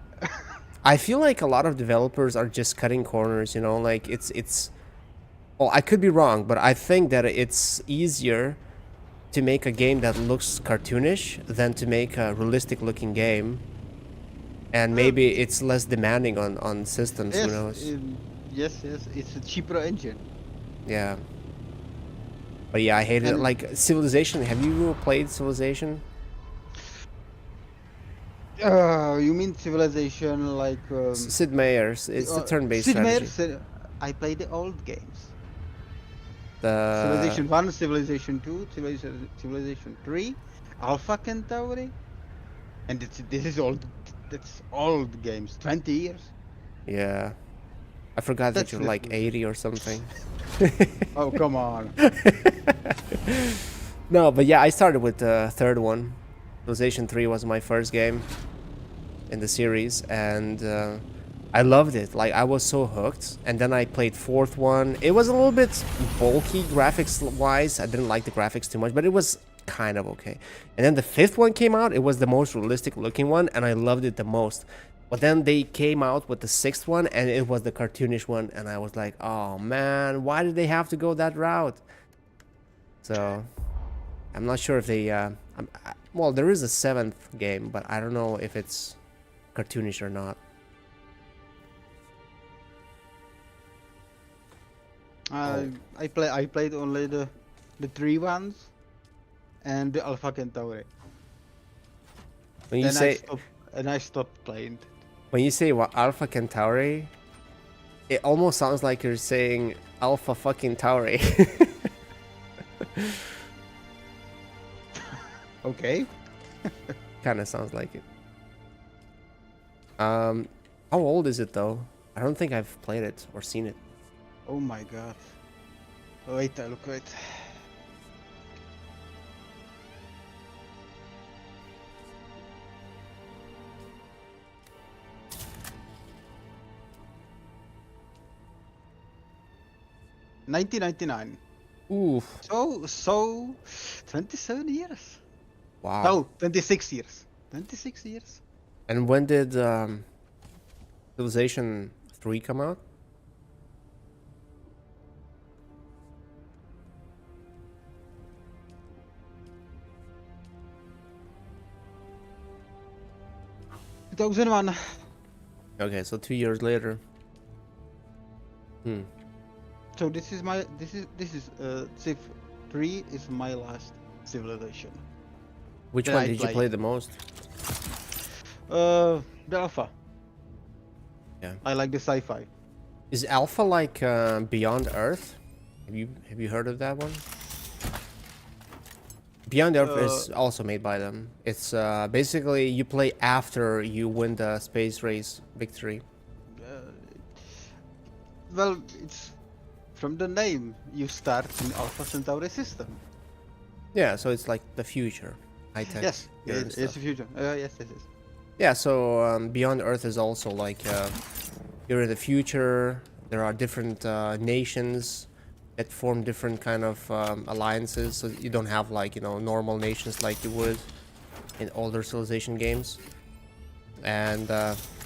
I feel like a lot of developers are just cutting corners, you know, like it's well, I could be wrong, but I think that it's easier to make a game that looks cartoonish than to make a realistic looking game. And maybe it's less demanding on systems, who Yes, knows? yes, it's a cheaper engine. Yeah. But yeah, I hate it. And Like Civilization, have you played Civilization? you mean Civilization like Sid Meier's, it's the turn-based Sid Meier strategy. said, I play the old games. The Civilization 1, Civilization 2, Civilization 3, Alpha Centauri, and this is old. That's old games, 20 years. yeah. I forgot that That's you're the like 80 or something. Oh, come on. No, but yeah, I started with the third one. Civilization 3 was my first game in the series, and I loved it. Like, I was so hooked. And then I played fourth one. It was a little bit bulky graphics-wise. I didn't like the graphics too much, but it was kind of okay. And then the fifth one came out. It was the most realistic-looking one, and I loved it the most. But then they came out with the sixth one, and it was the cartoonish one, and I was like, oh man, why did they have to go that route? So, I'm not sure if they... well, there is a seventh game, but I don't know if it's cartoonish or not. I played only the 3 ones and the Alpha Centauri. When you say I stopped playing. when you say Alpha Centauri, it almost sounds like you're saying Alpha fucking Tauri. Okay. Kind of sounds like it. How old is it though? I don't think I've played it or seen it. Oh my god. Wait, I look at it. $1999. Oof. So 27 years. Wow. No, 26 years. 26 years. And when did Civilization 3 come out? 2001. Okay, so 2 years later. Hmm. So this is Civ 3 is my last civilization. Which That one I did you played. play the most? The Alpha. Yeah. I like the sci-fi. Is Alpha like Beyond Earth? Have you heard of that one? Beyond Earth is also made by them. It's basically you play after you win the space race victory. Well, it's from the name. You start in Alpha Centauri system. Yeah, so it's like the future, high tech. Yes, it's the future. Yes. Yeah, so Beyond Earth is also like you're in the future. There are different nations that form different kind of alliances. So you don't have like normal nations like you would in older Civilization games. And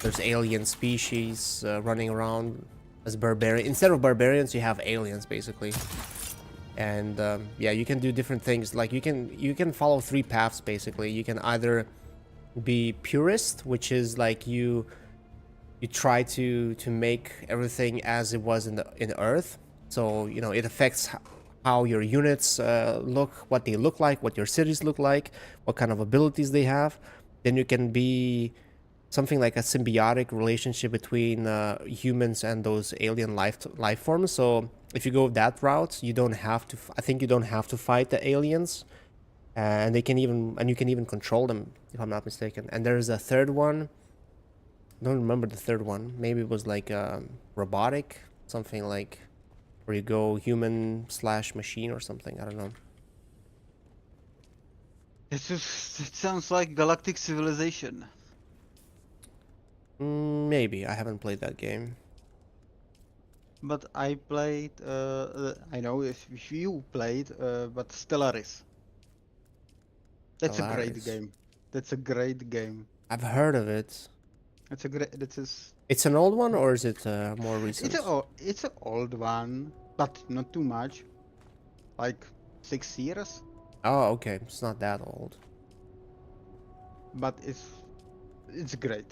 there's alien species running around as barbarian. Instead of barbarians, you have aliens basically. And yeah, you can do different things. Like you can follow 3 paths basically. You can either be purist, which is like you try to make everything as it was in Earth. So it affects how your units look, what they look like, what your cities look like, what kind of abilities they have. Then you can be something like a symbiotic relationship between humans and those alien life forms. So if you go that route, you don't have to. I think you don't have to fight the aliens, and you can even control them, if I'm not mistaken. And there's a third one. I don't remember the third one. Maybe it was like robotic, something like where you go human/machine or something. I don't know. It sounds like Galactic Civilization. Maybe I haven't played that game. But I played, I know if you played, but Stellaris. That's a great Stellaris. game. That's a great game. I've heard of it. It's a great, this is, It's an old one, or is it more recent? it's an old one, but not too much. Like 6 years, Oh, okay. It's not that old. but it's great.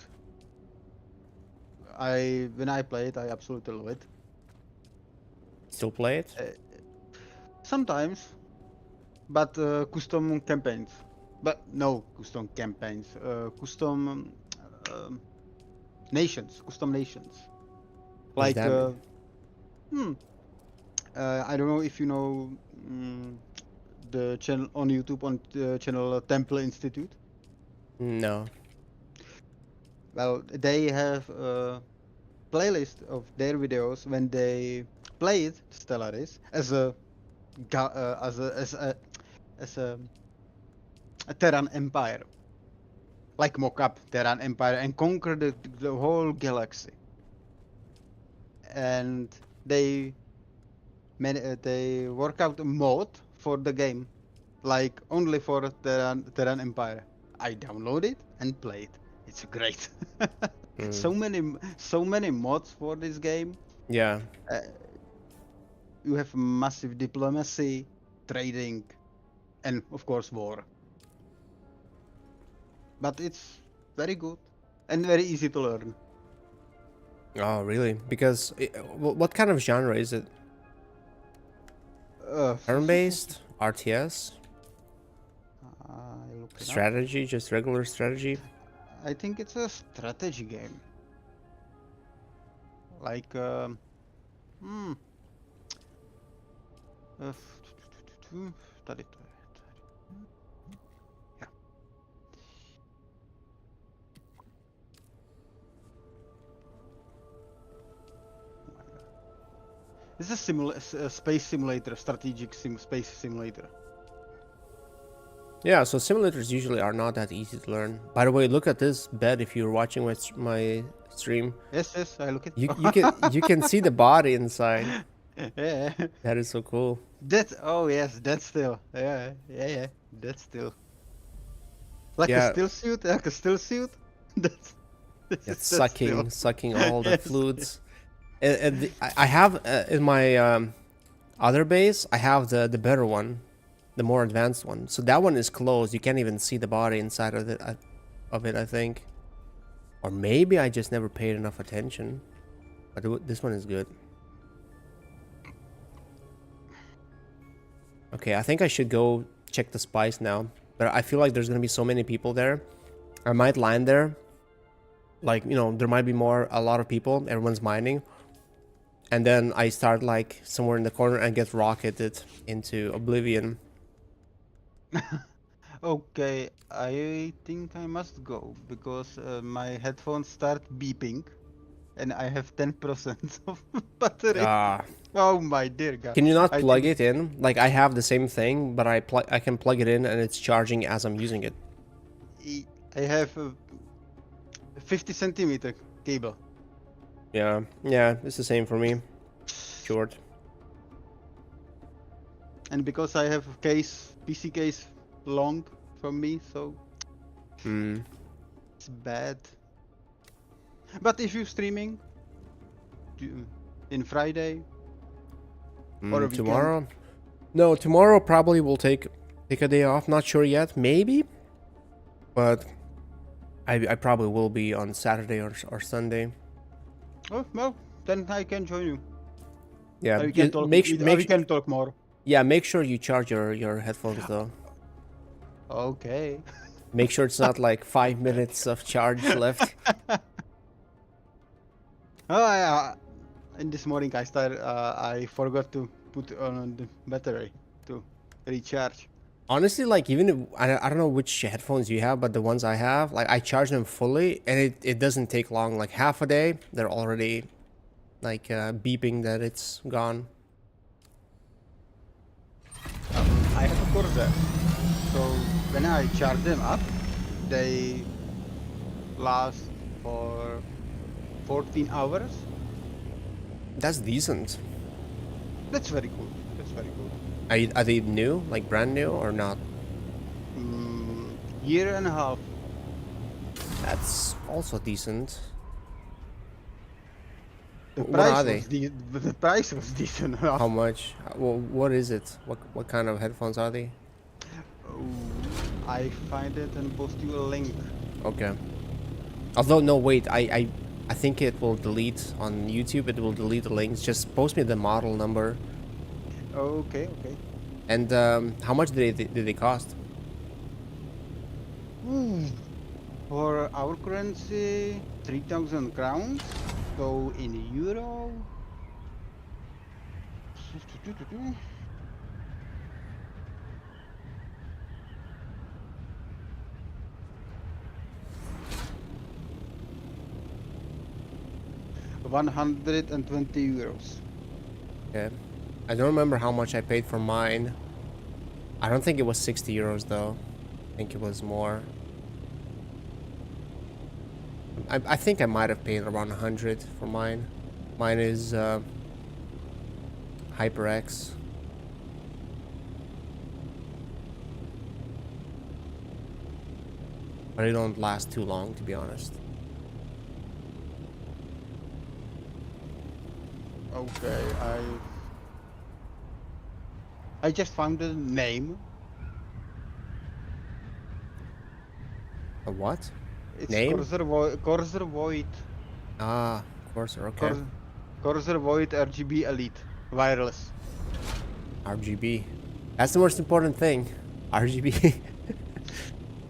When I play it, I absolutely love it. Still play it? Sometimes, but custom campaigns. But no custom campaigns. Custom nations. Custom nations. What Like, does that mean? I don't know if you know the channel on YouTube on the channel Temple Institute. No. Well, they have a playlist of their videos when they played Stellaris as a Terran Empire, like mock-up Terran Empire, and conquer the whole galaxy. And they work out a mod for the game, like only for Terran Empire. I download it and play it. It's great. So many mods for this game. Yeah. You have massive diplomacy, trading, and of course war. But it's very good and very easy to learn. Oh, really? Because what kind of genre is it? Turn-based? RTS? I look it up. Strategy? Just regular strategy? I think it's a strategy game. Like, tady to je. Yeah. It's a space simulator, strategic space simulator. Yeah, so simulators usually are not that easy to learn. By the way, look at this bed if you're watching my stream. Yes, I look at You can see the body inside. Yeah. That is so cool. Yes, that's still. Yeah. That's still. Like Yeah. a still suit, That's Yeah, sucking all the fluids. And I have in my other base, I have the better one, the more advanced one. So that one is closed. You can't even see the body inside of it, I think. Or maybe I just never paid enough attention. But this one is good. Okay, I think I should go check the spice now. But I feel like there's gonna be so many people there. I might land there. Like, you know, there might be a lot of people. Everyone's mining. And then I start like somewhere in the corner and get rocketed into oblivion. Okay, I think I must go because my headphones start beeping, and I have 10% of battery. Oh my dear God! Can you not plug it in? Like I have the same thing, but I can plug it in and it's charging as I'm using it. I have a 50 centimeter cable. Yeah, it's the same for me. Short. And because I have a PC case long from me, so it's bad. But if you're streaming in Friday or tomorrow? No, tomorrow probably will take a day off. Not sure yet. Maybe, but I probably will be on Saturday or Sunday. Oh well, then I can join you. Yeah, we can talk. We can talk more. Yeah, make sure you charge your headphones though. Okay. Make sure it's not like 5 minutes of charge left. Oh, in this morning I forgot to put on the battery to recharge. Honestly, like even if, I don't know which headphones you have, but the ones I have, like I charge them fully and it doesn't take long. Like half a day, they're already like beeping that it's gone. I have a Corsair, so when I charge them up, they last for 14 hours. That's decent. That's very cool. That's very cool. Are they new, like brand new or not? Year and a half. That's also decent. The What price are they? was the price was decent. How much? Well, what is it? What kind of headphones are they? I find it and post you a link. Okay. Although no, wait. I think it will delete on YouTube. It will delete the links. Just post me the model number. Okay, okay. And how much did they cost? For our currency, 3,000 crowns. So in euro. €120. Okay. I don't remember how much I paid for mine. I don't think it was 60 euros though. I think it was more. I think I might have paid around 100 for mine. Mine is HyperX. But it don't last too long, to be honest. Okay, I just found the name. A what? It's Name? Corsair Void. Ah, Corsair, okay. Corsair Void RGB Elite wireless. RGB. That's the most important thing. RGB.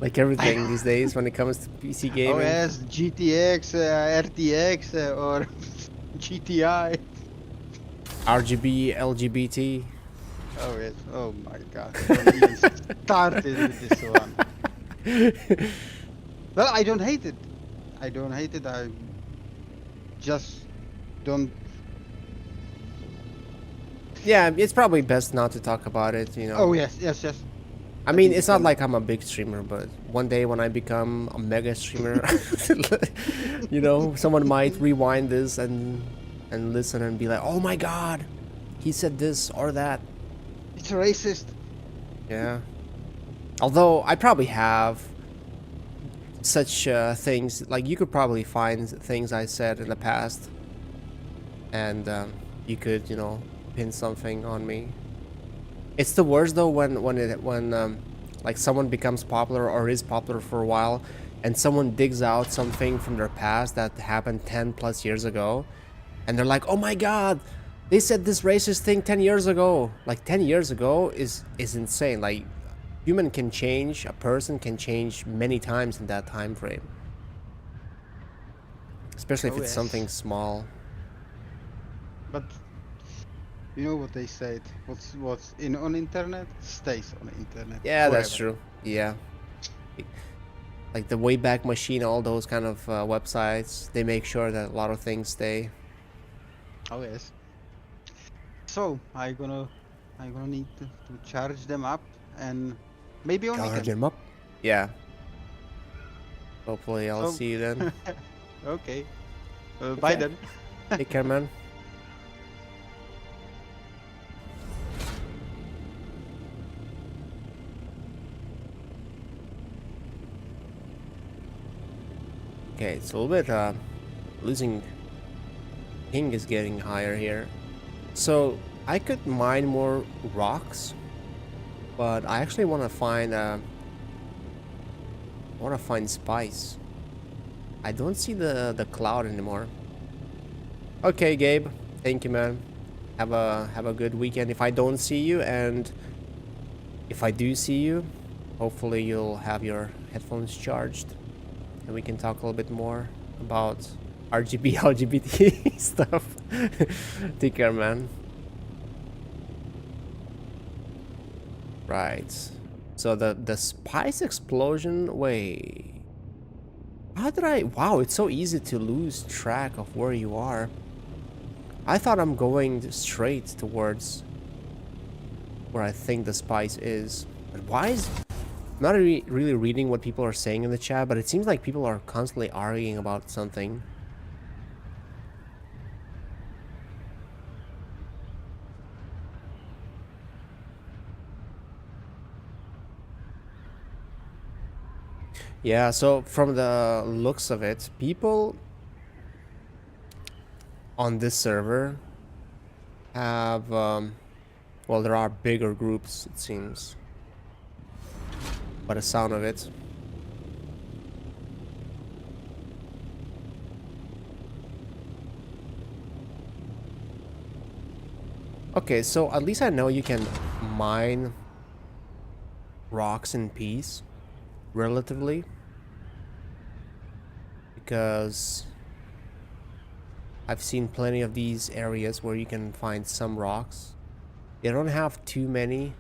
Like everything these days when it comes to PC gaming. Oh yes, GTX, RTX, or GTI. RGB, LGBT. Oh yes. Oh my God. Don't even start it with this one. Well, I don't hate it. I don't hate it. I just don't. Yeah, it's probably best not to talk about it, you know. Oh yes, yes, yes. I mean, it's not like I'm a big streamer, but one day when I become a mega streamer, you know, someone might rewind this and listen and be like, "Oh my God, he said this or that." It's racist. Yeah. Although I probably have such things, like you could probably find things I said in the past, and you could, you know, pin something on me. It's the worst though when like someone becomes popular or is popular for a while, and someone digs out something from their past that happened 10 plus years ago, and they're like, "Oh my God, they said this racist thing 10 years ago." Like 10 years ago is insane. Like human can change, a person can change many times in that time frame. Especially if Oh, it's yes. something small. But you know what they said? What's in on internet stays on internet. Yeah, that's forever. true. Yeah. Like the Wayback Machine, all those kind of websites, they make sure that a lot of things stay. Oh yes. So I'm gonna need to charge them up and maybe on Charge weekend. them up. Yeah. Hopefully I'll So- see you then. Okay. Bye Okay. then. Take care, man. Okay, it's a little bit losing. Ping is getting higher here. So I could mine more rocks, but I actually want to find spice. I don't see the cloud anymore. Okay, Gabe. Thank you, man. Have a good weekend. If I don't see you, and if I do see you, Hopefully you'll have your headphones charged and we can talk a little bit more about RGB, LGBT stuff. Take care, man. Right. So the spice explosion, wait. How did I... Wow, it's so easy to lose track of where you are. I thought I'm going straight towards where I think the spice is. But why is... I'm not really reading what people are saying in the chat, but it seems like people are constantly arguing about something. Yeah, so from the looks of it, people on this server have, well, there are bigger groups, it seems, by the sound of it. Okay, so at least I know you can mine rocks in peace, relatively, because I've seen plenty of these areas where you can find some rocks. They don't have too many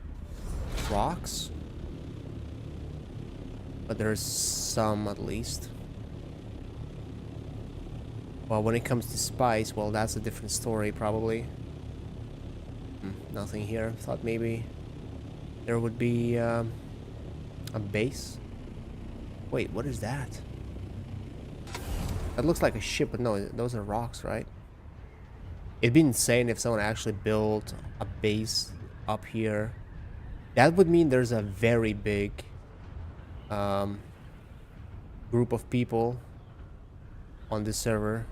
rocks, but there's some at least. Well, when it comes to spice, well, that's a different story probably. Nothing here. Thought maybe there would be a base. Wait, what is that? That looks like a ship, but no, those are rocks, right? It'd be insane if someone actually built a base up here. That would mean there's a very big group of people on this server.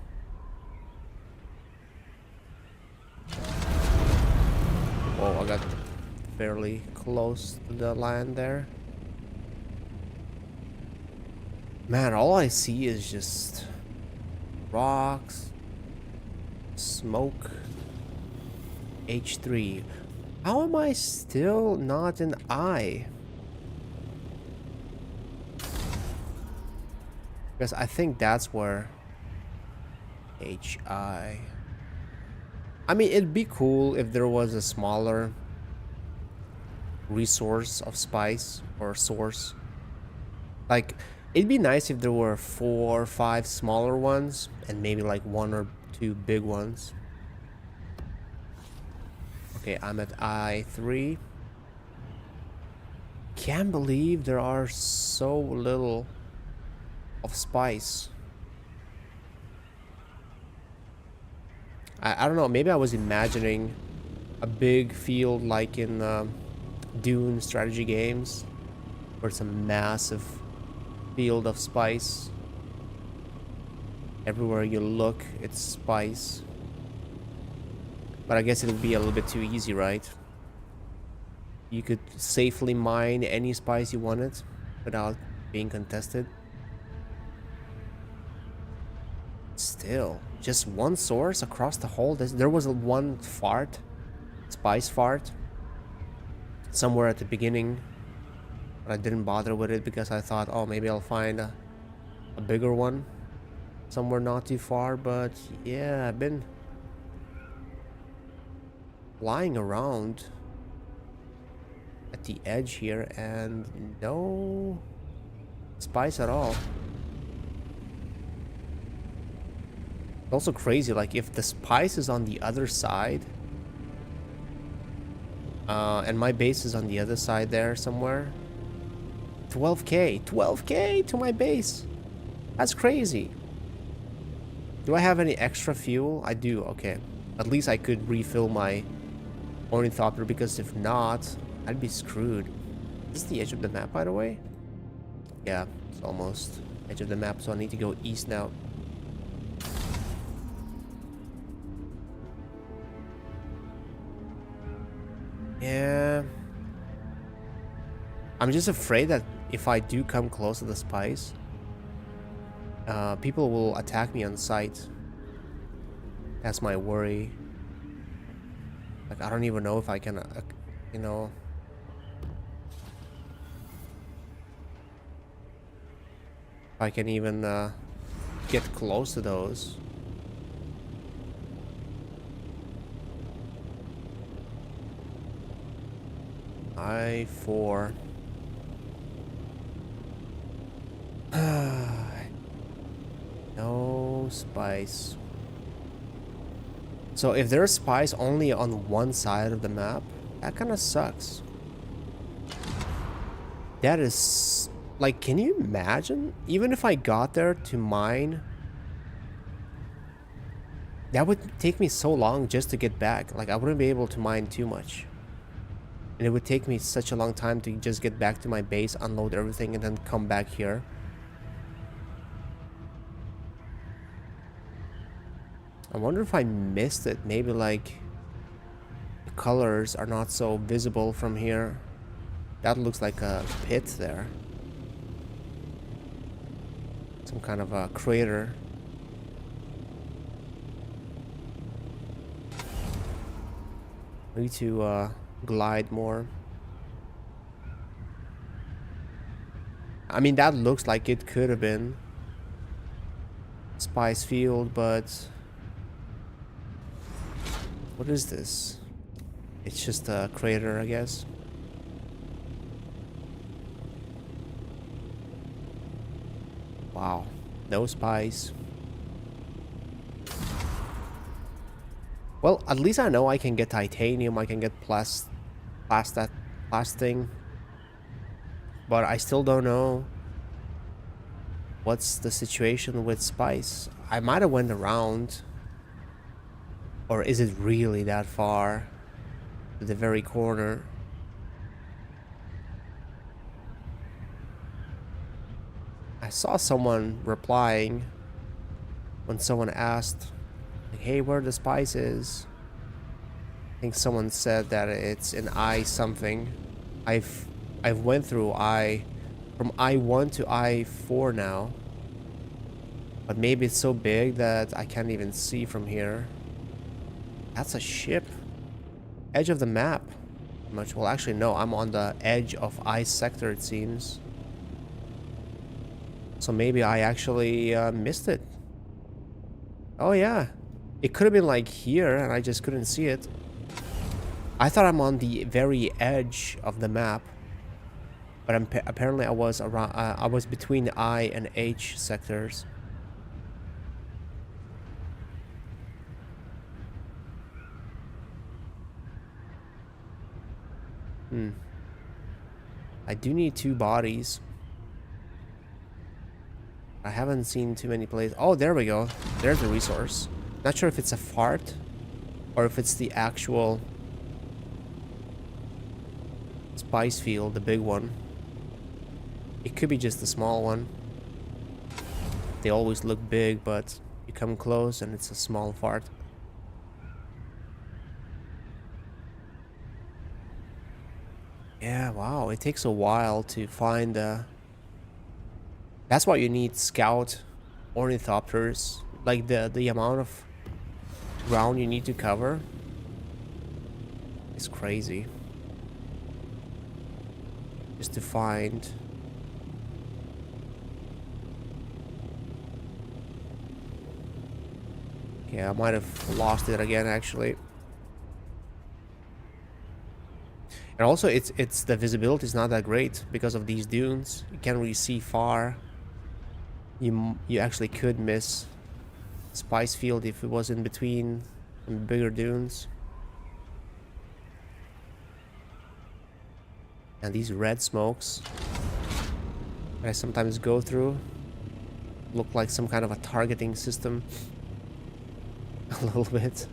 Oh, I got fairly close to the land there. Man, all I see is just rocks, smoke, H3. How am I still not an I? Because I think that's where HI. I mean, it'd be cool if there was a smaller resource of spice or source. Like, it'd be nice if there were 4 or 5 smaller ones and maybe like 1 or 2 big ones. Okay, I'm at I3. Can't believe there are so little of spice. I don't know, maybe I was imagining a big field like in Dune strategy games, where it's a massive field of spice. Everywhere you look, it's spice. But I guess it would be a little bit too easy, right? You could safely mine any spice you wanted without being contested. Still, just one source across the whole. There was one fart, spice fart, somewhere at the beginning, but I didn't bother with it because I thought, oh, maybe I'll find a bigger one somewhere not too far. But yeah, I've been flying around at the edge here and no spice at all. Also crazy, like if the spice is on the other side and my base is on the other side there somewhere, 12k to my base. That's crazy. Do I have any extra fuel? I do. Okay, at least I could refill my ornithopter, because if not, I'd be screwed. Is this the edge of the map, by the way? Yeah, it's almost edge of the map, so I need to go east now. Yeah, I'm just afraid that if I do come close to the spice, people will attack me on sight. That's my worry. Like, I don't even know if I can, you know. I can even get close to those. I4. No spice. So if there's spice only on one side of the map, that kind of sucks. That is... like, can you imagine? Even if I got there to mine, that would take me so long just to get back. Like, I wouldn't be able to mine too much. And it would take me such a long time to just get back to my base, unload everything, and then come back here. I wonder if I missed it. Maybe, like, the colors are not so visible from here. That looks like a pit there. Some kind of a crater. I need to glide more. I mean, that looks like it could have been Spice Field, but what is this? It's just a crater, I guess. Wow, no spice. Well, at least I know I can get titanium, I can get plasting. But I still don't know what's the situation with spice. I might have went around. Or is it really that far to the very corner? I saw someone replying when someone asked, like, hey, where the spice is. I think someone said that it's in I something. I've went through from I1 to I4 now. But maybe it's so big that I can't even see from here. That's a ship. Edge of the map. Much. Well, actually, no. I'm on the edge of I sector, it seems. So maybe I actually missed it. Oh, yeah. It could have been like here, and I just couldn't see it. I thought I'm on the very edge of the map. But apparently I was around. I was between the I and H sectors. I do need 2 bodies. I haven't seen too many places. Oh, there we go. There's a resource. Not sure if it's a fart or if it's the actual spice field, the big one. It could be just the small one. They always look big, but you come close and it's a small fart. Yeah, wow, it takes a while to find that's why you need scout ornithopters. Like the amount of ground you need to cover is crazy. Just to find. Yeah, I might have lost it again, actually. And also, it's the visibility is not that great because of these dunes. You can't really see far. You actually could miss spice field if it was in between some bigger dunes. And these red smokes that I sometimes go through look like some kind of a targeting system. A little bit.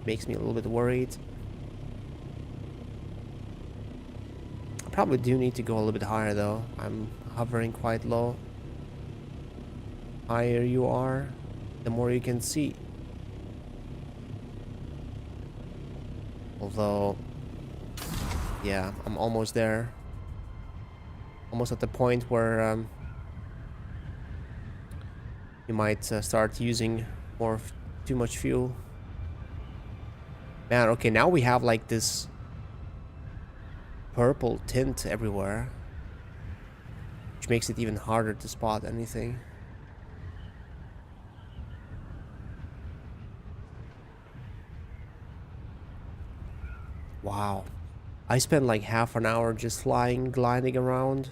Makes me a little bit worried. I probably do need to go a little bit higher though. I'm hovering quite low. Higher you are, the more you can see. Although, yeah, I'm almost there. Almost at the point where you might start using too much fuel. Man, okay, now we have like this purple tint everywhere. which makes it even harder to spot anything. Wow. I spent like half an hour just flying, gliding around.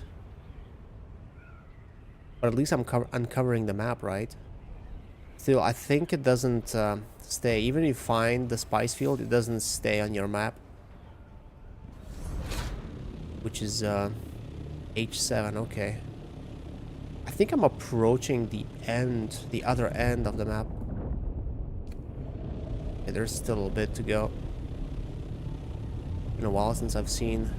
But at least I'm uncovering the map, right? Still, I think it doesn't stay. Even if you find the spice field, it doesn't stay on your map. Which is H7, okay. I think I'm approaching the other end of the map. Okay, there's still a bit to go. Been a while since I've seen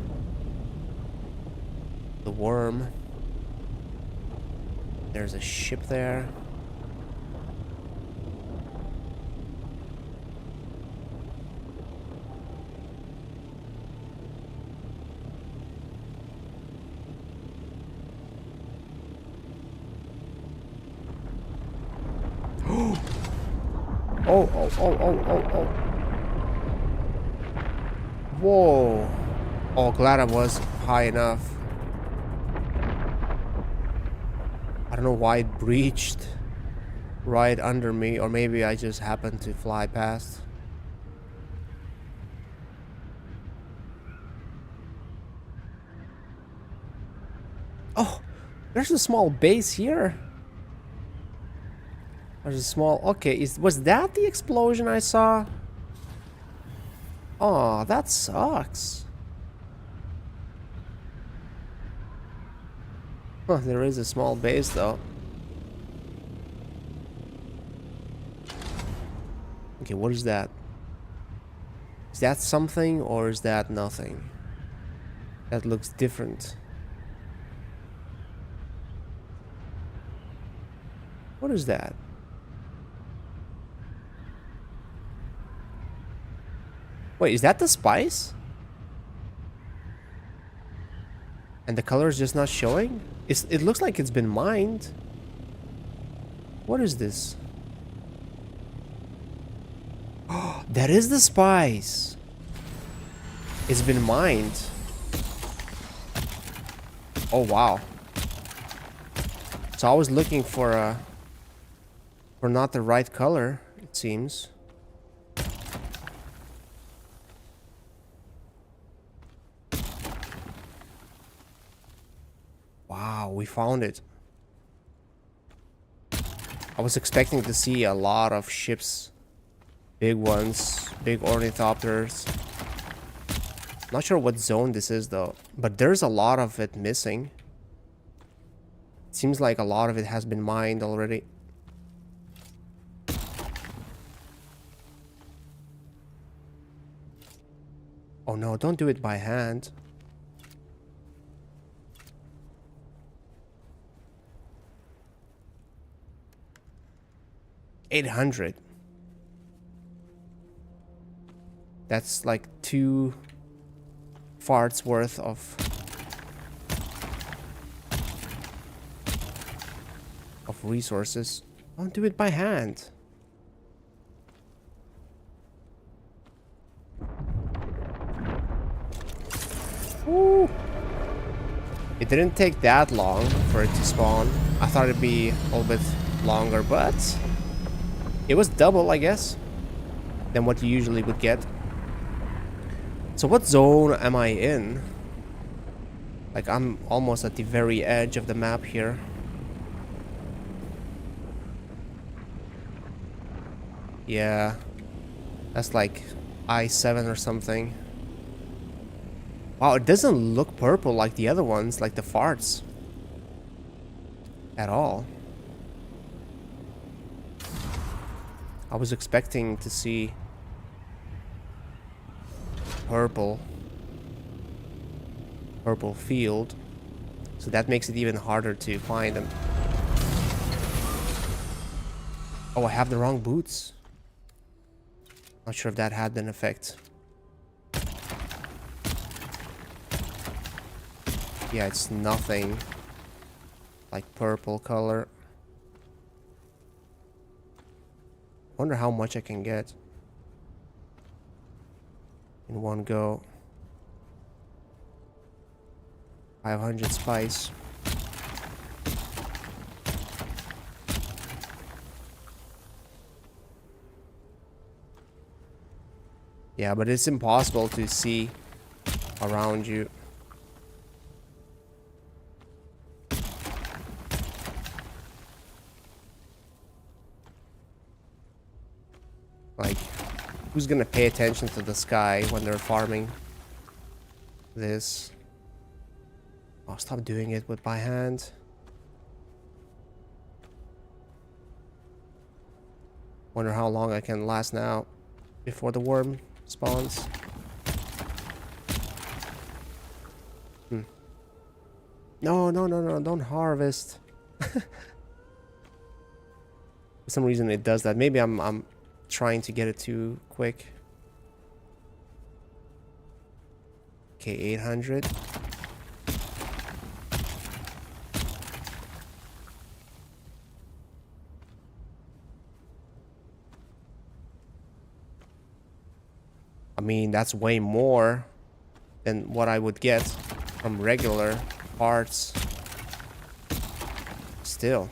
the worm. There's a ship there. Oh. Whoa. Oh, glad I was high enough. I don't know why it breached right under me, or maybe I just happened to fly past. Oh, there's a small base here. There's a small... Okay, was that the explosion I saw? Oh, that sucks. Huh, there is a small base though. Okay, what is that? Is that something or is that nothing? That looks different. What is that? Wait, is that the spice? And the color is just not showing? It looks like it's been mined. What is this? Oh, that is the spice. It's been mined. Oh wow. So I was looking for not the right color, it seems. Wow, we found it. I was expecting to see a lot of ships. Big ones, big ornithopters. Not sure what zone this is though, but there's a lot of it missing. It seems like a lot of it has been mined already. Oh no, don't do it by hand. $800. That's like 2 farts worth of resources. Don't do it by hand. Woo. It didn't take that long for it to spawn. I thought it'd be a little bit longer, but it was double, I guess, than what you usually would get. So what zone am I in? Like, I'm almost at the very edge of the map here. Yeah, that's like I-7 or something. Wow, it doesn't look purple like the other ones, like the farts. At all. I was expecting to see purple field, so that makes it even harder to find them. Oh, I have the wrong boots. Not sure if that had an effect. Yeah, it's nothing like purple color. Wonder how much I can get in one go. 500 spice. Yeah, but it's impossible to see around you. Like, who's gonna pay attention to the sky when they're farming this? Oh, stop doing it with by hand. Wonder how long I can last now before the worm spawns. No, no, no, no, don't harvest. For some reason it does that. Maybe I'm trying to get it too quick. Okay, 800. I mean, that's way more than what I would get from regular parts. Still,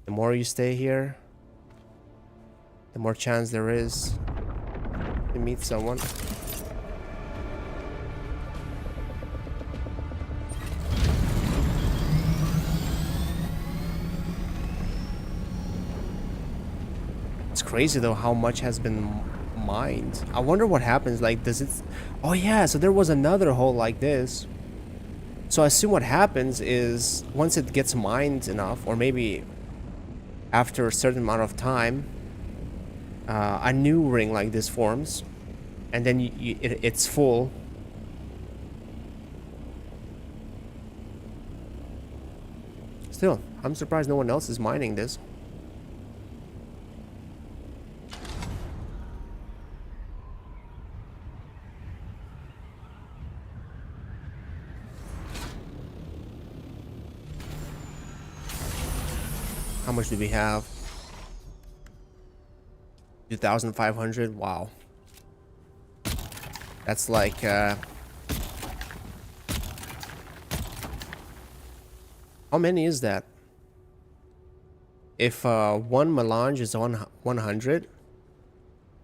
the more you stay here, the more chance there is to meet someone. It's crazy though how much has been mined. I wonder what happens. Like, does it... Oh yeah, so there was another hole like this. So I assume what happens is once it gets mined enough, or maybe after a certain amount of time, a new ring like this forms, and then it's full. Still, I'm surprised no one else is mining this. How much do we have? 2,500. Wow. That's like how many is that? If one melange is on 100,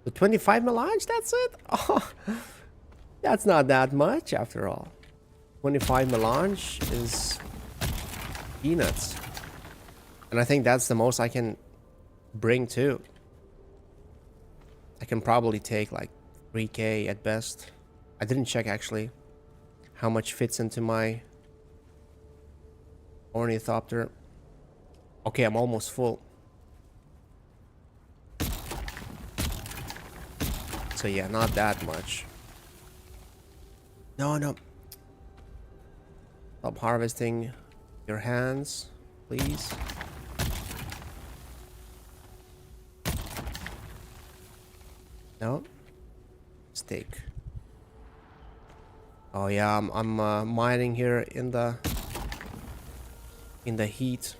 the 25 melange, that's it? Oh, that's not that much after all. 25 melange is peanuts. And I think that's the most I can bring too. I can probably take like 3k at best. I didn't check actually how much fits into my ornithopter. Okay, I'm almost full. So yeah, not that much. No, no. Stop harvesting your hands, please. No. Steak. Oh yeah, I'm mining here in the heat.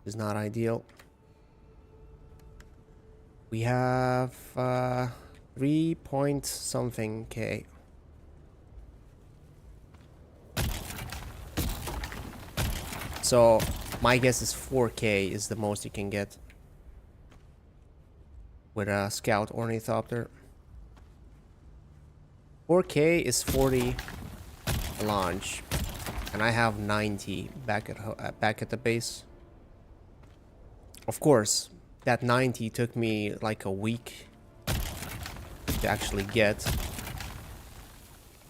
Is not ideal. We have 3 point something K. So my guess is 4k is the most you can get with a scout ornithopter. 4k is 40 launch, and I have 90 back at the base. Of course, that 90 took me like a week to actually get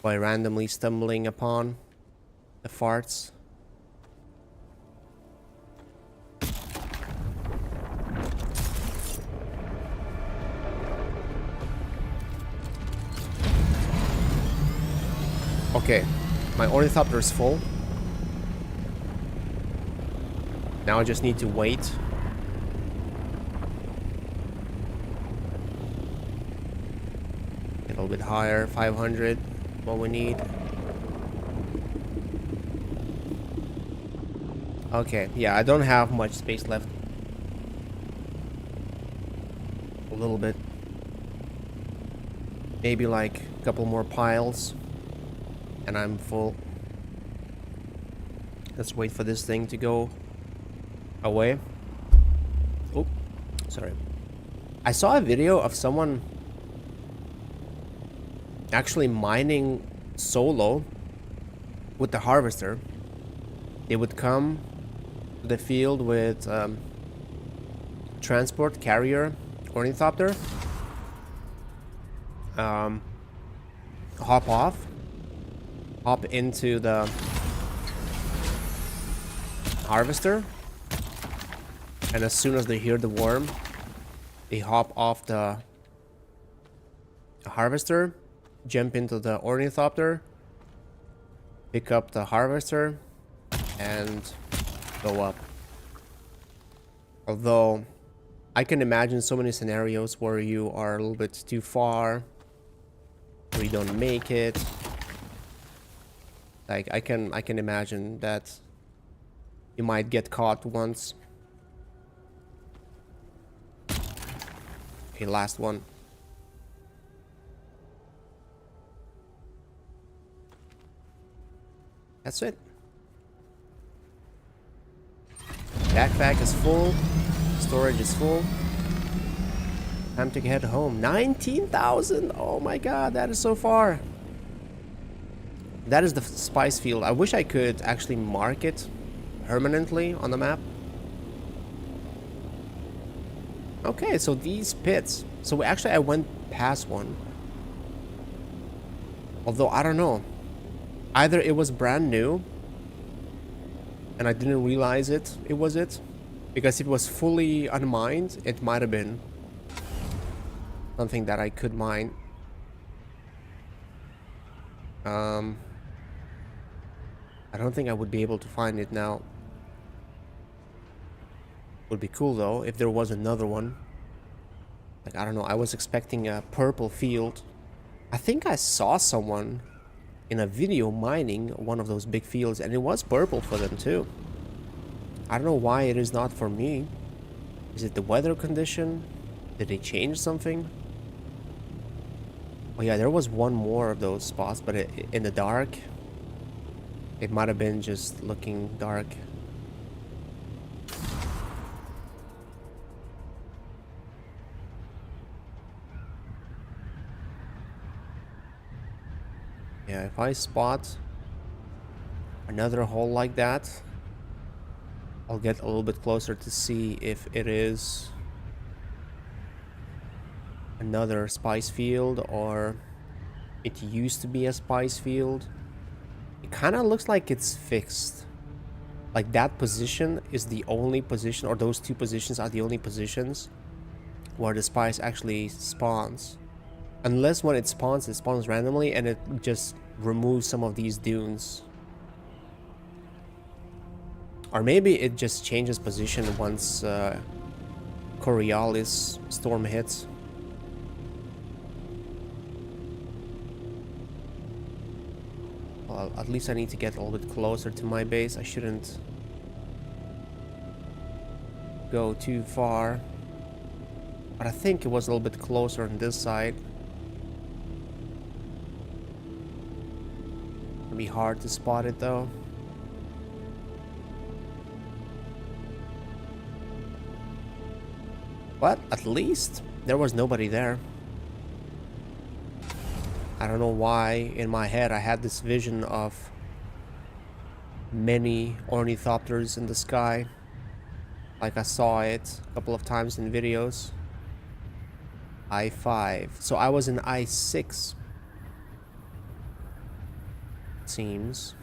by randomly stumbling upon the farts. Okay, my ornithopter is full. Now I just need to wait. A little bit higher, 500, what we need. Okay, yeah, I don't have much space left. A little bit. Maybe like a couple more piles. And I'm full. Let's wait for this thing to go away. Sorry. I saw a video of someone actually mining solo with the harvester. They would come to the field with transport carrier ornithopter, hop into the harvester, and as soon as they hear the worm, they hop off the harvester, jump into the ornithopter, pick up the harvester, and go up. Although I can imagine so many scenarios where you are a little bit too far, where you don't make it. Like I can imagine that you might get caught once. Okay, last one. That's it. Backpack is full. Storage is full. Time to head home. 19,000! Oh my god, that is so far. That is the spice field. I wish I could actually mark it permanently on the map. Okay, so these pits. So actually I went past one. Although I don't know. Either it was brand new and I didn't realize it was it. Because if it was fully unmined, it might have been something that I could mine. I don't think I would be able to find it now. Would be cool though if there was another one. Like, I don't know, I was expecting a purple field. I think I saw someone in a video mining one of those big fields and it was purple for them too. I don't know why it is not for me. Is it the weather condition? Did they change something? Oh yeah, there was one more of those spots, but in the dark. It might have been just looking dark. Yeah, if I spot another hole like that, I'll get a little bit closer to see if it is another spice field or it used to be a spice field. It kind of looks like it's fixed. Like that position is the only position, or those two positions are the only positions where the spice actually spawns. Unless when it spawns randomly and it just removes some of these dunes. Or maybe it just changes position once Coriolis storm hits. Well, at least I need to get a little bit closer to my base. I shouldn't go too far. But I think it was a little bit closer on this side. It'll be hard to spot it though. But at least there was nobody there. I don't know why in my head I had this vision of many ornithopters in the sky. Like I saw it a couple of times in videos. I-5. So I was in I-6. It seems.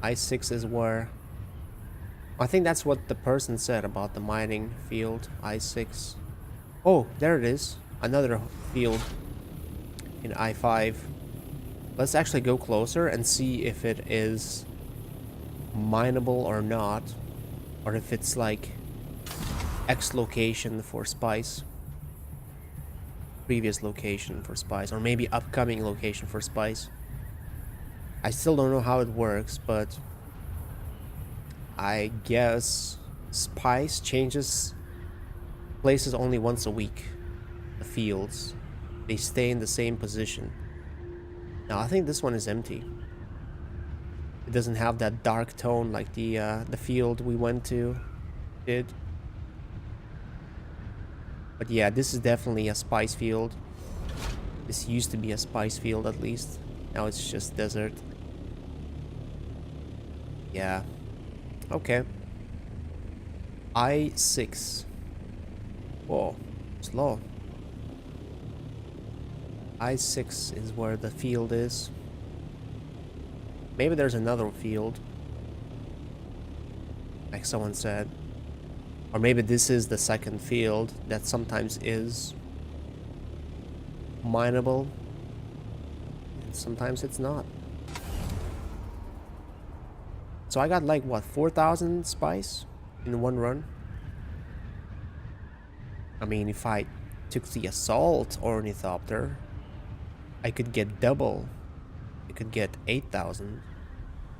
I-6 is where... I think that's what the person said about the mining field. I-6. Oh, there it is. Another field in I-5. Let's actually go closer and see if it is mineable or not. Or if it's like X location for spice. Previous location for spice. Or maybe upcoming location for spice. I still don't know how it works, but I guess spice changes places only once a week. The fields. They stay in the same position. Now I think this one is empty. It doesn't have that dark tone like the field we went to did. But yeah, this is definitely a spice field. This used to be a spice field at least. Now it's just desert. Yeah. Okay. I6. Whoa. Slow. I6 is where the field is. Maybe there's another field, like someone said. Or maybe this is the second field that sometimes is mineable, and sometimes it's not. So I got like, what, 4,000 spice in one run? I mean, if I took the assault ornithopter, I could get double. I could get 8,000,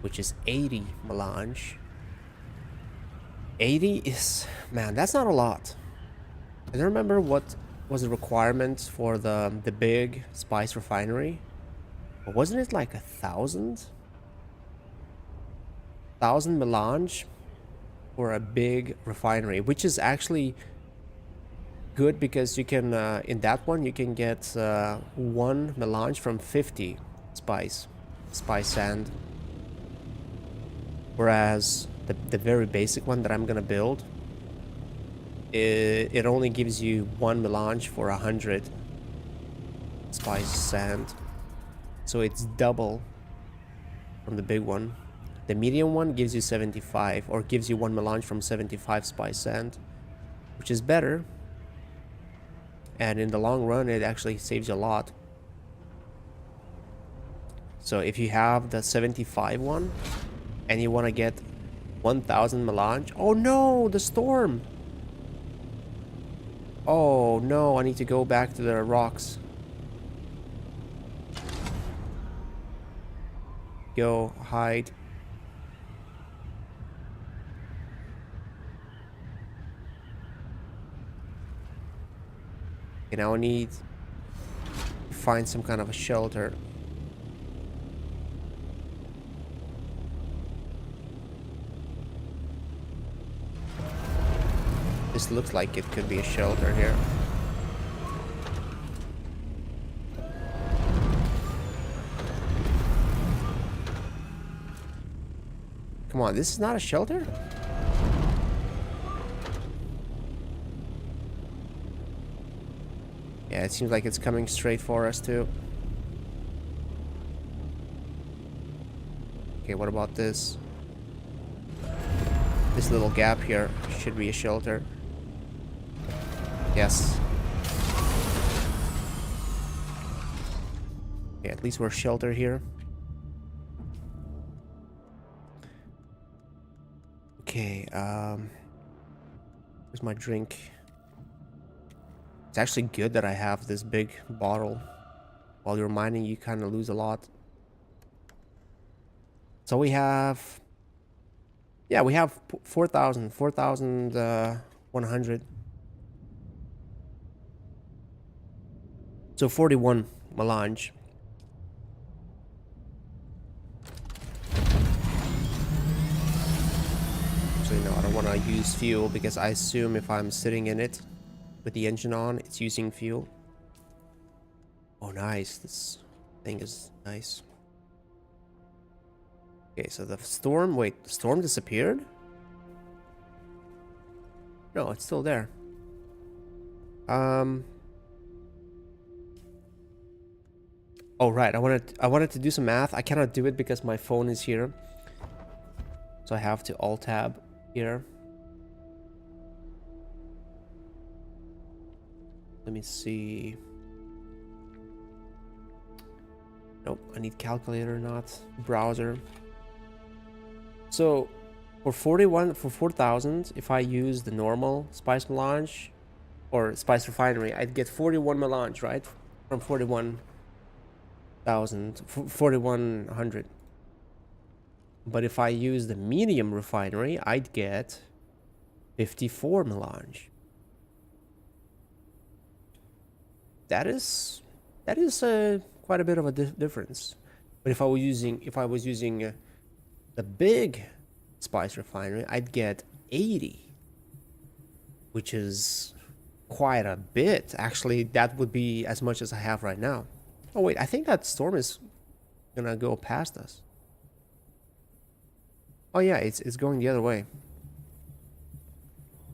which is 80 melange. 80 is, man, that's not a lot. I don't remember what was the requirement for the big spice refinery, but wasn't it like 1,000 melange for a big refinery, which is actually good because you can in that one you can get 1 melange from 50 spice sand, whereas the very basic one that I'm gonna build, it only gives you 1 melange for 100 spice sand, so it's double from the big one. The medium one gives you 75, or gives you 1 melange from 75 spice sand, which is better, and in the long run it actually saves you a lot. So if you have the 75 one and you want to get 1,000 melange, oh no, the storm. Oh no, I need to go back to the rocks. Go hide. Okay, now I need to find some kind of a shelter. This looks like it could be a shelter here. Come on, this is not a shelter? Yeah, it seems like it's coming straight for us too. Okay, what about this? This little gap here should be a shelter. Yes. Okay, at least we're sheltered here. Okay, where's my drink? It's actually good that I have this big bottle. While you're mining, you kind of lose a lot. So we have... yeah, we have 4,100. So 41 melange. So, you know, I don't want to use fuel because I assume if I'm sitting in it with the engine on, it's using fuel. Oh, nice. This thing is nice. Okay, so the storm... wait, the storm disappeared? No, it's still there. Oh, right. I wanted to do some math. I cannot do it because my phone is here. So I have to Alt-Tab here. Let me see. Nope, I need calculator, not browser. So for 4,000, if I use the normal spice melange or spice refinery, I'd get 41 melange, right? From 4,100. But if I use the medium refinery, I'd get 54 melange. That is quite a bit of a difference. But if I was using the big spice refinery, I'd get 80, which is quite a bit. Actually, that would be as much as I have right now. Oh wait, I think that storm is gonna go past us. Oh yeah, it's going the other way.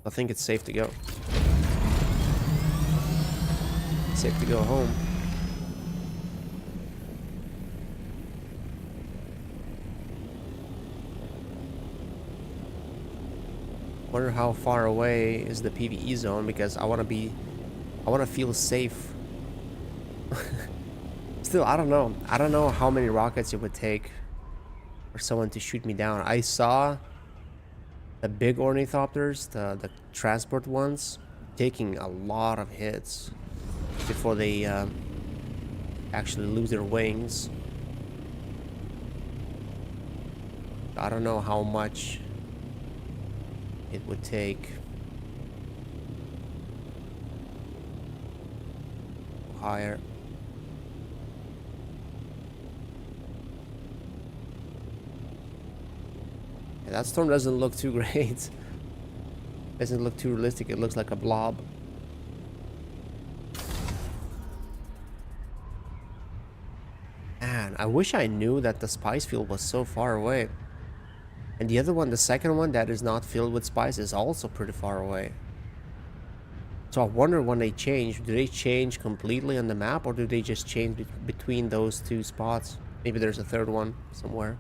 I think it's safe to go. Safe to go home. Wonder how far away is the PvE zone, because I want to feel safe. Still, I don't know. I don't know how many rockets it would take for someone to shoot me down. I saw the big ornithopters, the transport ones, taking a lot of hits before they actually lose their wings. I don't know how much it would take. Higher. Yeah, that storm doesn't look too great. Doesn't look too realistic. It looks like a blob. Man, I wish I knew that the spice field was so far away. And the other one, the second one that is not filled with spice, is also pretty far away. So I wonder when they change, do they change completely on the map, or do they just change between those two spots? Maybe there's a third one somewhere.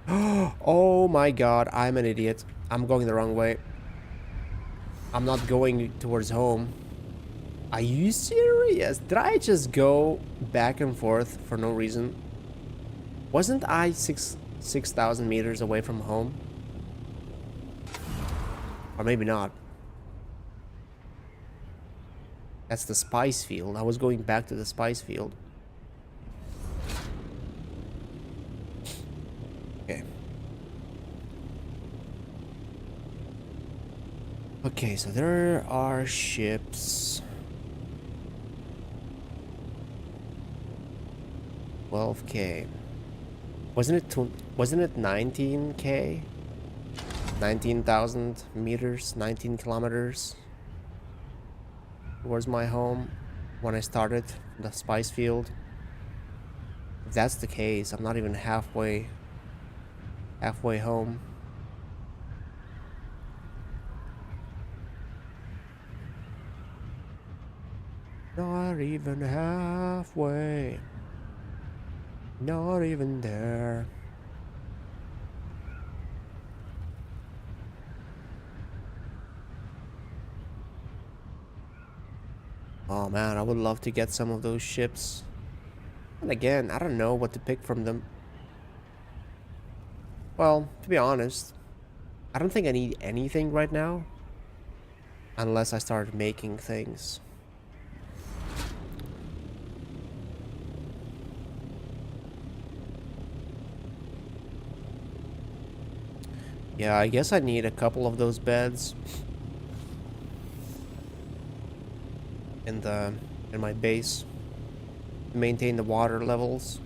Oh my god, I'm an idiot. I'm going the wrong way. I'm not going towards home. Are you serious? Did I just go back and forth for no reason? Wasn't I 6,000 meters away from home? Or maybe not. That's the spice field. I was going back to the spice field. Okay. Okay, so there are ships. 12K. Wasn't it 19K? 19,000 meters, 19 kilometers towards my home when I started the spice field. If that's the case, I'm not even halfway home. Not even halfway. Not even there. Oh man, I would love to get some of those ships. And again, I don't know what to pick from them. Well, to be honest, I don't think I need anything right now. Unless I start making things. Yeah, I guess I need a couple of those beds in my base to maintain the water levels.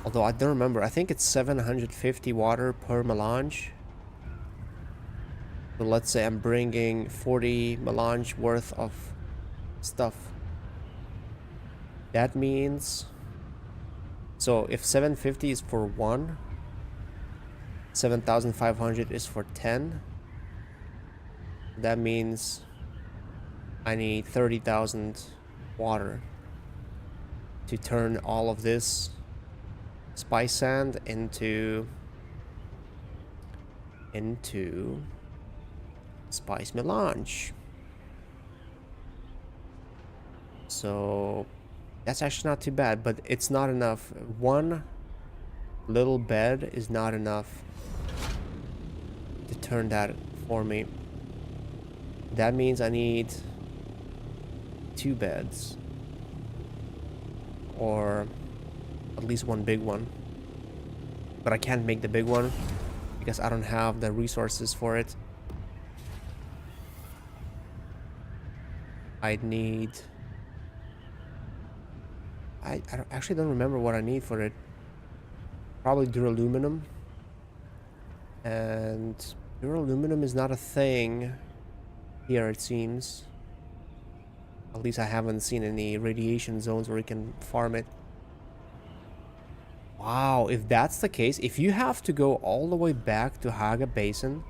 Although I don't remember, I think it's 750 water per melange. So let's say I'm bringing 40 melange worth of stuff. That means, so if 750 is for 1, 7,500 is for 10. That means I need 30,000 water to turn all of this spice sand into spice melange. So that's actually not too bad, but it's not enough. One little bed is not enough to turn that for me. That means I need 2 beds, or at least one big one, but I can't make the big one because I don't have the resources for it. I'd need, I actually don't remember what I need for it. Probably duraluminum. And pure aluminum is not a thing here, it seems. At least I haven't seen any radiation zones where you can farm it. Wow, if that's the case, if you have to go all the way back to Haga Basin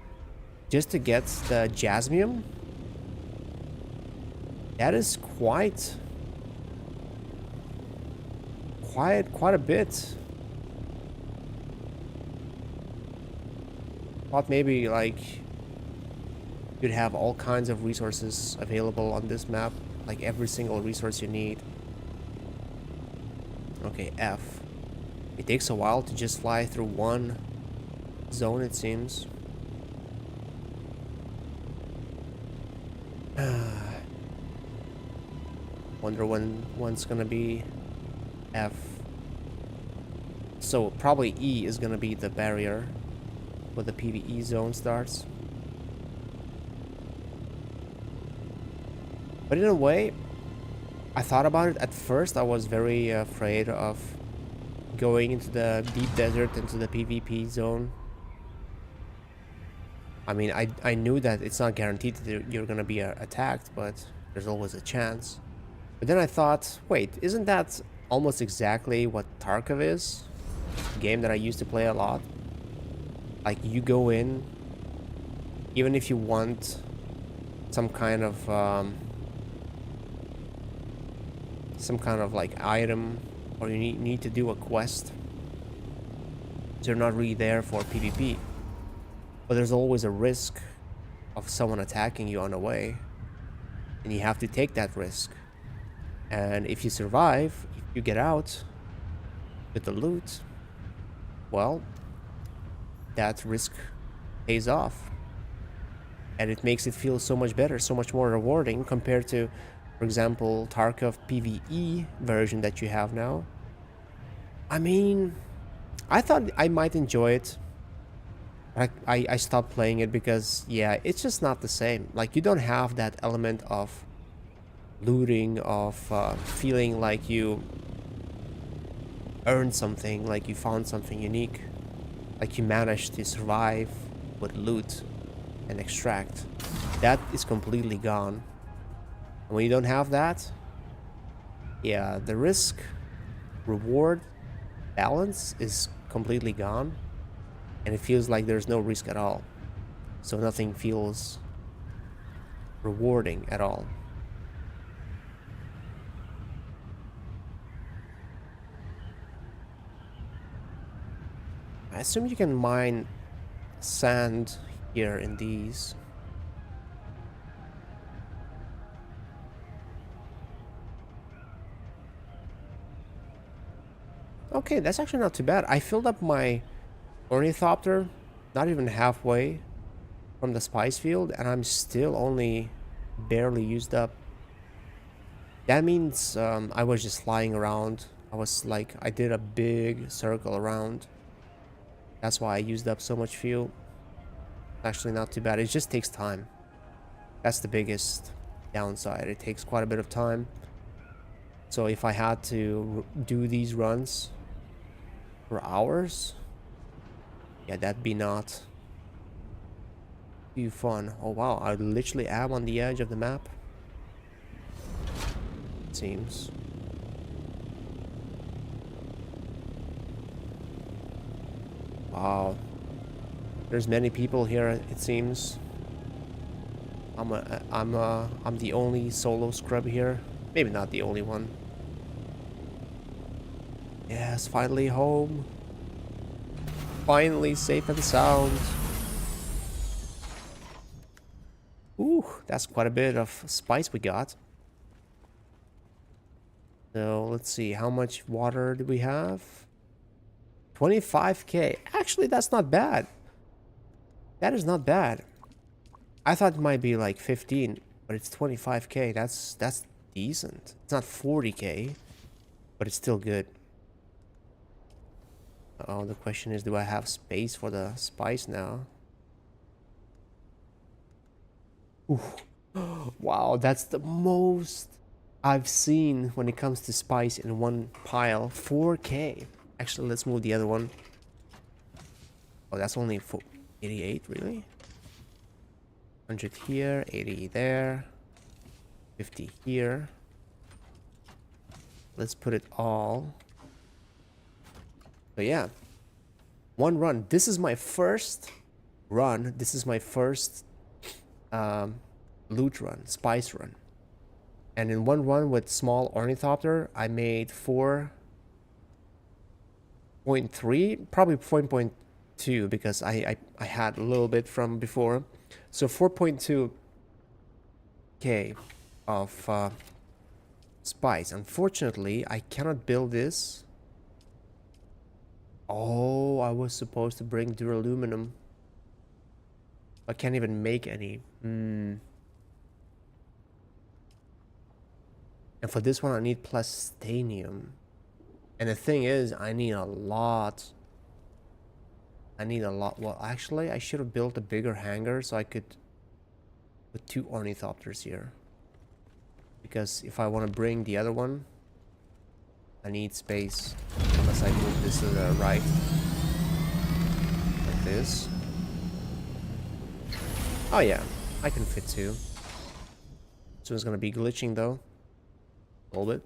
just to get the jasmium, that is quite a bit. Thought maybe like you'd have all kinds of resources available on this map, like every single resource you need. Okay, F. It takes a while to just fly through one zone, it seems. Wonder when one's gonna be F. So probably E is gonna be the barrier where the PvE zone starts. But in a way, I thought about it at first. I was very afraid of going into the deep desert, into the PvP zone. I mean, I knew that it's not guaranteed that you're gonna be attacked, but there's always a chance. But then I thought, wait, isn't that almost exactly what Tarkov is? A game that I used to play a lot. Like, you go in, even if you want some kind of like item, or you need to do a quest, you're not really there for PvP. But there's always a risk of someone attacking you on the way, and you have to take that risk. And if you survive, if you get out with the loot, well, that risk pays off. And it makes it feel so much better, so much more rewarding compared to, for example, Tarkov PvE version that you have now. I mean, I thought I might enjoy it. I stopped playing it because, yeah, it's just not the same. Like, you don't have that element of looting, of feeling like you earned something, like you found something unique, like you managed to survive with loot and extract. That is completely gone. And when you don't have that, yeah, the risk reward balance is completely gone, and it feels like there's no risk at all. So nothing feels rewarding at all. I assume you can mine sand here in these. Okay, that's actually not too bad. I filled up my ornithopter not even halfway from the spice field, and I'm still only barely used up. That means I was just flying around. I did a big circle around. That's why I used up so much fuel. Actually not too bad. It just takes time. That's the biggest downside. It takes quite a bit of time. So if I had to do these runs for hours, yeah, that'd be not too fun. Oh wow, I literally am on the edge of the map. It seems. Wow. There's many people here, it seems. I'm the only solo scrub here. Maybe not the only one. Yes, finally home. Finally safe and sound. Ooh, that's quite a bit of spice we got. So let's see, how much water do we have? 25k. Actually, that's not bad. That is not bad. I thought it might be like 15, but it's 25k. That's decent. It's not 40k, but it's still good. Oh, the question is, do I have space for the spice now? Ooh. Wow, that's the most I've seen when it comes to spice in one pile. 4k. Actually, let's move the other one. Oh, that's only 88, really? 100 here, 80 there, 50 here. Let's put it all. So yeah, one run. This is my first run. This is my first loot run, spice run. And in one run with small ornithopter, I made 4.3, probably 4.2 because I had a little bit from before. So 4.2k of spice. Unfortunately, I cannot build this. Oh, I was supposed to bring duraluminum. I can't even make any. And for this one, I need plastanium. And the thing is, I need a lot. Well, actually, I should have built a bigger hangar so I could put 2 ornithopters here. Because if I want to bring the other one, I need space. Unless I move this to the right. Like this. Oh yeah, I can fit 2. So it's gonna be glitching though. A little bit.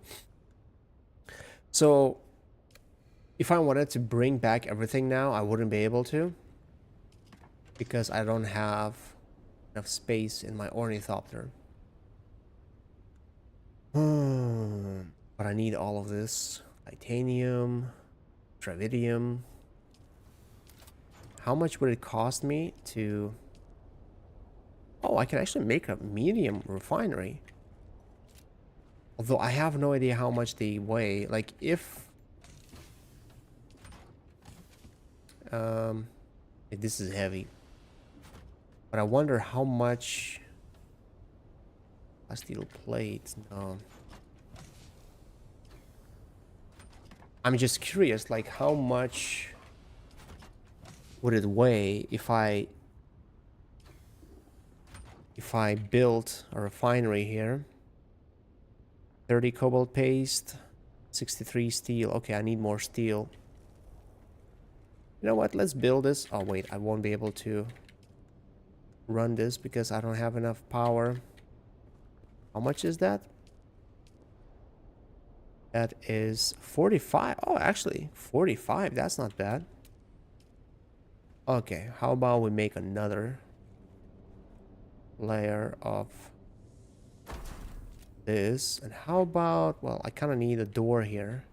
So if I wanted to bring back everything now, I wouldn't be able to. Because I don't have enough space in my ornithopter. But I need all of this. Titanium, tritium. How much would it cost me to... Oh, I can actually make a medium refinery. Although I have no idea how much they weigh. Like if this is heavy. But I wonder how much... Steel plate, no. I'm just curious, like how much would it weigh if I built a refinery here? 30 cobalt paste, 63 steel. Okay, I need more steel. You know what? Let's build this. Oh wait, I won't be able to run this because I don't have enough power. How much is that? That is 45. Oh, actually, 45. That's not bad. Okay, how about we make another layer of this? And how about... Well, I kind of need a door here.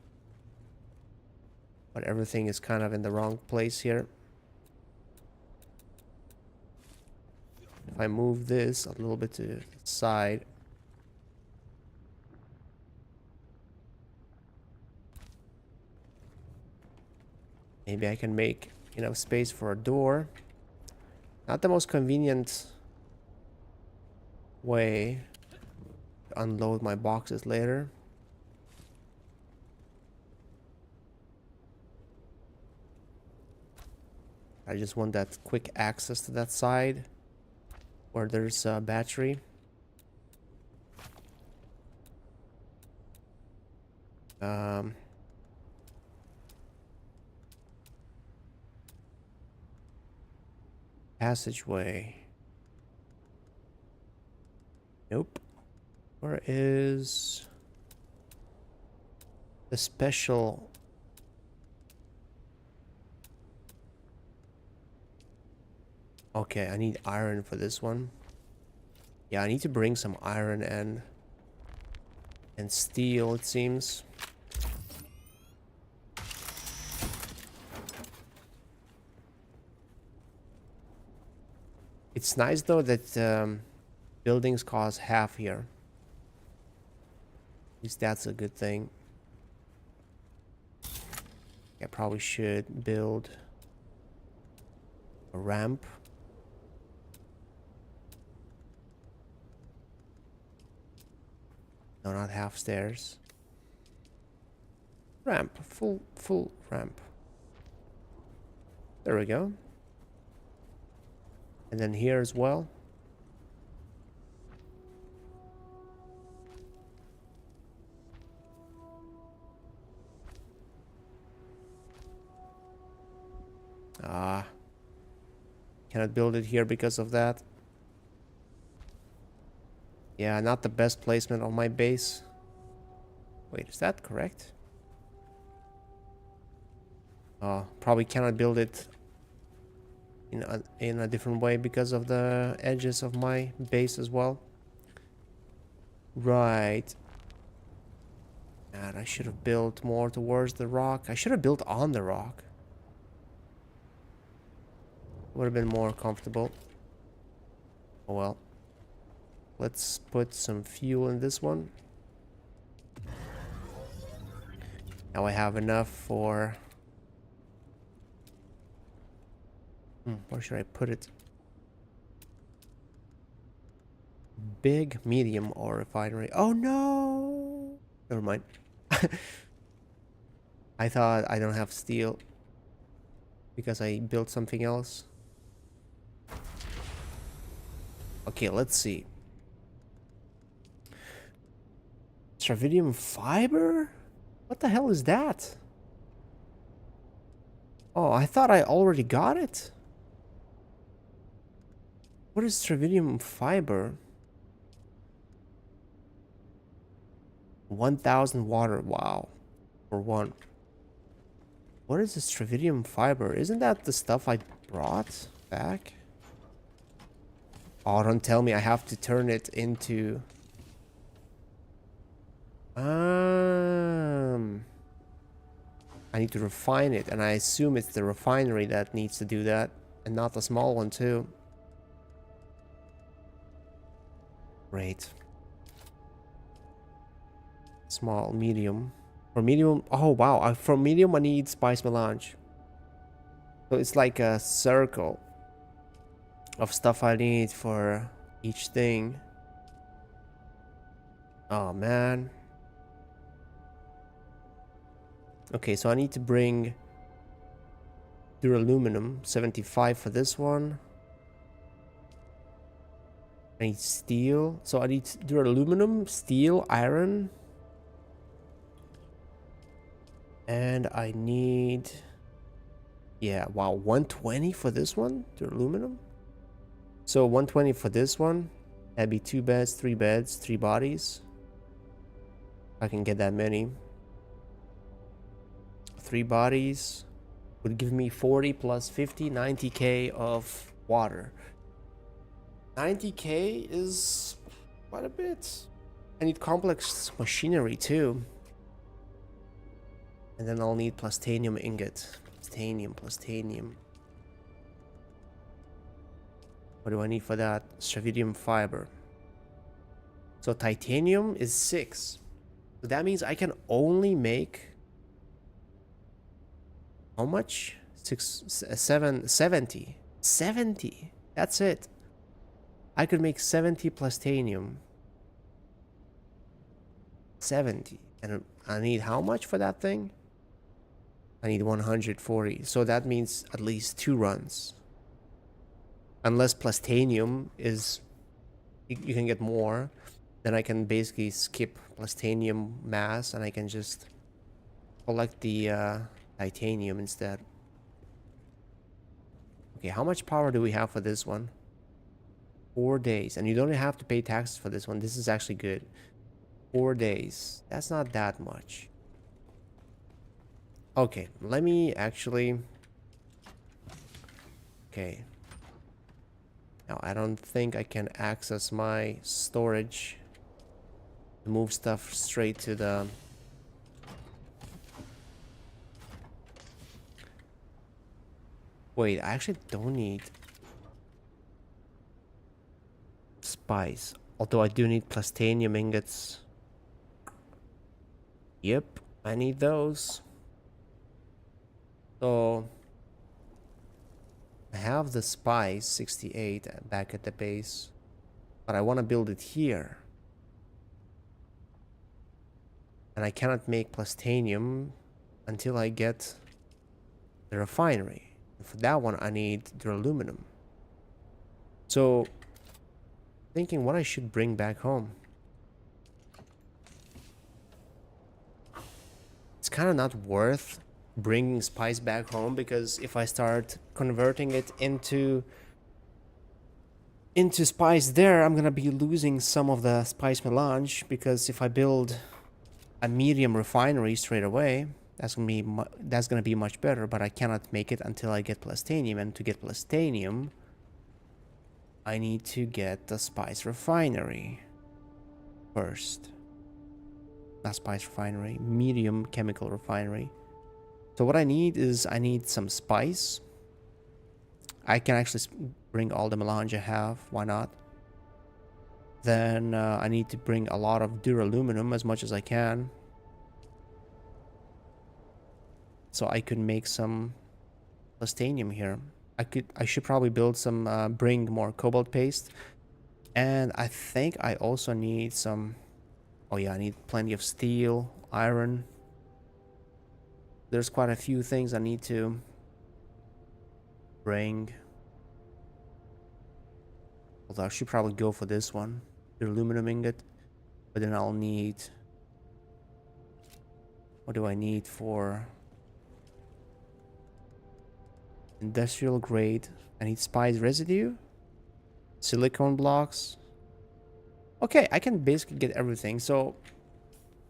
But everything is kind of in the wrong place here. If I move this a little bit to the side... Maybe I can make enough space for a door. Not the most convenient way to unload my boxes later. I just want that quick access to that side where there's a battery. Passageway. Nope. Where is the special... Okay, I need iron for this one. Yeah, I need to bring some iron and steel, it seems. It's nice though that buildings cost half here. At least that's a good thing. I probably should build a ramp. No, not half stairs. Ramp, full ramp. There we go. And then here as well. Cannot build it here because of that. Yeah, not the best placement of my base. Wait, is that correct? Oh, probably cannot build it in a different way because of the edges of my base as well. Right. And I should have built more towards the rock. I should have built on the rock. Would have been more comfortable. Oh well. Let's put some fuel in this one. Now I have enough for... where should I put it? Big, medium, or refinery. Oh no! Never mind. I thought I don't have steel because I built something else. Okay, let's see. Stravidium fiber? What the hell is that? Oh, I thought I already got it. What is Stravidium fiber? 1000 water. Wow. For one. What is this Stravidium fiber? Isn't that the stuff I brought back? Oh, don't tell me I have to turn it into... I need to refine it, and I assume it's the refinery that needs to do that, and not the small one too. Great. Small, medium. For medium, oh wow, for medium I need spice melange. So it's like a circle of stuff I need for each thing. Oh man. Okay, so I need to bring duraluminum, 75 for this one. I need steel, so I need duraluminum, steel, iron. And I need... yeah, wow, 120 for this one, duraluminum. So 120 for this one. That'd be 2 beds, 3 beds, 3 bodies. I can get that many. 3 bodies would give me 40 plus 50, 90k of water. 90k is quite a bit. I need complex machinery too. And then I'll need plastanium ingot. Plastanium. What do I need for that? Stravidium fiber. So titanium is 6. So that means I can only make... how much? 70. 70. That's it. I could make 70 plastanium. 70. And I need how much for that thing? I need 140. So that means at least 2 runs. Unless plastanium is... you can get more. Then I can basically skip plastanium mass and I can just collect the titanium instead. Okay, how much power do we have for this one? 4 days. And you don't have to pay taxes for this one. This is actually good. 4 days. That's not that much. Okay, let me actually... okay. Now, I don't think I can access my storage to move stuff straight to the... wait, I actually don't need spice. Although I do need plastanium ingots. Yep, I need those. So I have the spice 68 back at the base, but I want to build it here. And I cannot make plastanium until I get the refinery. And for that one I need duraluminum. So thinking what I should bring back home. It's kind of not worth bringing spice back home, because if I start converting it into into spice there, I'm gonna be losing some of the spice melange, because if I build a medium refinery straight away, that's gonna be much better. But I cannot make it until I get plastanium, and to get plastanium, I need to get the spice refinery first. Not spice refinery, medium chemical refinery. So what I need is I need some spice. I can actually bring all the melange I have. Why not? Then I need to bring a lot of duraluminum, as much as I can, so I could make some plastanium here. I should probably build some, bring more cobalt paste, and I think I also need some. Oh yeah, I need plenty of steel, iron. There's quite a few things I need to bring. Although I should probably go for this one, the aluminum ingot. But then I'll need... What do I need for... Industrial grade? I need spice residue, silicone blocks. Okay, I can basically get everything, so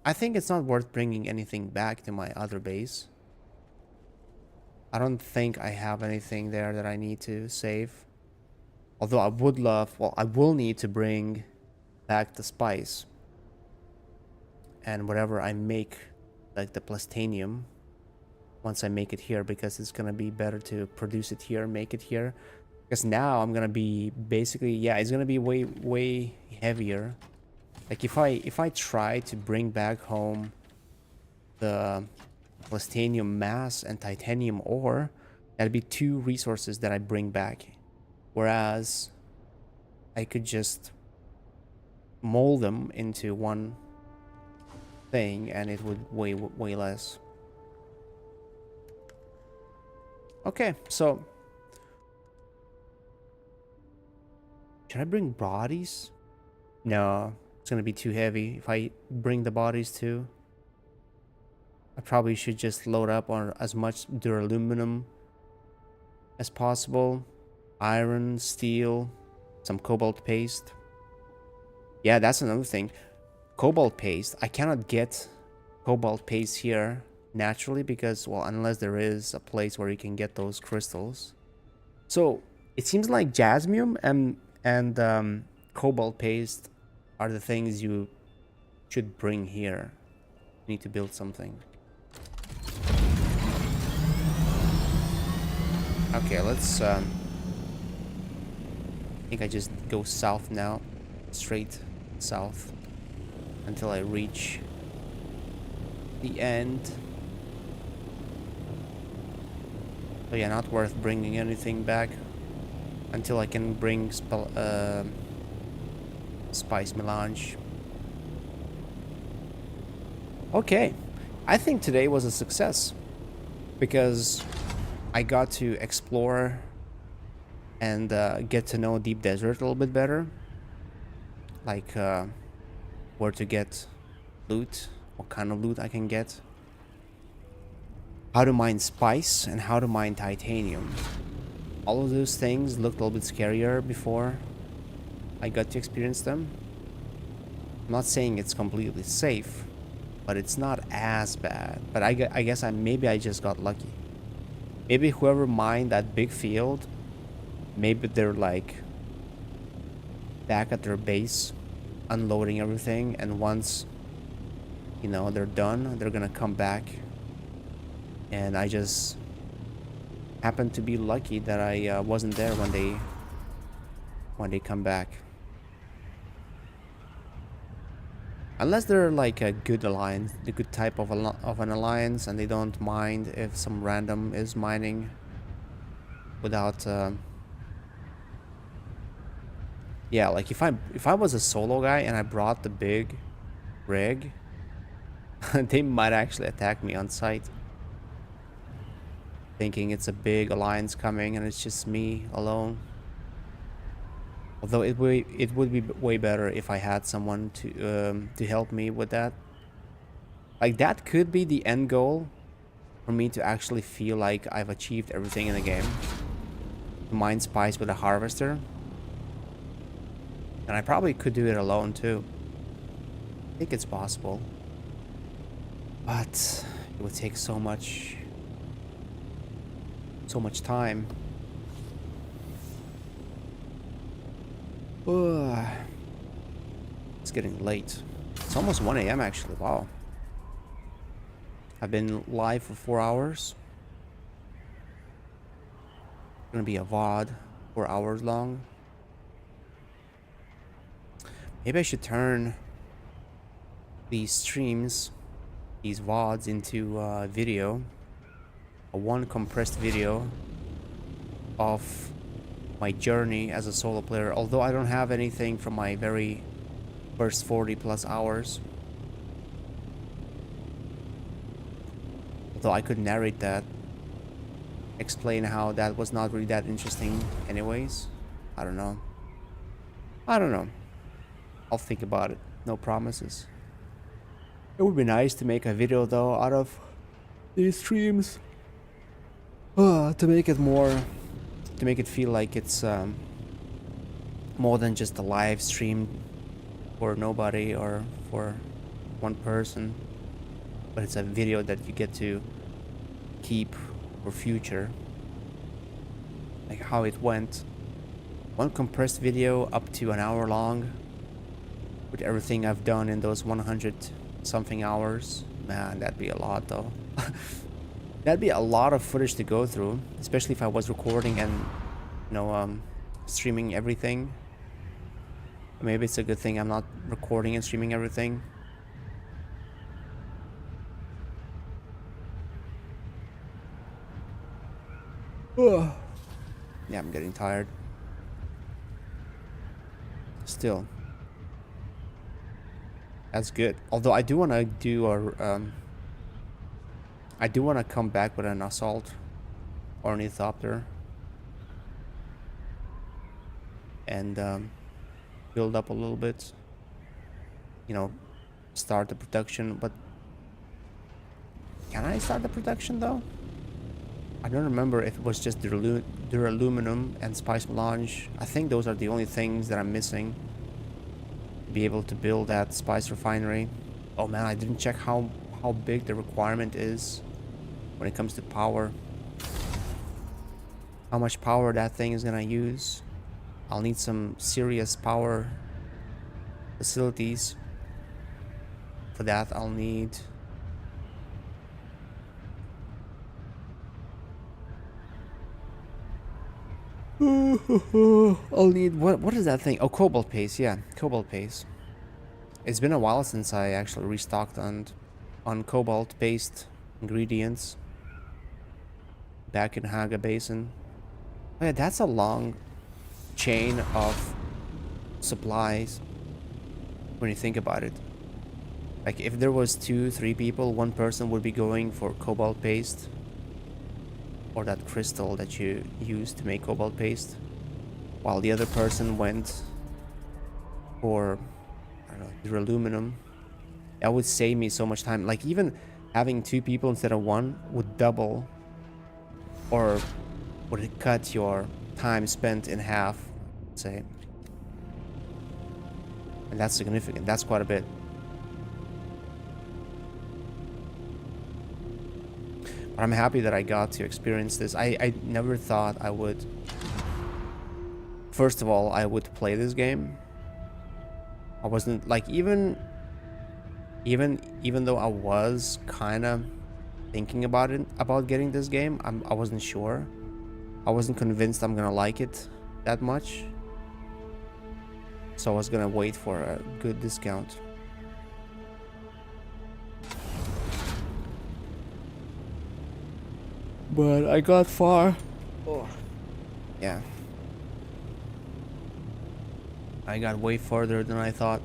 I think it's not worth bringing anything back to my other base. I don't think I have anything there that I need to save. Although I would love... Well, I will need to bring back the spice. And whatever I make, like the plastanium, once I make it here, because it's gonna be better to produce it here, make it here. Because now I'm gonna be basically... Yeah, it's gonna be way heavier. Like if I try to bring back home the plastanium mass and titanium ore, that'd be 2 resources that I bring back. Whereas I could just mold them into one thing and it would weigh way less. Okay, so should I bring bodies? No, it's gonna be too heavy. If I bring the bodies too, I probably should just load up on as much duraluminum as possible. Iron, steel, some cobalt paste. Yeah, that's another thing. Cobalt paste. I cannot get cobalt paste here naturally because, well, unless there is a place where you can get those crystals. So it seems like jasmium and cobalt paste are the things you should bring here. You need to build something. Okay, let's I think I just go south now, straight south, until I reach the end. So yeah, not worth bringing anything back until I can bring spice melange. Okay, I think today was a success because I got to explore and get to know Deep Desert a little bit better, like where to get loot, what kind of loot I can get, how to mine spice, and how to mine titanium. All of those things looked a little bit scarier before I got to experience them. I'm not saying it's completely safe, but it's not as bad. But I guess maybe I just got lucky. Maybe whoever mined that big field, maybe they're like back at their base unloading everything, and once, you know, they're done, they're gonna come back, and I just happened to be lucky that I wasn't there when they come back. Unless they're like a good alliance, the good type of an alliance, and they don't mind if some random is mining without yeah, like if I was a solo guy and I brought the big rig, they might actually attack me on sight, thinking it's a big alliance coming and it's just me alone. Although it would be way better if I had someone to help me with that. Like that could be the end goal for me to actually feel like I've achieved everything in the game. To mine spice with a harvester. And I probably could do it alone too. I think it's possible. But it would take so much time. Ugh. It's getting late. It's almost 1 a.m. actually. Wow. I've been live for 4 hours. It's gonna be a VOD, 4 hours long. Maybe I should turn these streams, these VODs, into video. One compressed video of my journey as a solo player. Although I don't have anything from my very first 40 plus hours. Although I could narrate that. Explain how that was not really that interesting anyways. I don't know. I'll think about it. No promises. It would be nice to make a video though out of these streams. To make it more, to make it feel like it's more than just a live stream for nobody or for one person, but it's a video that you get to keep for future, like how it went. One compressed video up to an hour long with everything I've done in those 100 something hours. Man, that'd be a lot though. That'd be a lot of footage to go through, especially if I was recording and, you know, streaming everything. Maybe it's a good thing I'm not recording and streaming everything. Ugh. Yeah, I'm getting tired. Still. That's good. Although I do want to do a I do want to come back with an assault ornithopter and build up a little bit, you know, start the production. But can I start the production though? I don't remember if it was just duraluminum and spice melange. I think those are the only things that I'm missing to be able to build that spice refinery. Oh man, I didn't check how big the requirement is when it comes to power. How much power that thing is gonna use. I'll need some serious power facilities. For that I'll need I'll need what is that thing? Oh, cobalt paste. Yeah, cobalt paste. It's been a while since I actually restocked on cobalt paste ingredients back in Haga Basin. Oh yeah, that's a long chain of supplies when you think about it. Like if there was 2-3 people, one person would be going for cobalt paste or that crystal that you use to make cobalt paste, while the other person went for, I don't know, duraluminum. That would save me so much time. Like even having 2 people instead of 1 would double, or would it cut your time spent in half, say. And that's significant. That's quite a bit. But I'm happy that I got to experience this. I never thought I would. First of all, I would play this game. I wasn't like even though I was kind of thinking about getting this game. I wasn't sure. I wasn't convinced I'm gonna like it that much. So I was gonna wait for a good discount. But I got far. Oh. Yeah. I got way farther than I thought.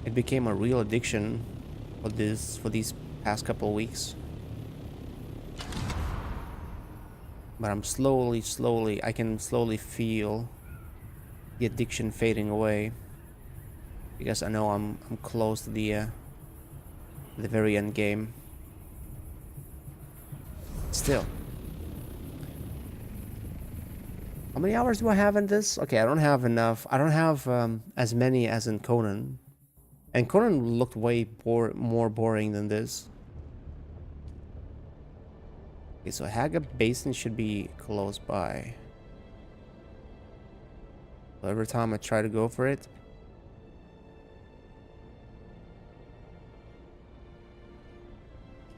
It became a real addiction for these past couple of weeks. But I'm slowly, I can slowly feel the addiction fading away, because I know I'm close to the very end game. Still, How many hours do I have in this? Okay, I don't have enough. I don't have as many as in Conan. And Conan looked way more boring than this. Okay, so Haga Basin should be close by. So every time I try to go for it.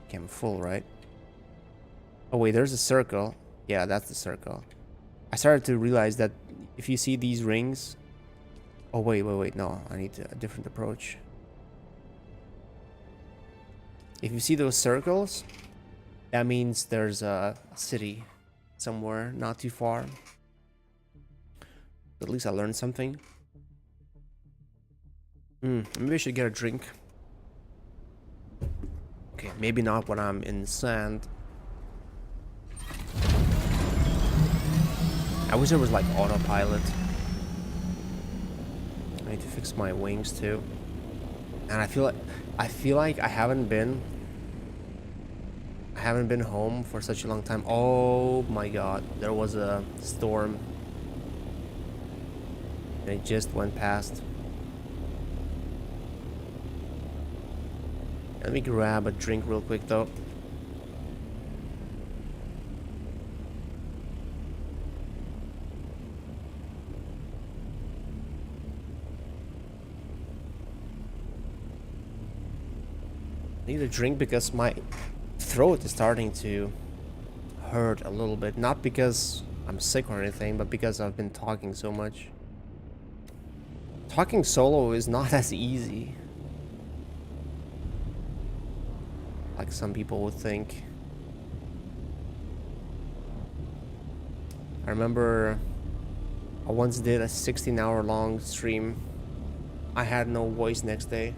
Okay, I'm full, right? Oh wait, there's a circle. Yeah, that's the circle. I started to realize that if you see these rings... Oh, wait, no. I need a different approach. If you see those circles, that means there's a city somewhere not too far. At least I learned something. Maybe I should get a drink. Okay, maybe not when I'm in sand. I wish there was like autopilot. I need to fix my wings too. And I feel like I haven't been home for such a long time. Oh my god, there was a storm. And it just went past. Let me grab a drink real quick though. I need a drink because my throat is starting to hurt a little bit. Not because I'm sick or anything, but because I've been talking so much. Talking solo is not as easy like some people would think. I remember I once did a 16-hour long stream. I had no voice next day.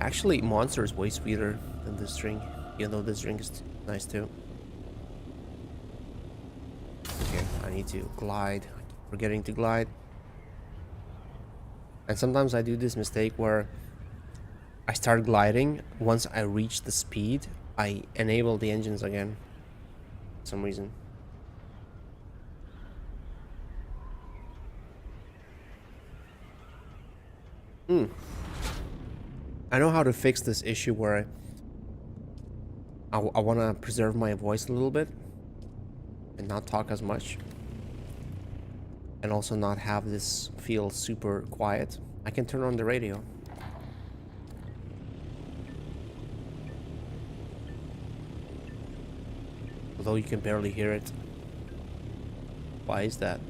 Actually, Monster is way sweeter than this drink, even though this drink is nice too. Okay, I need to glide. I keep forgetting to glide. And sometimes I do this mistake where I start gliding. Once I reach the speed, I enable the engines again for some reason. I know how to fix this issue where I want to preserve my voice a little bit and not talk as much, and also not have this feel super quiet. I can turn on the radio. Although you can barely hear it. Why is that?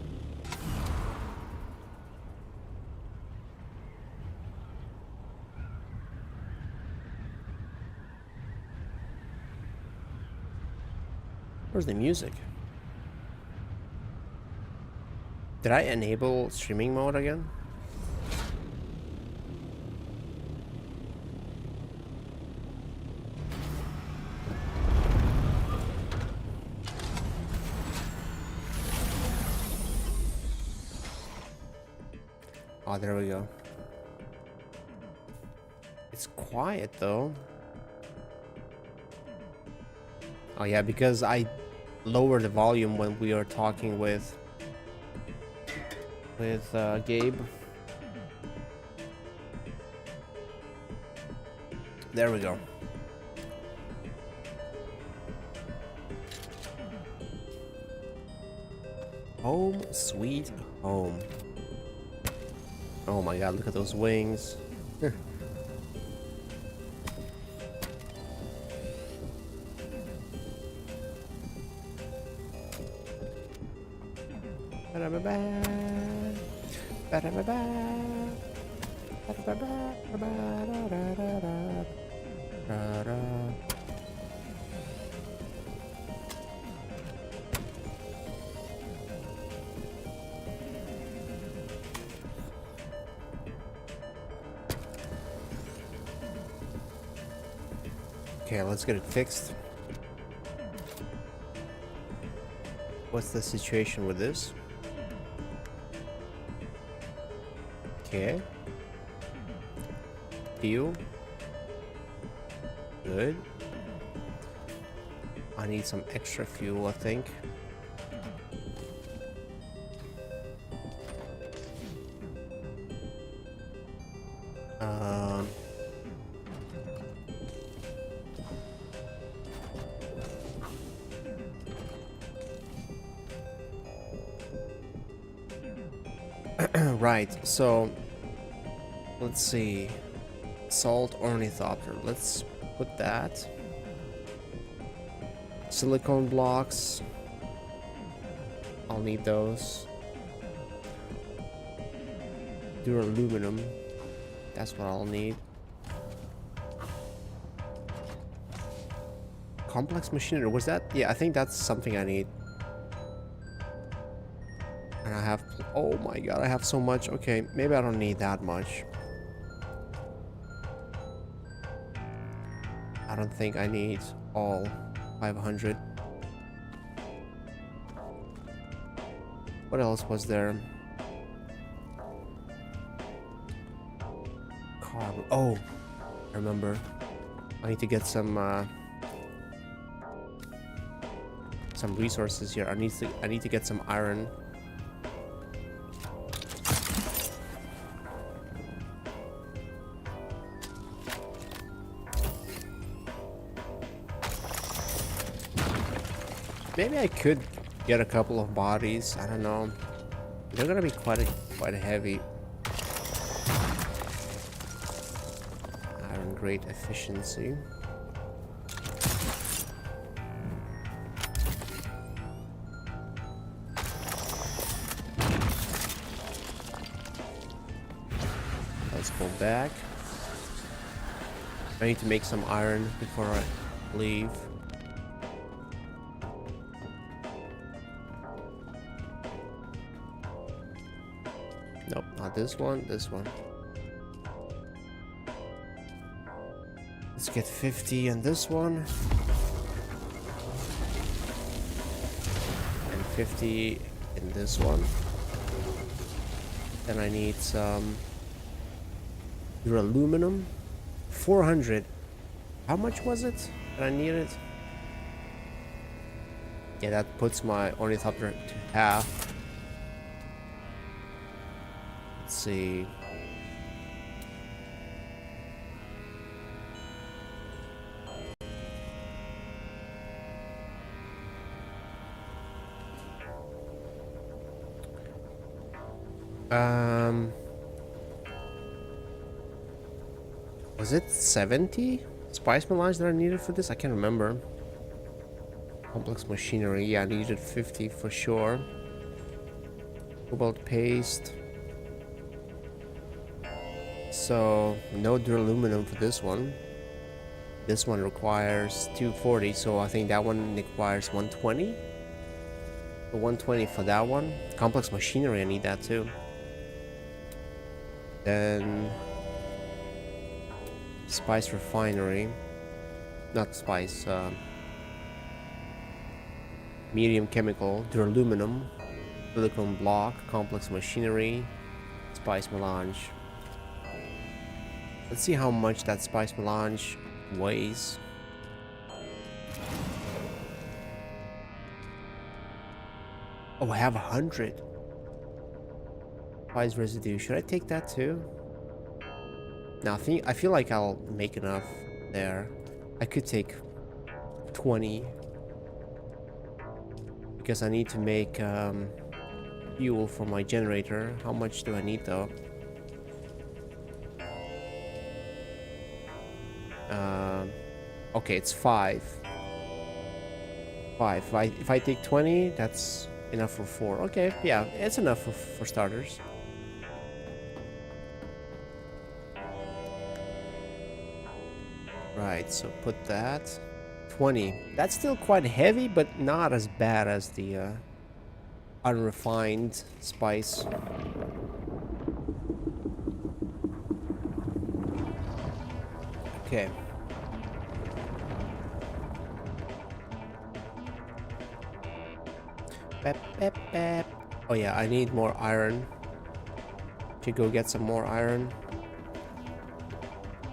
Where's the music? Did I enable streaming mode again? Oh, there we go. It's quiet though. Oh yeah, because I lowered the volume when we are talking with Gabe. There we go. Home sweet home. Oh my god, look at those wings. Okay, let's get it fixed. What's the situation with this? Okay. Deal. Good. I need some extra fuel, I think. Right, so let's see. Salt ornithopter. Let's put that. Silicone blocks. I'll need those. Duraluminum. That's what I'll need. Complex machinery. Was that? Yeah, I think that's something I need. And I have... Oh my god, I have so much. Okay, maybe I don't need that much. I don't think I need all 500. What else was there? Carbon. Oh, I remember. I need to get some resources here. I need to get some iron. Maybe I could get a couple of bodies. I don't know. They're gonna be quite heavy. Iron great efficiency. Let's go back. I need to make some iron before I leave. Nope, not this one, this one. Let's get 50 on this one. And 50 in this one. Then I need some aluminum. 400. How much was it that I needed? Yeah, that puts my ornithopter to half. Let's see. Was it 70 spice melange that I needed for this? I can't remember. Complex machinery. Yeah, I needed 50 for sure. Cobalt paste. So no duraluminum for this one. This one requires 240, so I think that one requires 120. The 120 for that one. Complex machinery, I need that too. Then spice refinery, not spice. Medium chemical, duraluminum, silicone block, complex machinery, spice melange. Let's see how much that spice melange weighs. Oh, I have 100. Spice residue. Should I take that too? Now, I feel like I'll make enough there. I could take 20. Because I need to make fuel for my generator. How much do I need though? Okay, it's 5. 5. If I take 20, that's enough for 4. Okay, yeah, it's enough for starters. Right, so put that. 20. That's still quite heavy, but not as bad as the unrefined spice. Okay. Bep, bep, bep. Oh yeah, I need more iron. To go get some more iron.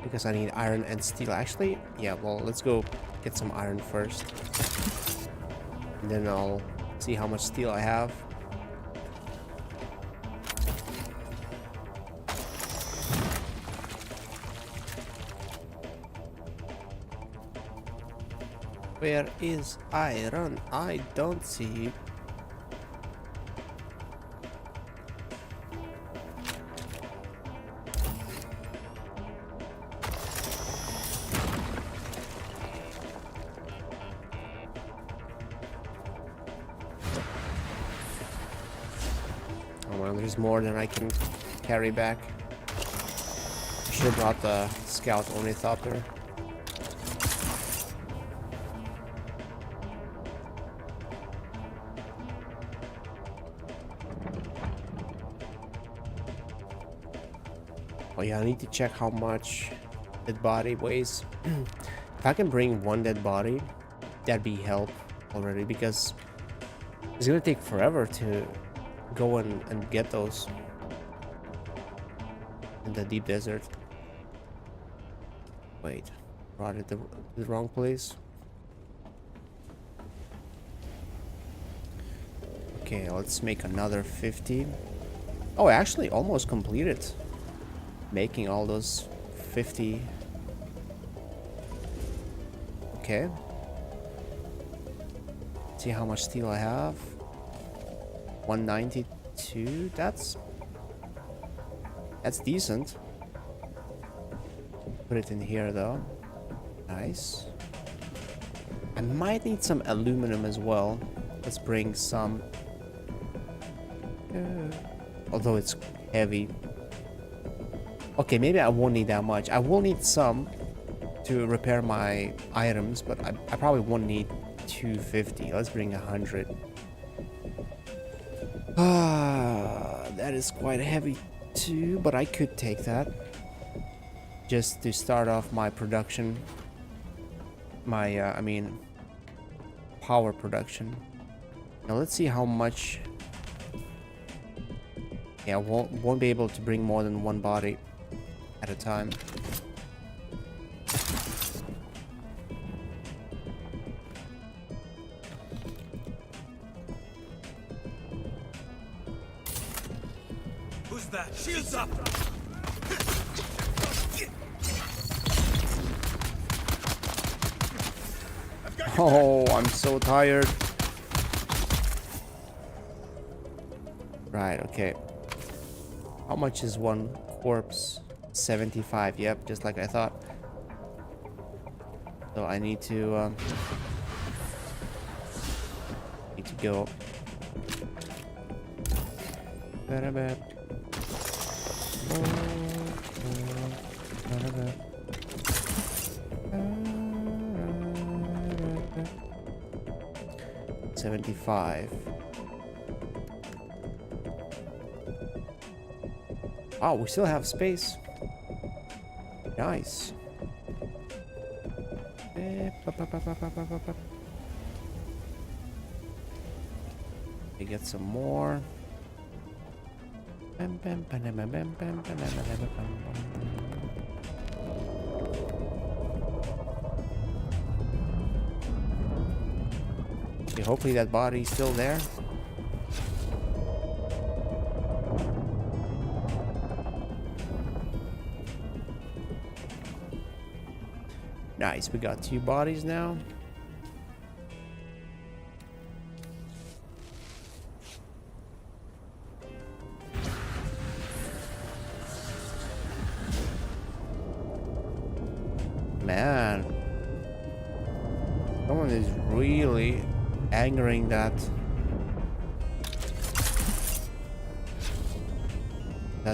because I need iron and steel. Actually, yeah, well, let's go get some iron first. And then I'll see how much steel I have. Where is iron? I don't see it. Oh well, there's more than I can carry back. Should have brought the scout ornithopter. Oh yeah, I need to check how much that body weighs. If I can bring one dead body, that'd be help already, because it's gonna take forever to go and get those in the deep desert. Wait, brought it the wrong place. Okay, let's make another 50. Oh, I actually almost completed making all those 50. Okay. See how much steel I have. 192. That's decent. Put it in here though. Nice. I might need some aluminum as well. Let's bring some. Although it's heavy. Okay, maybe I won't need that much. I will need some to repair my items, but I probably won't need 250. Let's bring 100. That is quite heavy too, but I could take that. Just to start off my production. My, I mean, power production. Now let's see how much. Yeah, won't be able to bring more than one body at a time. Who's that? Shields up! Oh, I'm so tired. Right, okay. How much is one corpse? 75. Yep, just like I thought. So I need to go. $75. Oh, we still have space. Nice. We get some more. Okay, hopefully that body's still there. Nice, we got 2 bodies now. Man, someone is really angering that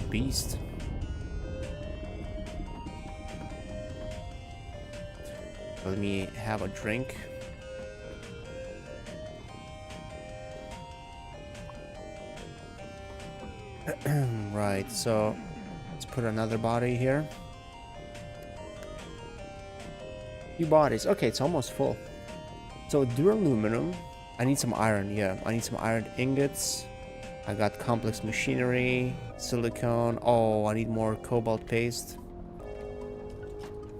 beast. Let me have a drink. Right, so let's put another body here. 2 bodies. Okay, it's almost full. So duraluminum. I need some iron. Yeah, I need some iron ingots. I got complex machinery, silicone. Oh, I need more cobalt paste.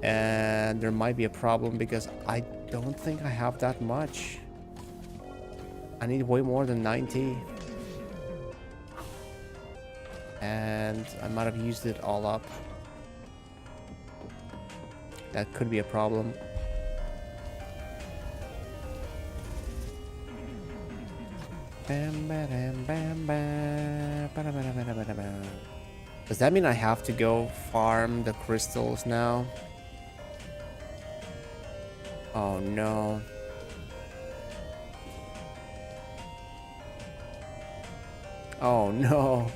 And there might be a problem because I don't think I have that much. I need way more than 90. And I might have used it all up. That could be a problem. Bam, bam, bam, bam, bam, bam, bam, bam. Does that mean I have to go farm the crystals now? Oh no. Oh no.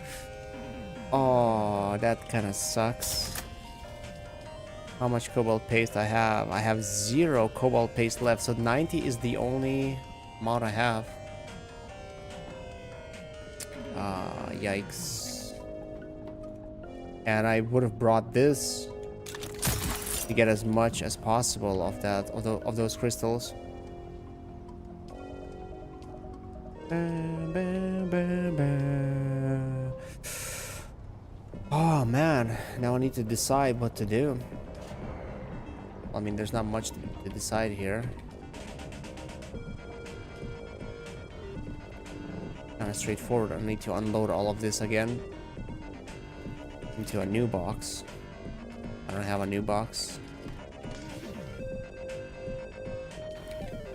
Oh, that kind of sucks. How much cobalt paste I have? I have 0 cobalt paste left, so 90 is the only amount I have. Yikes. And I would have brought this to get as much as possible of that, of those crystals. Oh man, now I need to decide what to do. I mean, there's not much to decide here. Kind of straightforward. I need to unload all of this again into a new box. I don't have a new box.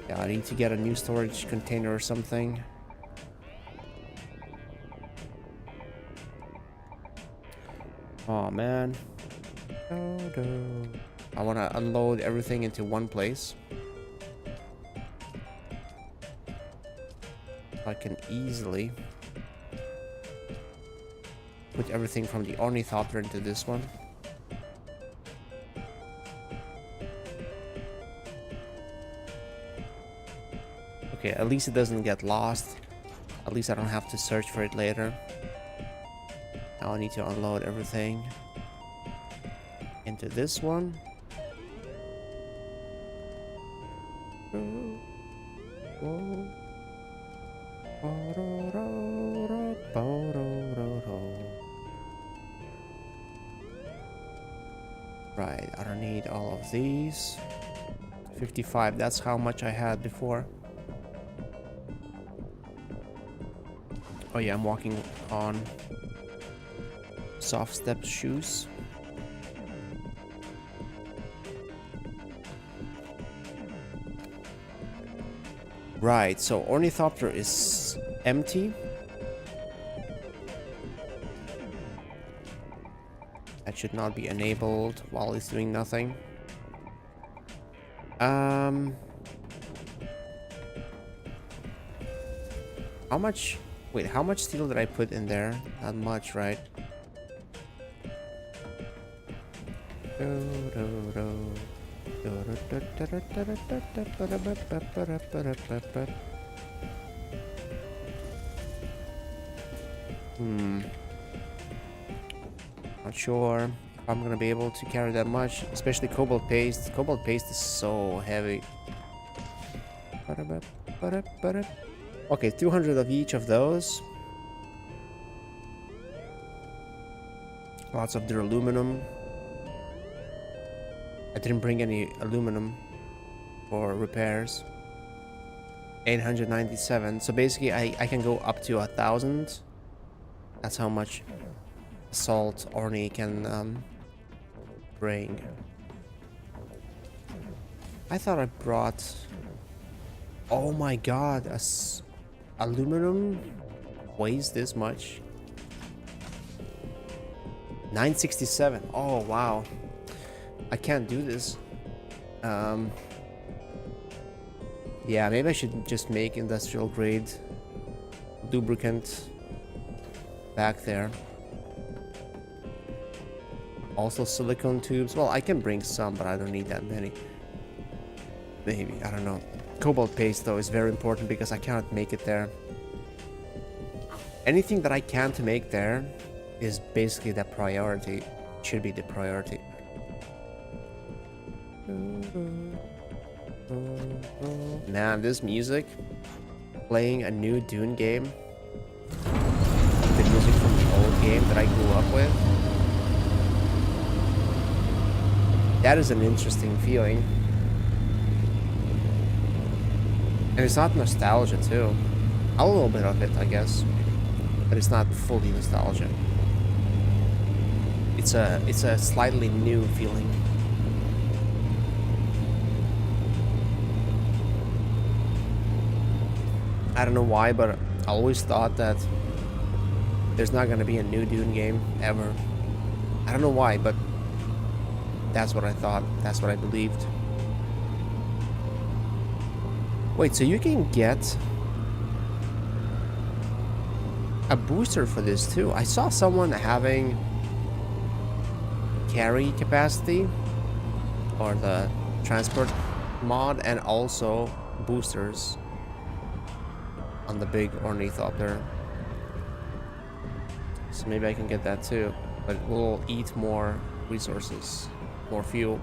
Yeah, I need to get a new storage container or something. Oh man. I want to unload everything into one place. I can easily put everything from the ornithopter into this one. Okay, at least it doesn't get lost. At least I don't have to search for it later. Now I need to unload everything into this one. Right, I don't need all of these. 55, that's how much I had before. Oh yeah, I'm walking on soft step shoes. Right, so ornithopter is empty. That should not be enabled while it's doing nothing. How much? Wait, how much steel did I put in there? Not much, right? Not sure if I'm gonna be able to carry that much, especially cobalt paste. Cobalt paste is so heavy. Okay, 200 of each of those. Lots of duraluminum. I didn't bring any aluminum for repairs. 897. So basically I can go up to 1,000. That's how much salt Orny can bring. I thought I brought... Oh my god, aluminum weighs this much. 967. Oh wow. I can't do this. Yeah, maybe I should just make industrial grade lubricant back there. Also silicone tubes. Well, I can bring some, but I don't need that many. Maybe, I don't know. Cobalt paste though is very important because I cannot make it there. Anything that I can't make there is basically the priority. Should be the priority. Man, this music, playing a new Dune game, the music from the old game that I grew up with, That is an interesting feeling. And it's not nostalgia too. A little bit of it, I guess. But it's not fully nostalgia. It's a slightly new feeling. I don't know why, but I always thought that there's not gonna be a new Dune game ever. I don't know why, but that's what I thought. That's what I believed. Wait, so you can get a booster for this too? I saw someone having carry capacity or the transport mod and also boosters on the big ornithopter. So maybe I can get that too, but it will eat more resources, more fuel.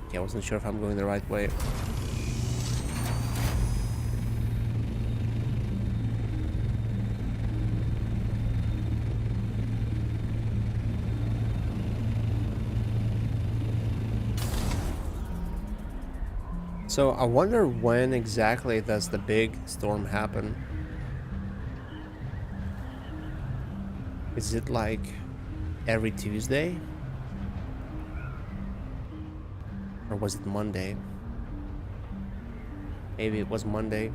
Okay, I wasn't sure if I'm going the right way. So I wonder when exactly does the big storm happen? Is it like every Tuesday? Or was it Monday? Maybe it was Monday.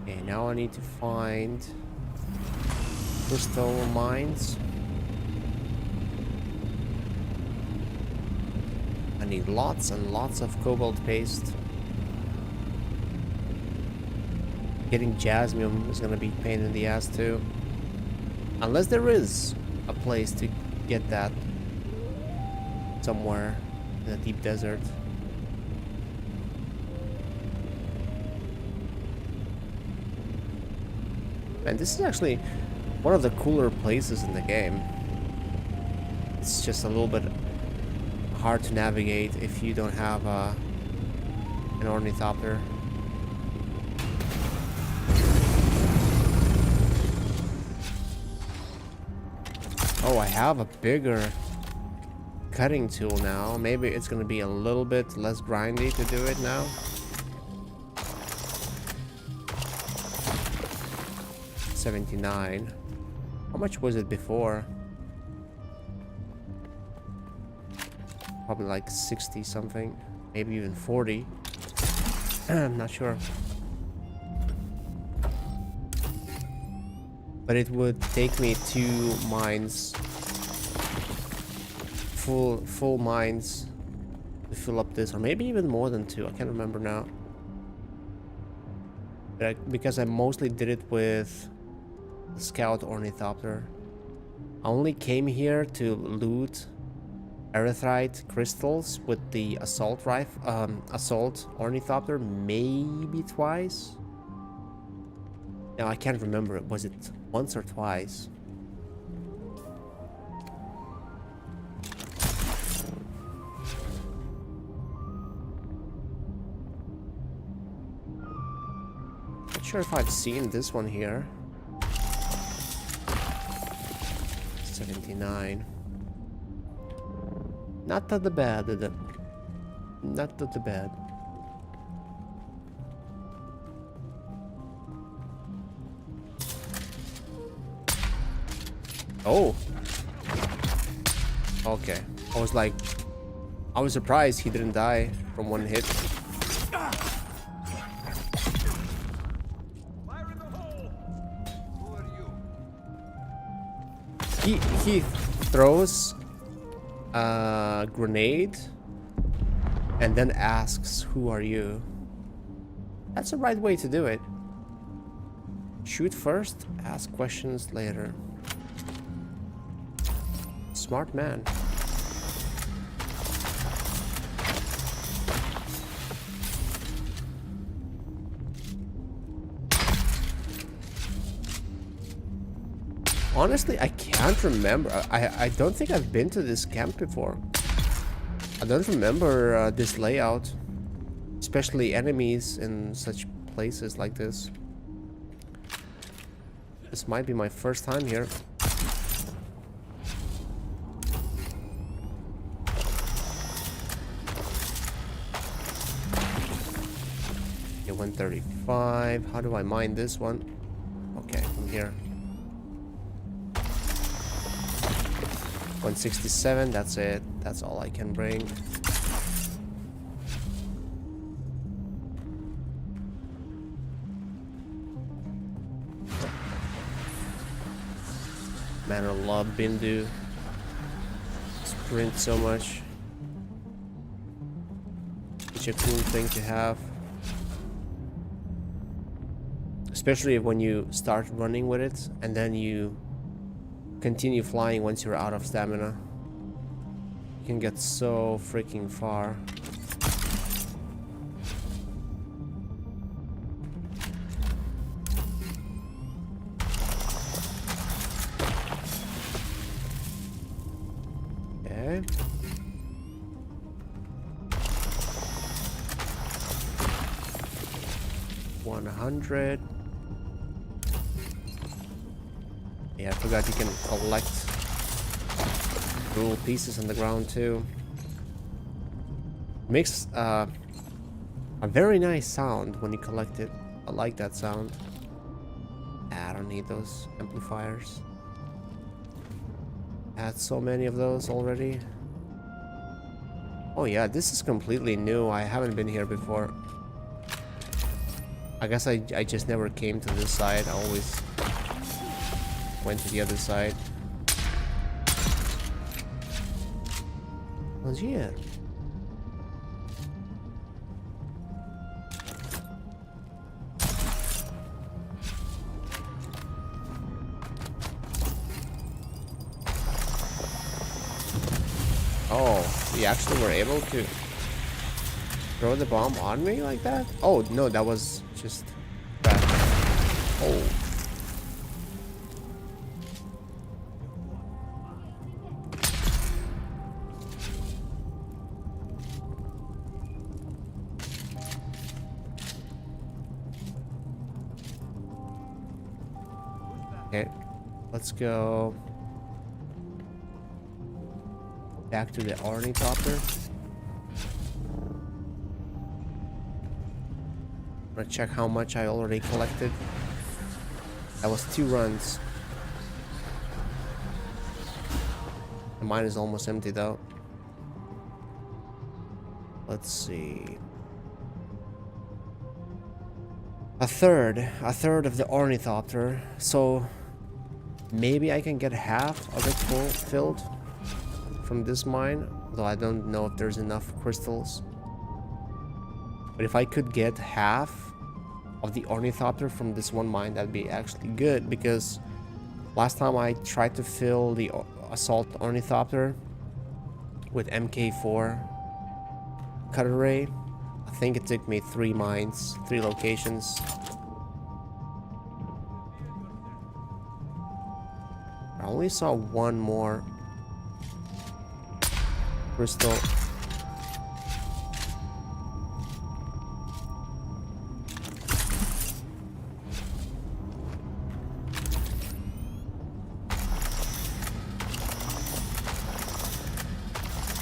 Okay, now I need to find crystal mines. I need lots and lots of cobalt paste. Getting jasmium is gonna be a pain in the ass too. Unless there is a place to get that somewhere in the deep desert. And this is actually one of the cooler places in the game. It's just a little bit hard to navigate if you don't have an ornithopter. Oh, I have a bigger cutting tool now. Maybe it's gonna be a little bit less grindy to do it now. $79. How much was it before? Probably like 60 something, maybe even 40. I'm not sure. But it would take me 2 mines, full mines to fill up this, or maybe even more than 2. I can't remember now. But because I mostly did it with the scout ornithopter. I only came here to loot erythrite crystals with the assault rifle, assault ornithopter, maybe twice. Now I can't remember. Was it once or twice? Not sure if I've seen this one here. 79. Not that bad. Not that bad. Oh. Okay. I was surprised he didn't die from one hit. Fire in the hole! Who are you? He throws a grenade and then asks, "Who are you?" That's the right way to do it. Shoot first, ask questions later. Smart man. Honestly, I can't remember. I don't think I've been to this camp before. I don't remember this layout, especially enemies in such places like this. This might be my first time here. Okay, 135. How do I mine this one? Okay, from here. 167, that's it. That's all I can bring. Man, I love Bindu. Sprint so much. Such a cool thing to have. Especially when you start running with it and then you continue flying once you're out of stamina. You can get so freaking far. Okay. $100. Yeah, I forgot you can collect little pieces on the ground too. Makes a very nice sound when you collect it. I like that sound. I don't need those amplifiers. I had so many of those already. Oh yeah, this is completely new. I haven't been here before. I guess I just never came to this side. I always went to the other side. What's here? Oh, we actually were able to throw the bomb on me like that? Oh, no, that was just that. Oh. Okay, let's go back to the ornithopter. I'm gonna check how much I already collected. That was 2 runs. The mine is almost empty though. Let's see. A third of the ornithopter. So maybe I can get half of it filled from this mine, though I don't know if there's enough crystals. But if I could get half of the ornithopter from this one mine, that'd be actually good, because last time I tried to fill the assault ornithopter with MK4 cutter ray, I think it took me 3 mines, 3 locations. I only saw 1 more crystal.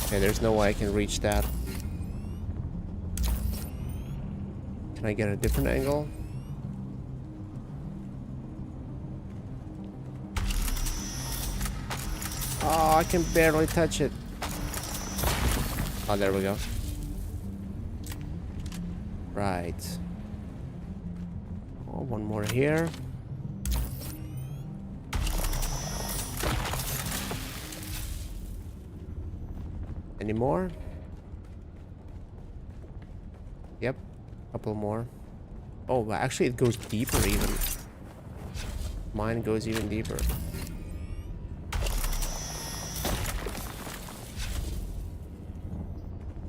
Okay, there's no way I can reach that. Can I get a different angle? Oh, I can barely touch it. Oh, there we go. Right. Oh, 1 more here. Any more? Yep, couple more. Oh, but actually it goes deeper even. Mine goes even deeper.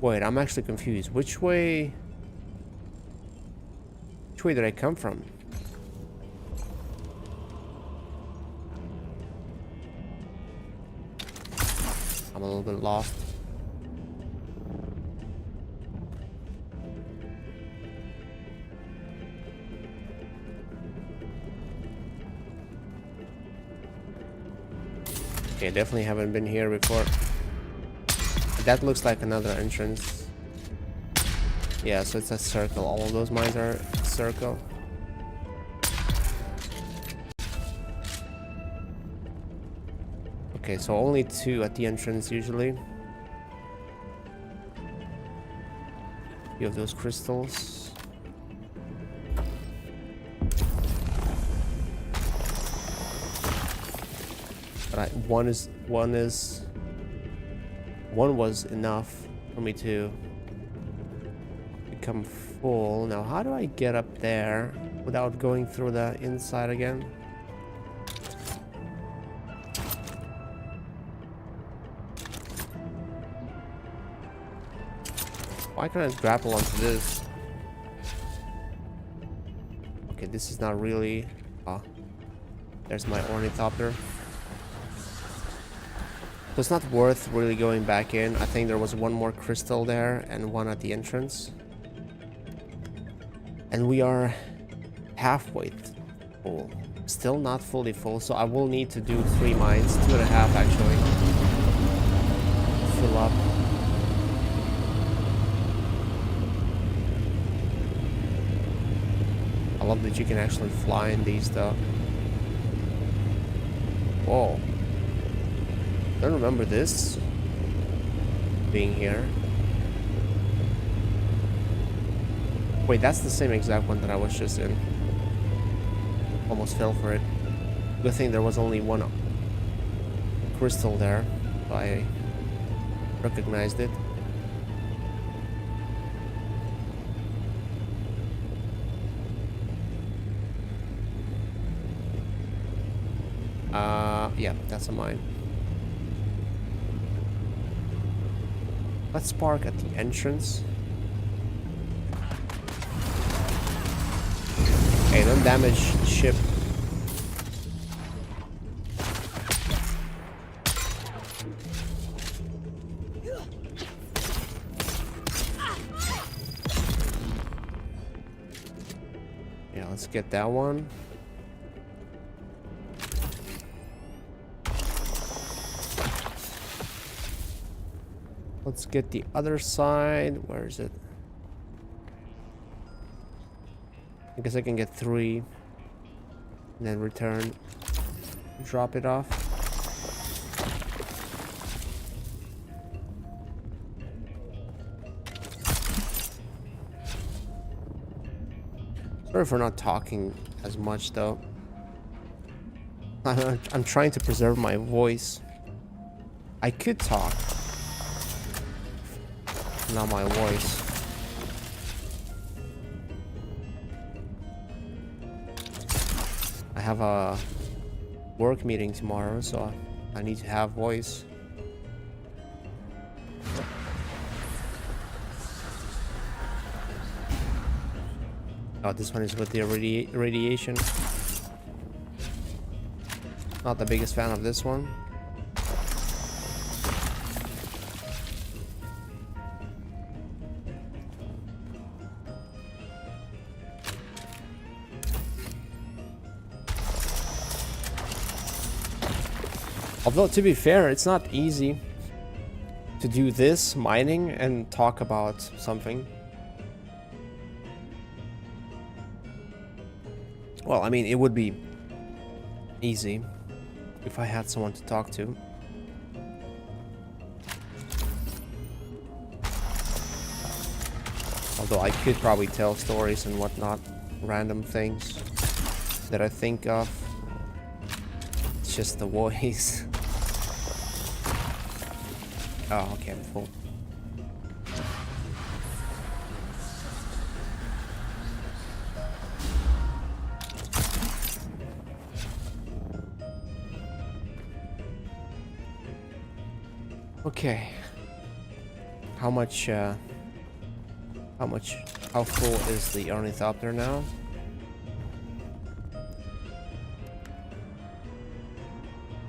Wait, I'm actually confused. Which way did I come from? I'm a little bit lost. Okay, definitely haven't been here before. That looks like another entrance. Yeah, so it's a circle. All of those mines are a circle. Okay, so only 2 at the entrance usually. Few of those crystals. But one was enough for me to become full. Now, how do I get up there without going through the inside again? Why can't I grapple onto this? Okay, this is not really... Oh, there's my ornithopter. So it's not worth really going back in. I think there was one more crystal there and one at the entrance. And we are halfway full. Still not fully full, so I will need to do 3 mines. 2.5 actually. Fill up. I love that you can actually fly in these though. Whoa. I don't remember this being here. Wait, that's the same exact one that I was just in. Almost fell for it. Good thing there was only one crystal there, so I recognized it. Yeah, that's a mine. Let's park at the entrance. Hey, don't damage the ship. Yeah, let's get that one. Let's get the other side. Where is it? I guess I can get 3 and then return, drop it off. Sorry for not talking as much though. I'm trying to preserve my voice. I could talk. Not my voice. I have a work meeting tomorrow, so I need to have voice. Oh, this one is with the radiation. Not the biggest fan of this one. Although, to be fair, it's not easy to do this mining and talk about something. Well, I mean, it would be easy if I had someone to talk to. Although I could probably tell stories and whatnot, random things that I think of. It's just the voice. Oh, okay, I'm full. Okay. How full is the ornithopter now?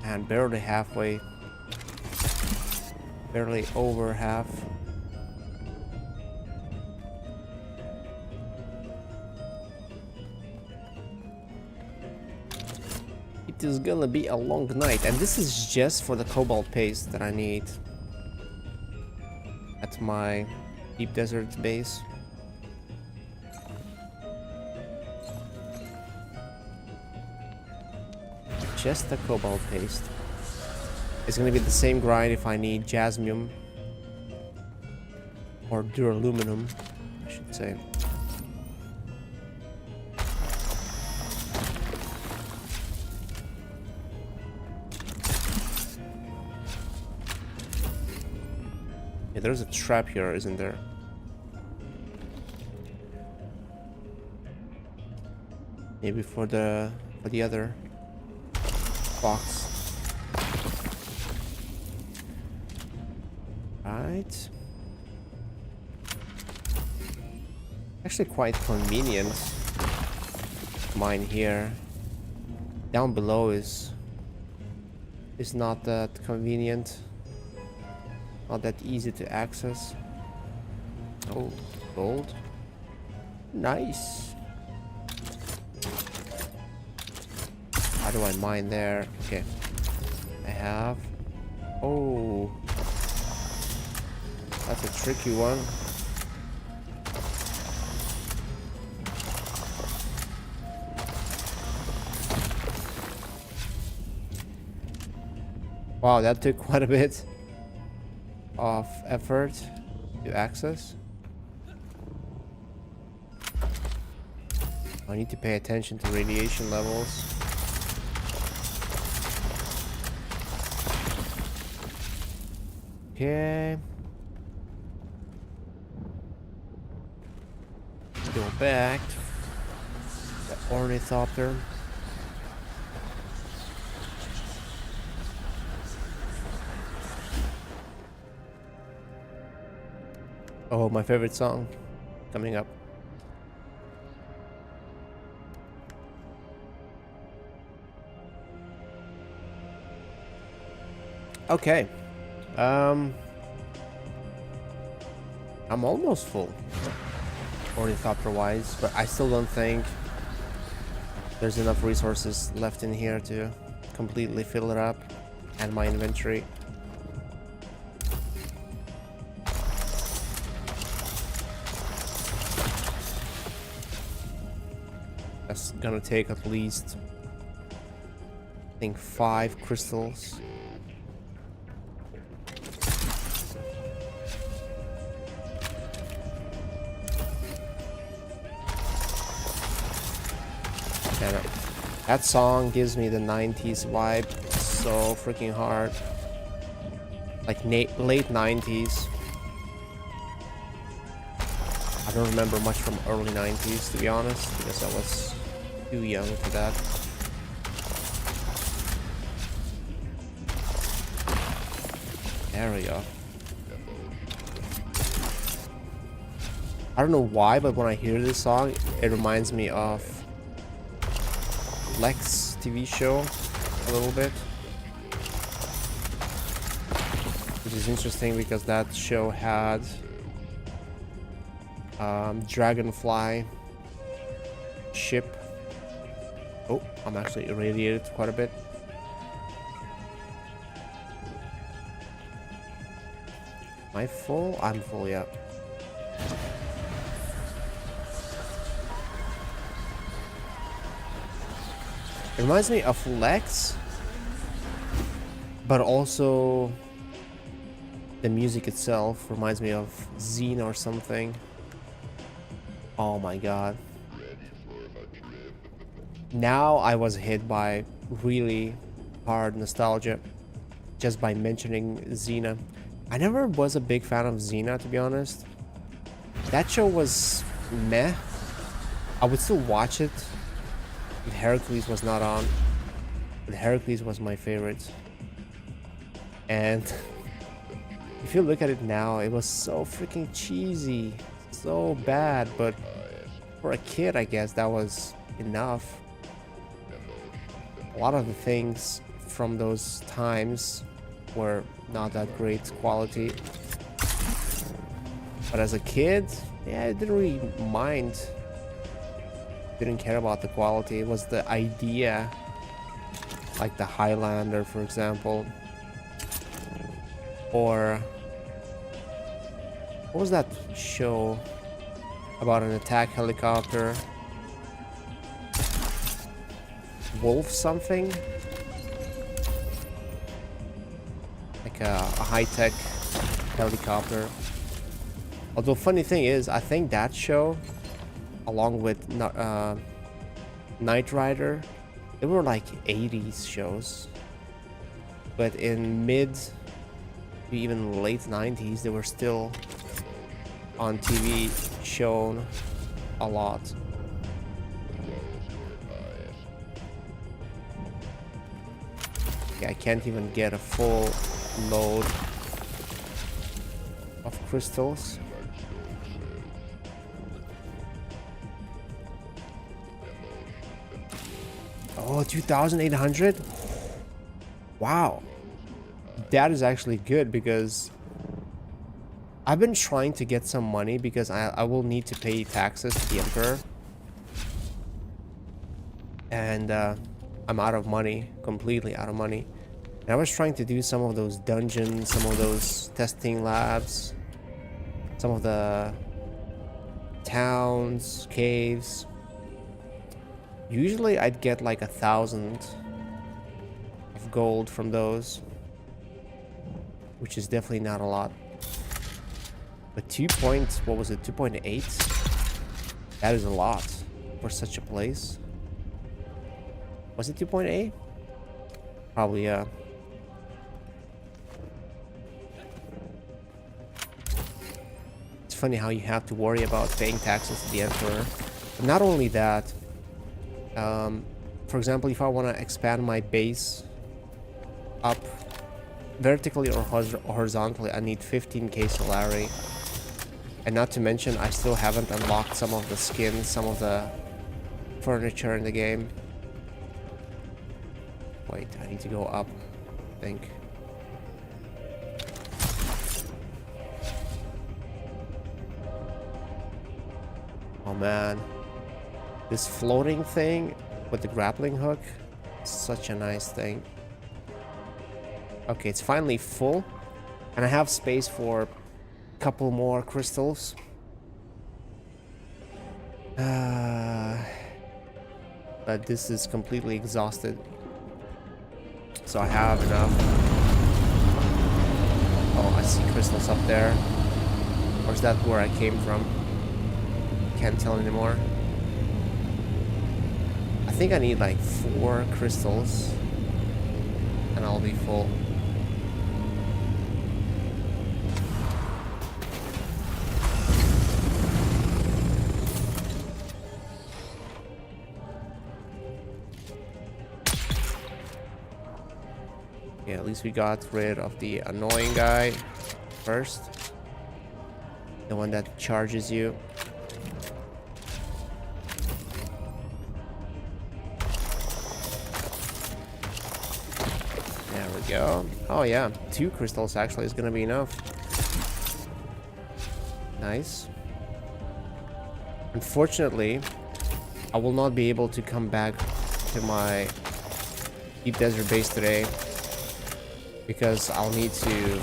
And barely halfway. Barely over half. It is gonna be a long night, and this is just for the cobalt paste that I need at my deep desert base. Just the cobalt paste. It's gonna be the same grind if I need jasmium or duraluminum, I should say. Yeah, there's a trap here, isn't there? Maybe for the other box. Right. Actually quite convenient. Mine here. Down below is not that convenient. Not that easy to access. Oh, gold. Nice. How do I mine there? Okay. I have. Oh. That's a tricky one. Wow, that took quite a bit of effort to access. I need to pay attention to radiation levels. Okay. Go back. The ornithopter. Oh, my favorite song coming up. Okay. I'm almost full ornithopter wise, but I still don't think there's enough resources left in here to completely fill it up and my inventory. That's gonna take at least, I think, 5 crystals. And that song gives me the 90s vibe so freaking hard. Like late 90s. I don't remember much from early 90s, to be honest, because I was too young for that. There we go. I don't know why, but when I hear this song, it reminds me of Lex TV show a little bit. Which is interesting because that show had dragonfly ship. Oh, I'm actually irradiated quite a bit. Am I full? I'm full, yeah. It reminds me of Lex, but also the music itself reminds me of Xena or something. Oh my god. Now I was hit by really hard nostalgia just by mentioning Xena. I never was a big fan of Xena, to be honest. That show was meh. I would still watch it if Heracles was not on. But Heracles was my favorite. And if you look at it now, it was so freaking cheesy. So bad, but for a kid, I guess that was enough. A lot of the things from those times were not that great quality. But as a kid, yeah, I didn't really mind. Didn't care about the quality. It was the idea like the Highlander, for example. Or what was that show about an attack helicopter? Wolf something? Like a high-tech helicopter. Although funny thing is, I think that show, along with Knight Rider, they were like 80s shows. But in mid to even late 90s, they were still on TV shown a lot. Okay, I can't even get a full load of crystals. Oh, 2,800? Wow. That is actually good because I've been trying to get some money because I will need to pay taxes to the Emperor. And I'm out of money, completely out of money. And I was trying to do some of those dungeons, some of those testing labs, some of the towns, caves. Usually I'd get like 1,000 of gold from those, which is definitely not a lot. But 2.8? That is a lot for such a place. Was it 2.8? Probably, yeah. It's funny how you have to worry about paying taxes to the Emperor. But not only that, for example, if I want to expand my base up vertically or horizontally, I need 15k Solari. And not to mention, I still haven't unlocked some of the skins, some of the furniture in the game. Wait, I need to go up, I think. Oh man. This floating thing with the grappling hook, such a nice thing. Okay, it's finally full. And I have space for a couple more crystals. But this is completely exhausted. So I have enough. Oh, I see crystals up there. Or is that where I came from? Can't tell anymore. I think I need like 4 crystals and I'll be full. Yeah, at least we got rid of the annoying guy first. The one that charges you. There we go. Oh yeah, 2 crystals actually is gonna be enough. Nice. Unfortunately, I will not be able to come back to my deep desert base today, because I'll need to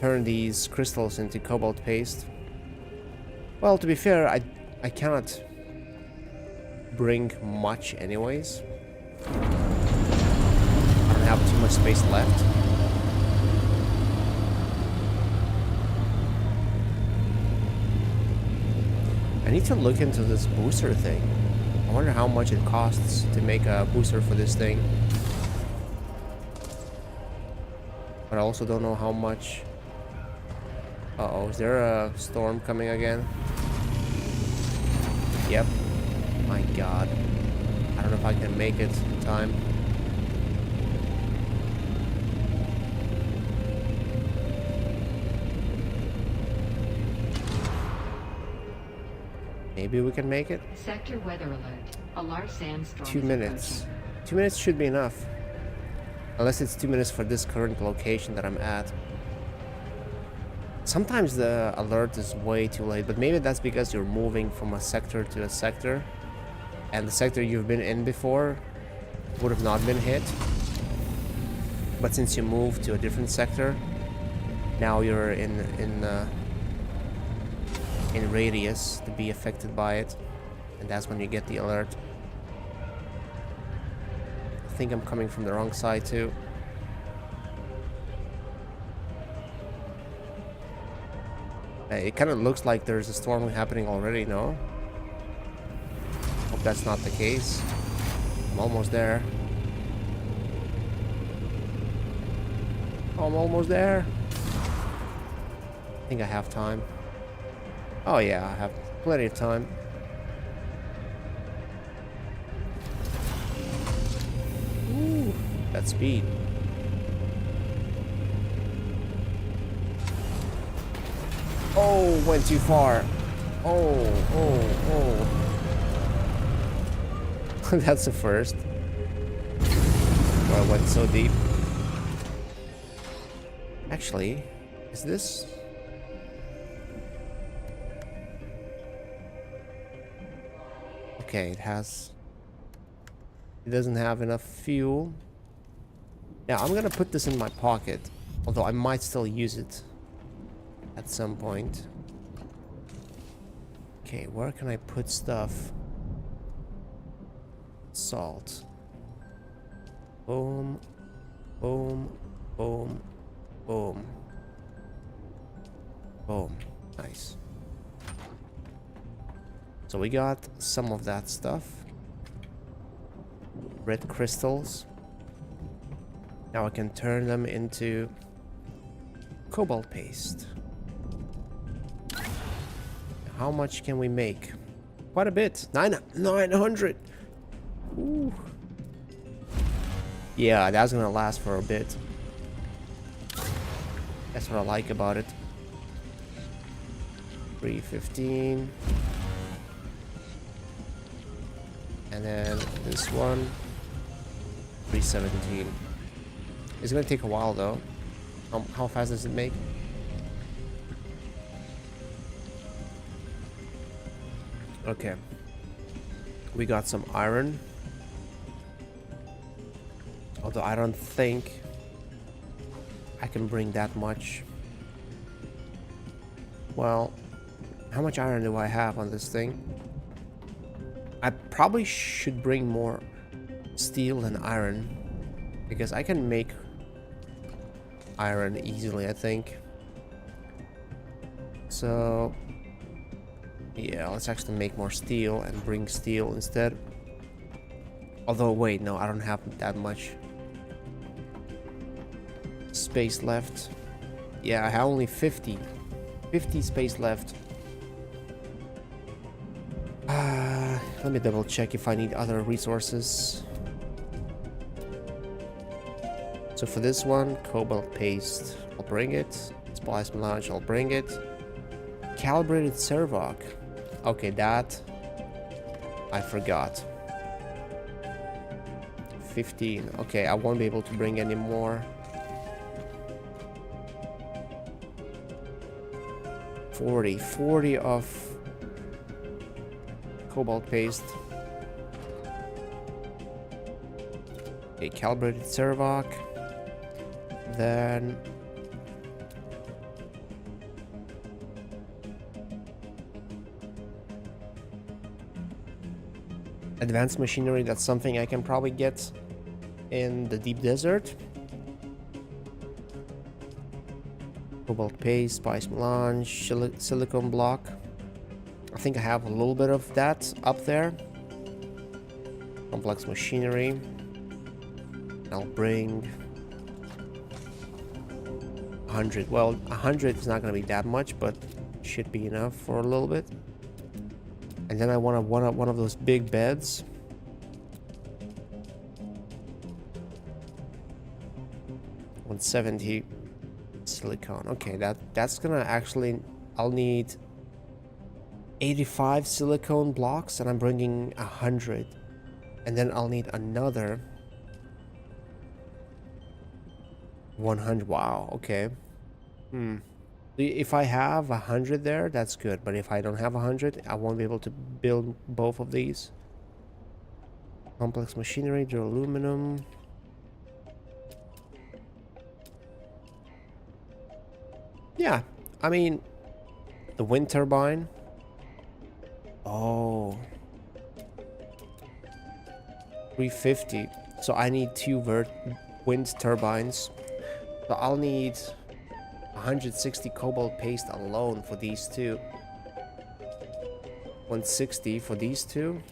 turn these crystals into cobalt paste. Well, to be fair, I cannot bring much anyways. I don't have too much space left. I need to look into this booster thing. I wonder how much it costs to make a booster for this thing. But I also don't know how much. Uh-oh, is there a storm coming again? Yep. My god. I don't know if I can make it in time. Maybe we can make it? Sector weather alert. A large sandstorm. 2 minutes. 2 minutes should be enough. Unless it's 2 minutes for this current location that I'm at. Sometimes the alert is way too late, but maybe that's because you're moving from a sector to a sector. And the sector you've been in before would have not been hit. But since you moved to a different sector, now you're in radius to be affected by it, and that's when you get the alert. I think I'm coming from the wrong side too. It kind of looks like there's a storm happening already, no? Hope that's not the case. I'm almost there. I'm almost there. I think I have time. Oh yeah, I have plenty of time. Ooh, that speed. Oh, went too far. Oh. That's the first. Where I went so deep. Actually, is this... Okay, it doesn't have enough fuel. Now, I'm gonna put this in my pocket. Although I might still use it at some point. Okay, where can I put stuff? Salt. Boom. Boom. Boom. Boom. Boom. Nice. So we got some of that stuff. Red crystals. Now I can turn them into cobalt paste. How much can we make? Quite a bit. 900. Ooh. Yeah, that's gonna last for a bit. That's what I like about it. 315. And then this one. 317. It's gonna take a while though. How fast does it make? Okay. We got some iron. Although I don't think I can bring that much. Well, how much iron do I have on this thing? I probably should bring more steel than iron, because I can make iron easily, I think. So yeah, let's actually make more steel and bring steel instead. Although wait, no, I don't have that much space left. Yeah, I have only 50 space left. Let me double check if I need other resources. So for this one, cobalt paste, I'll bring it. Splice melange, I'll bring it. Calibrated servoc. Okay, that I forgot. 15. Okay, I won't be able to bring any more. 40 of cobalt paste. Okay, calibrated servoc. Then advanced machinery, that's something I can probably get in the deep desert. Cobalt paste, spice melange, silicone block. I think I have a little bit of that up there. Complex machinery. I'll bring 100. Well, 100 is not going to be that much, but should be enough for a little bit. And then I want one of those big beds. $170 silicone. Okay, that's gonna actually, I'll need 85 silicone blocks, and I'm bringing 100, and then I'll need another 100. Wow. Okay. If I have 100 there, that's good. But if I don't have 100, I won't be able to build both of these. Complex machinery, aluminum. Yeah, I mean, the wind turbine. Oh. 350. So I need two wind turbines. So I'll need 160 cobalt paste alone for these two. 160 for these two.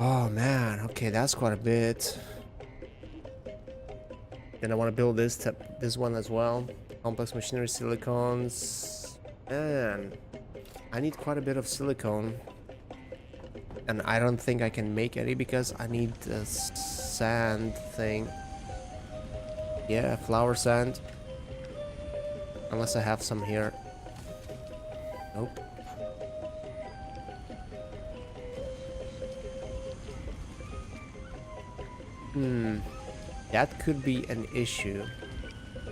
Oh man, okay, that's quite a bit. Then I want to build this one as well. Complex machinery, silicones. Man, I need quite a bit of silicone. And I don't think I can make any because I need the sand thing. Yeah, flour sand. Unless I have some here. Nope. That could be an issue.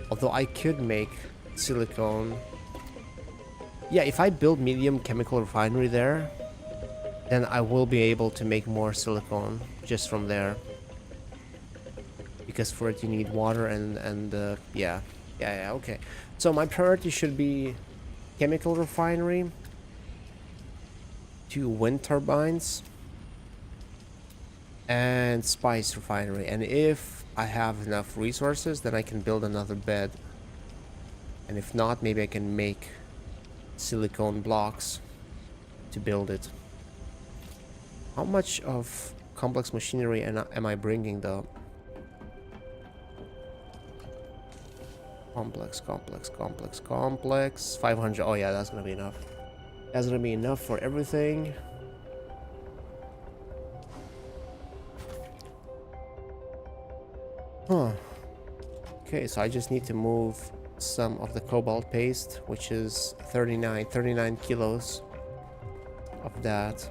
Although I could make silicone. Yeah, if I build medium chemical refinery there, then I will be able to make more silicone just from there. Because for it you need water and yeah, okay. So my priority should be chemical refinery, 2 wind turbines, and spice refinery. And if I have enough resources, then I can build another bed. And if not, maybe I can make silicone blocks to build it. How much of complex machinery am I bringing though? Complex. 500. Oh yeah, that's gonna be enough. That's gonna be enough for everything. Huh. Okay, so I just need to move some of the cobalt paste, which is 39 kilos of that.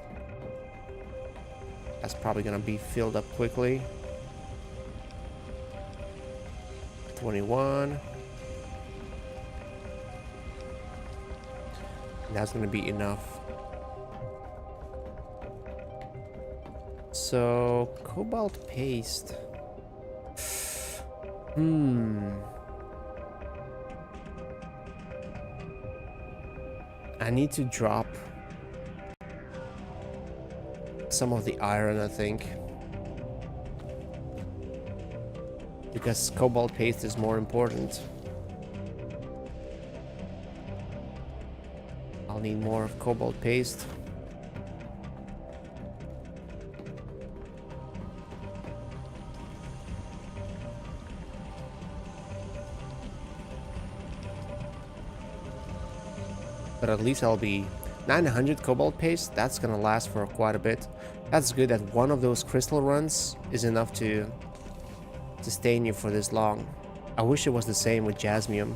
That's probably gonna be filled up quickly. 21. That's gonna be enough. So, cobalt paste. I need to drop some of the iron, I think. Because cobalt paste is more important. I'll need more of cobalt paste. But at least I'll be 900 cobalt paste. That's gonna last for quite a bit. That's good that one of those crystal runs is enough to sustain you for this long. I wish it was the same with jasmium.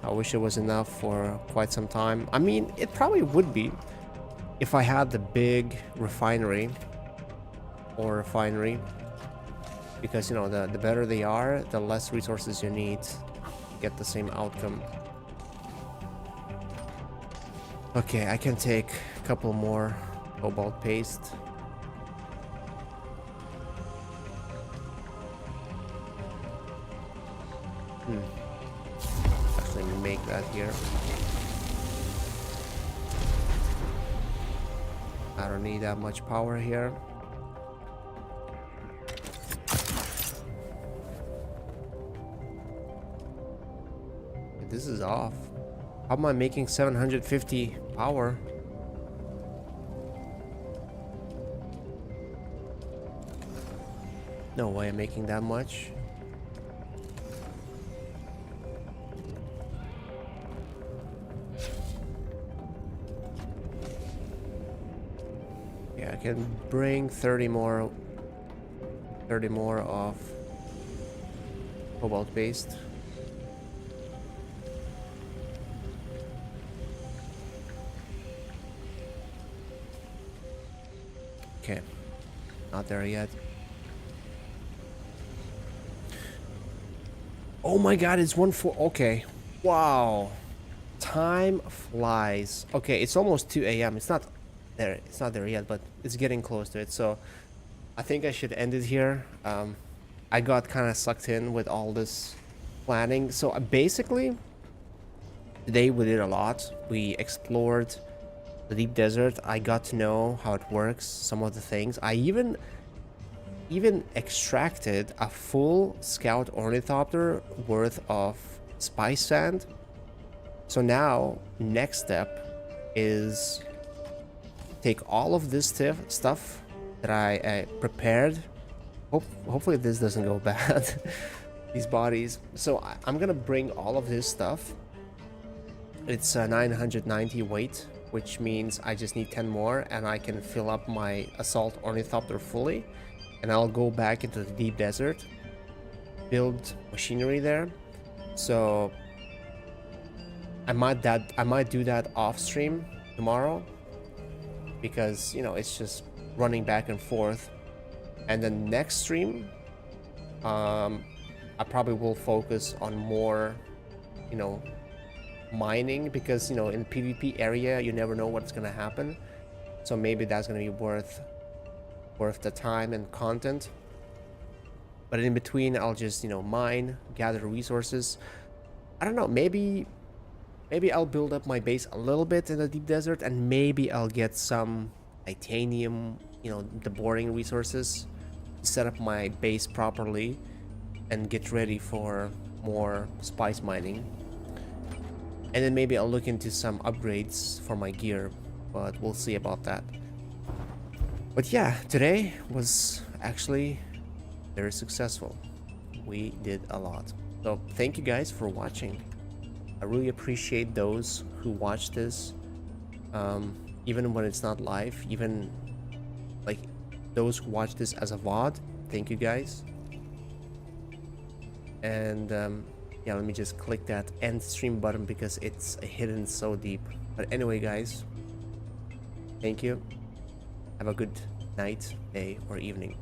I wish it was enough for quite some time. I mean, it probably would be if I had the big refinery or refinery, because you know, the better they are, the less resources you need to get the same outcome. Okay, I can take a couple more cobalt paste. Actually make that here. I don't need that much power here. This is off. How am I making 750 power? No way I'm making that much. Yeah, I can bring 30 more of cobalt paste. Okay, not there yet. Oh my god, it's 1:04. Okay, wow, time flies. Okay, it's almost 2 a.m. It's not there. It's not there yet, but it's getting close to it. So I think I should end it here. I got kind of sucked in with all this planning. So basically, today we did a lot. We explored the deep desert. I got to know how it works, some of the things. I even extracted a full scout ornithopter worth of spice sand. So now next step is take all of this stuff that I prepared. Hopefully this doesn't go bad. These bodies. So I'm gonna bring all of this stuff. It's 990 weight, which means I just need 10 more and I can fill up my assault ornithopter fully, and I'll go back into the deep desert, build machinery there. So I might do that off stream tomorrow, because you know it's just running back and forth. And then next stream I probably will focus on more, you know, mining, because you know in PvP area you never know what's gonna happen. So maybe that's gonna be worth the time and content. But in between I'll just, you know, mine, gather resources. I don't know, maybe I'll build up my base a little bit in the deep desert, and maybe I'll get some titanium, you know, the boring resources, set up my base properly and get ready for more spice mining. And then maybe I'll look into some upgrades for my gear, but we'll see about that. But yeah, today was actually very successful. We did a lot. So thank you guys for watching. I really appreciate those who watch this, even when it's not live, even like those who watch this as a VOD. Thank you guys. And yeah, let me just click that end stream button because it's hidden so deep. But anyway guys, thank you. Have a good night, day, or evening.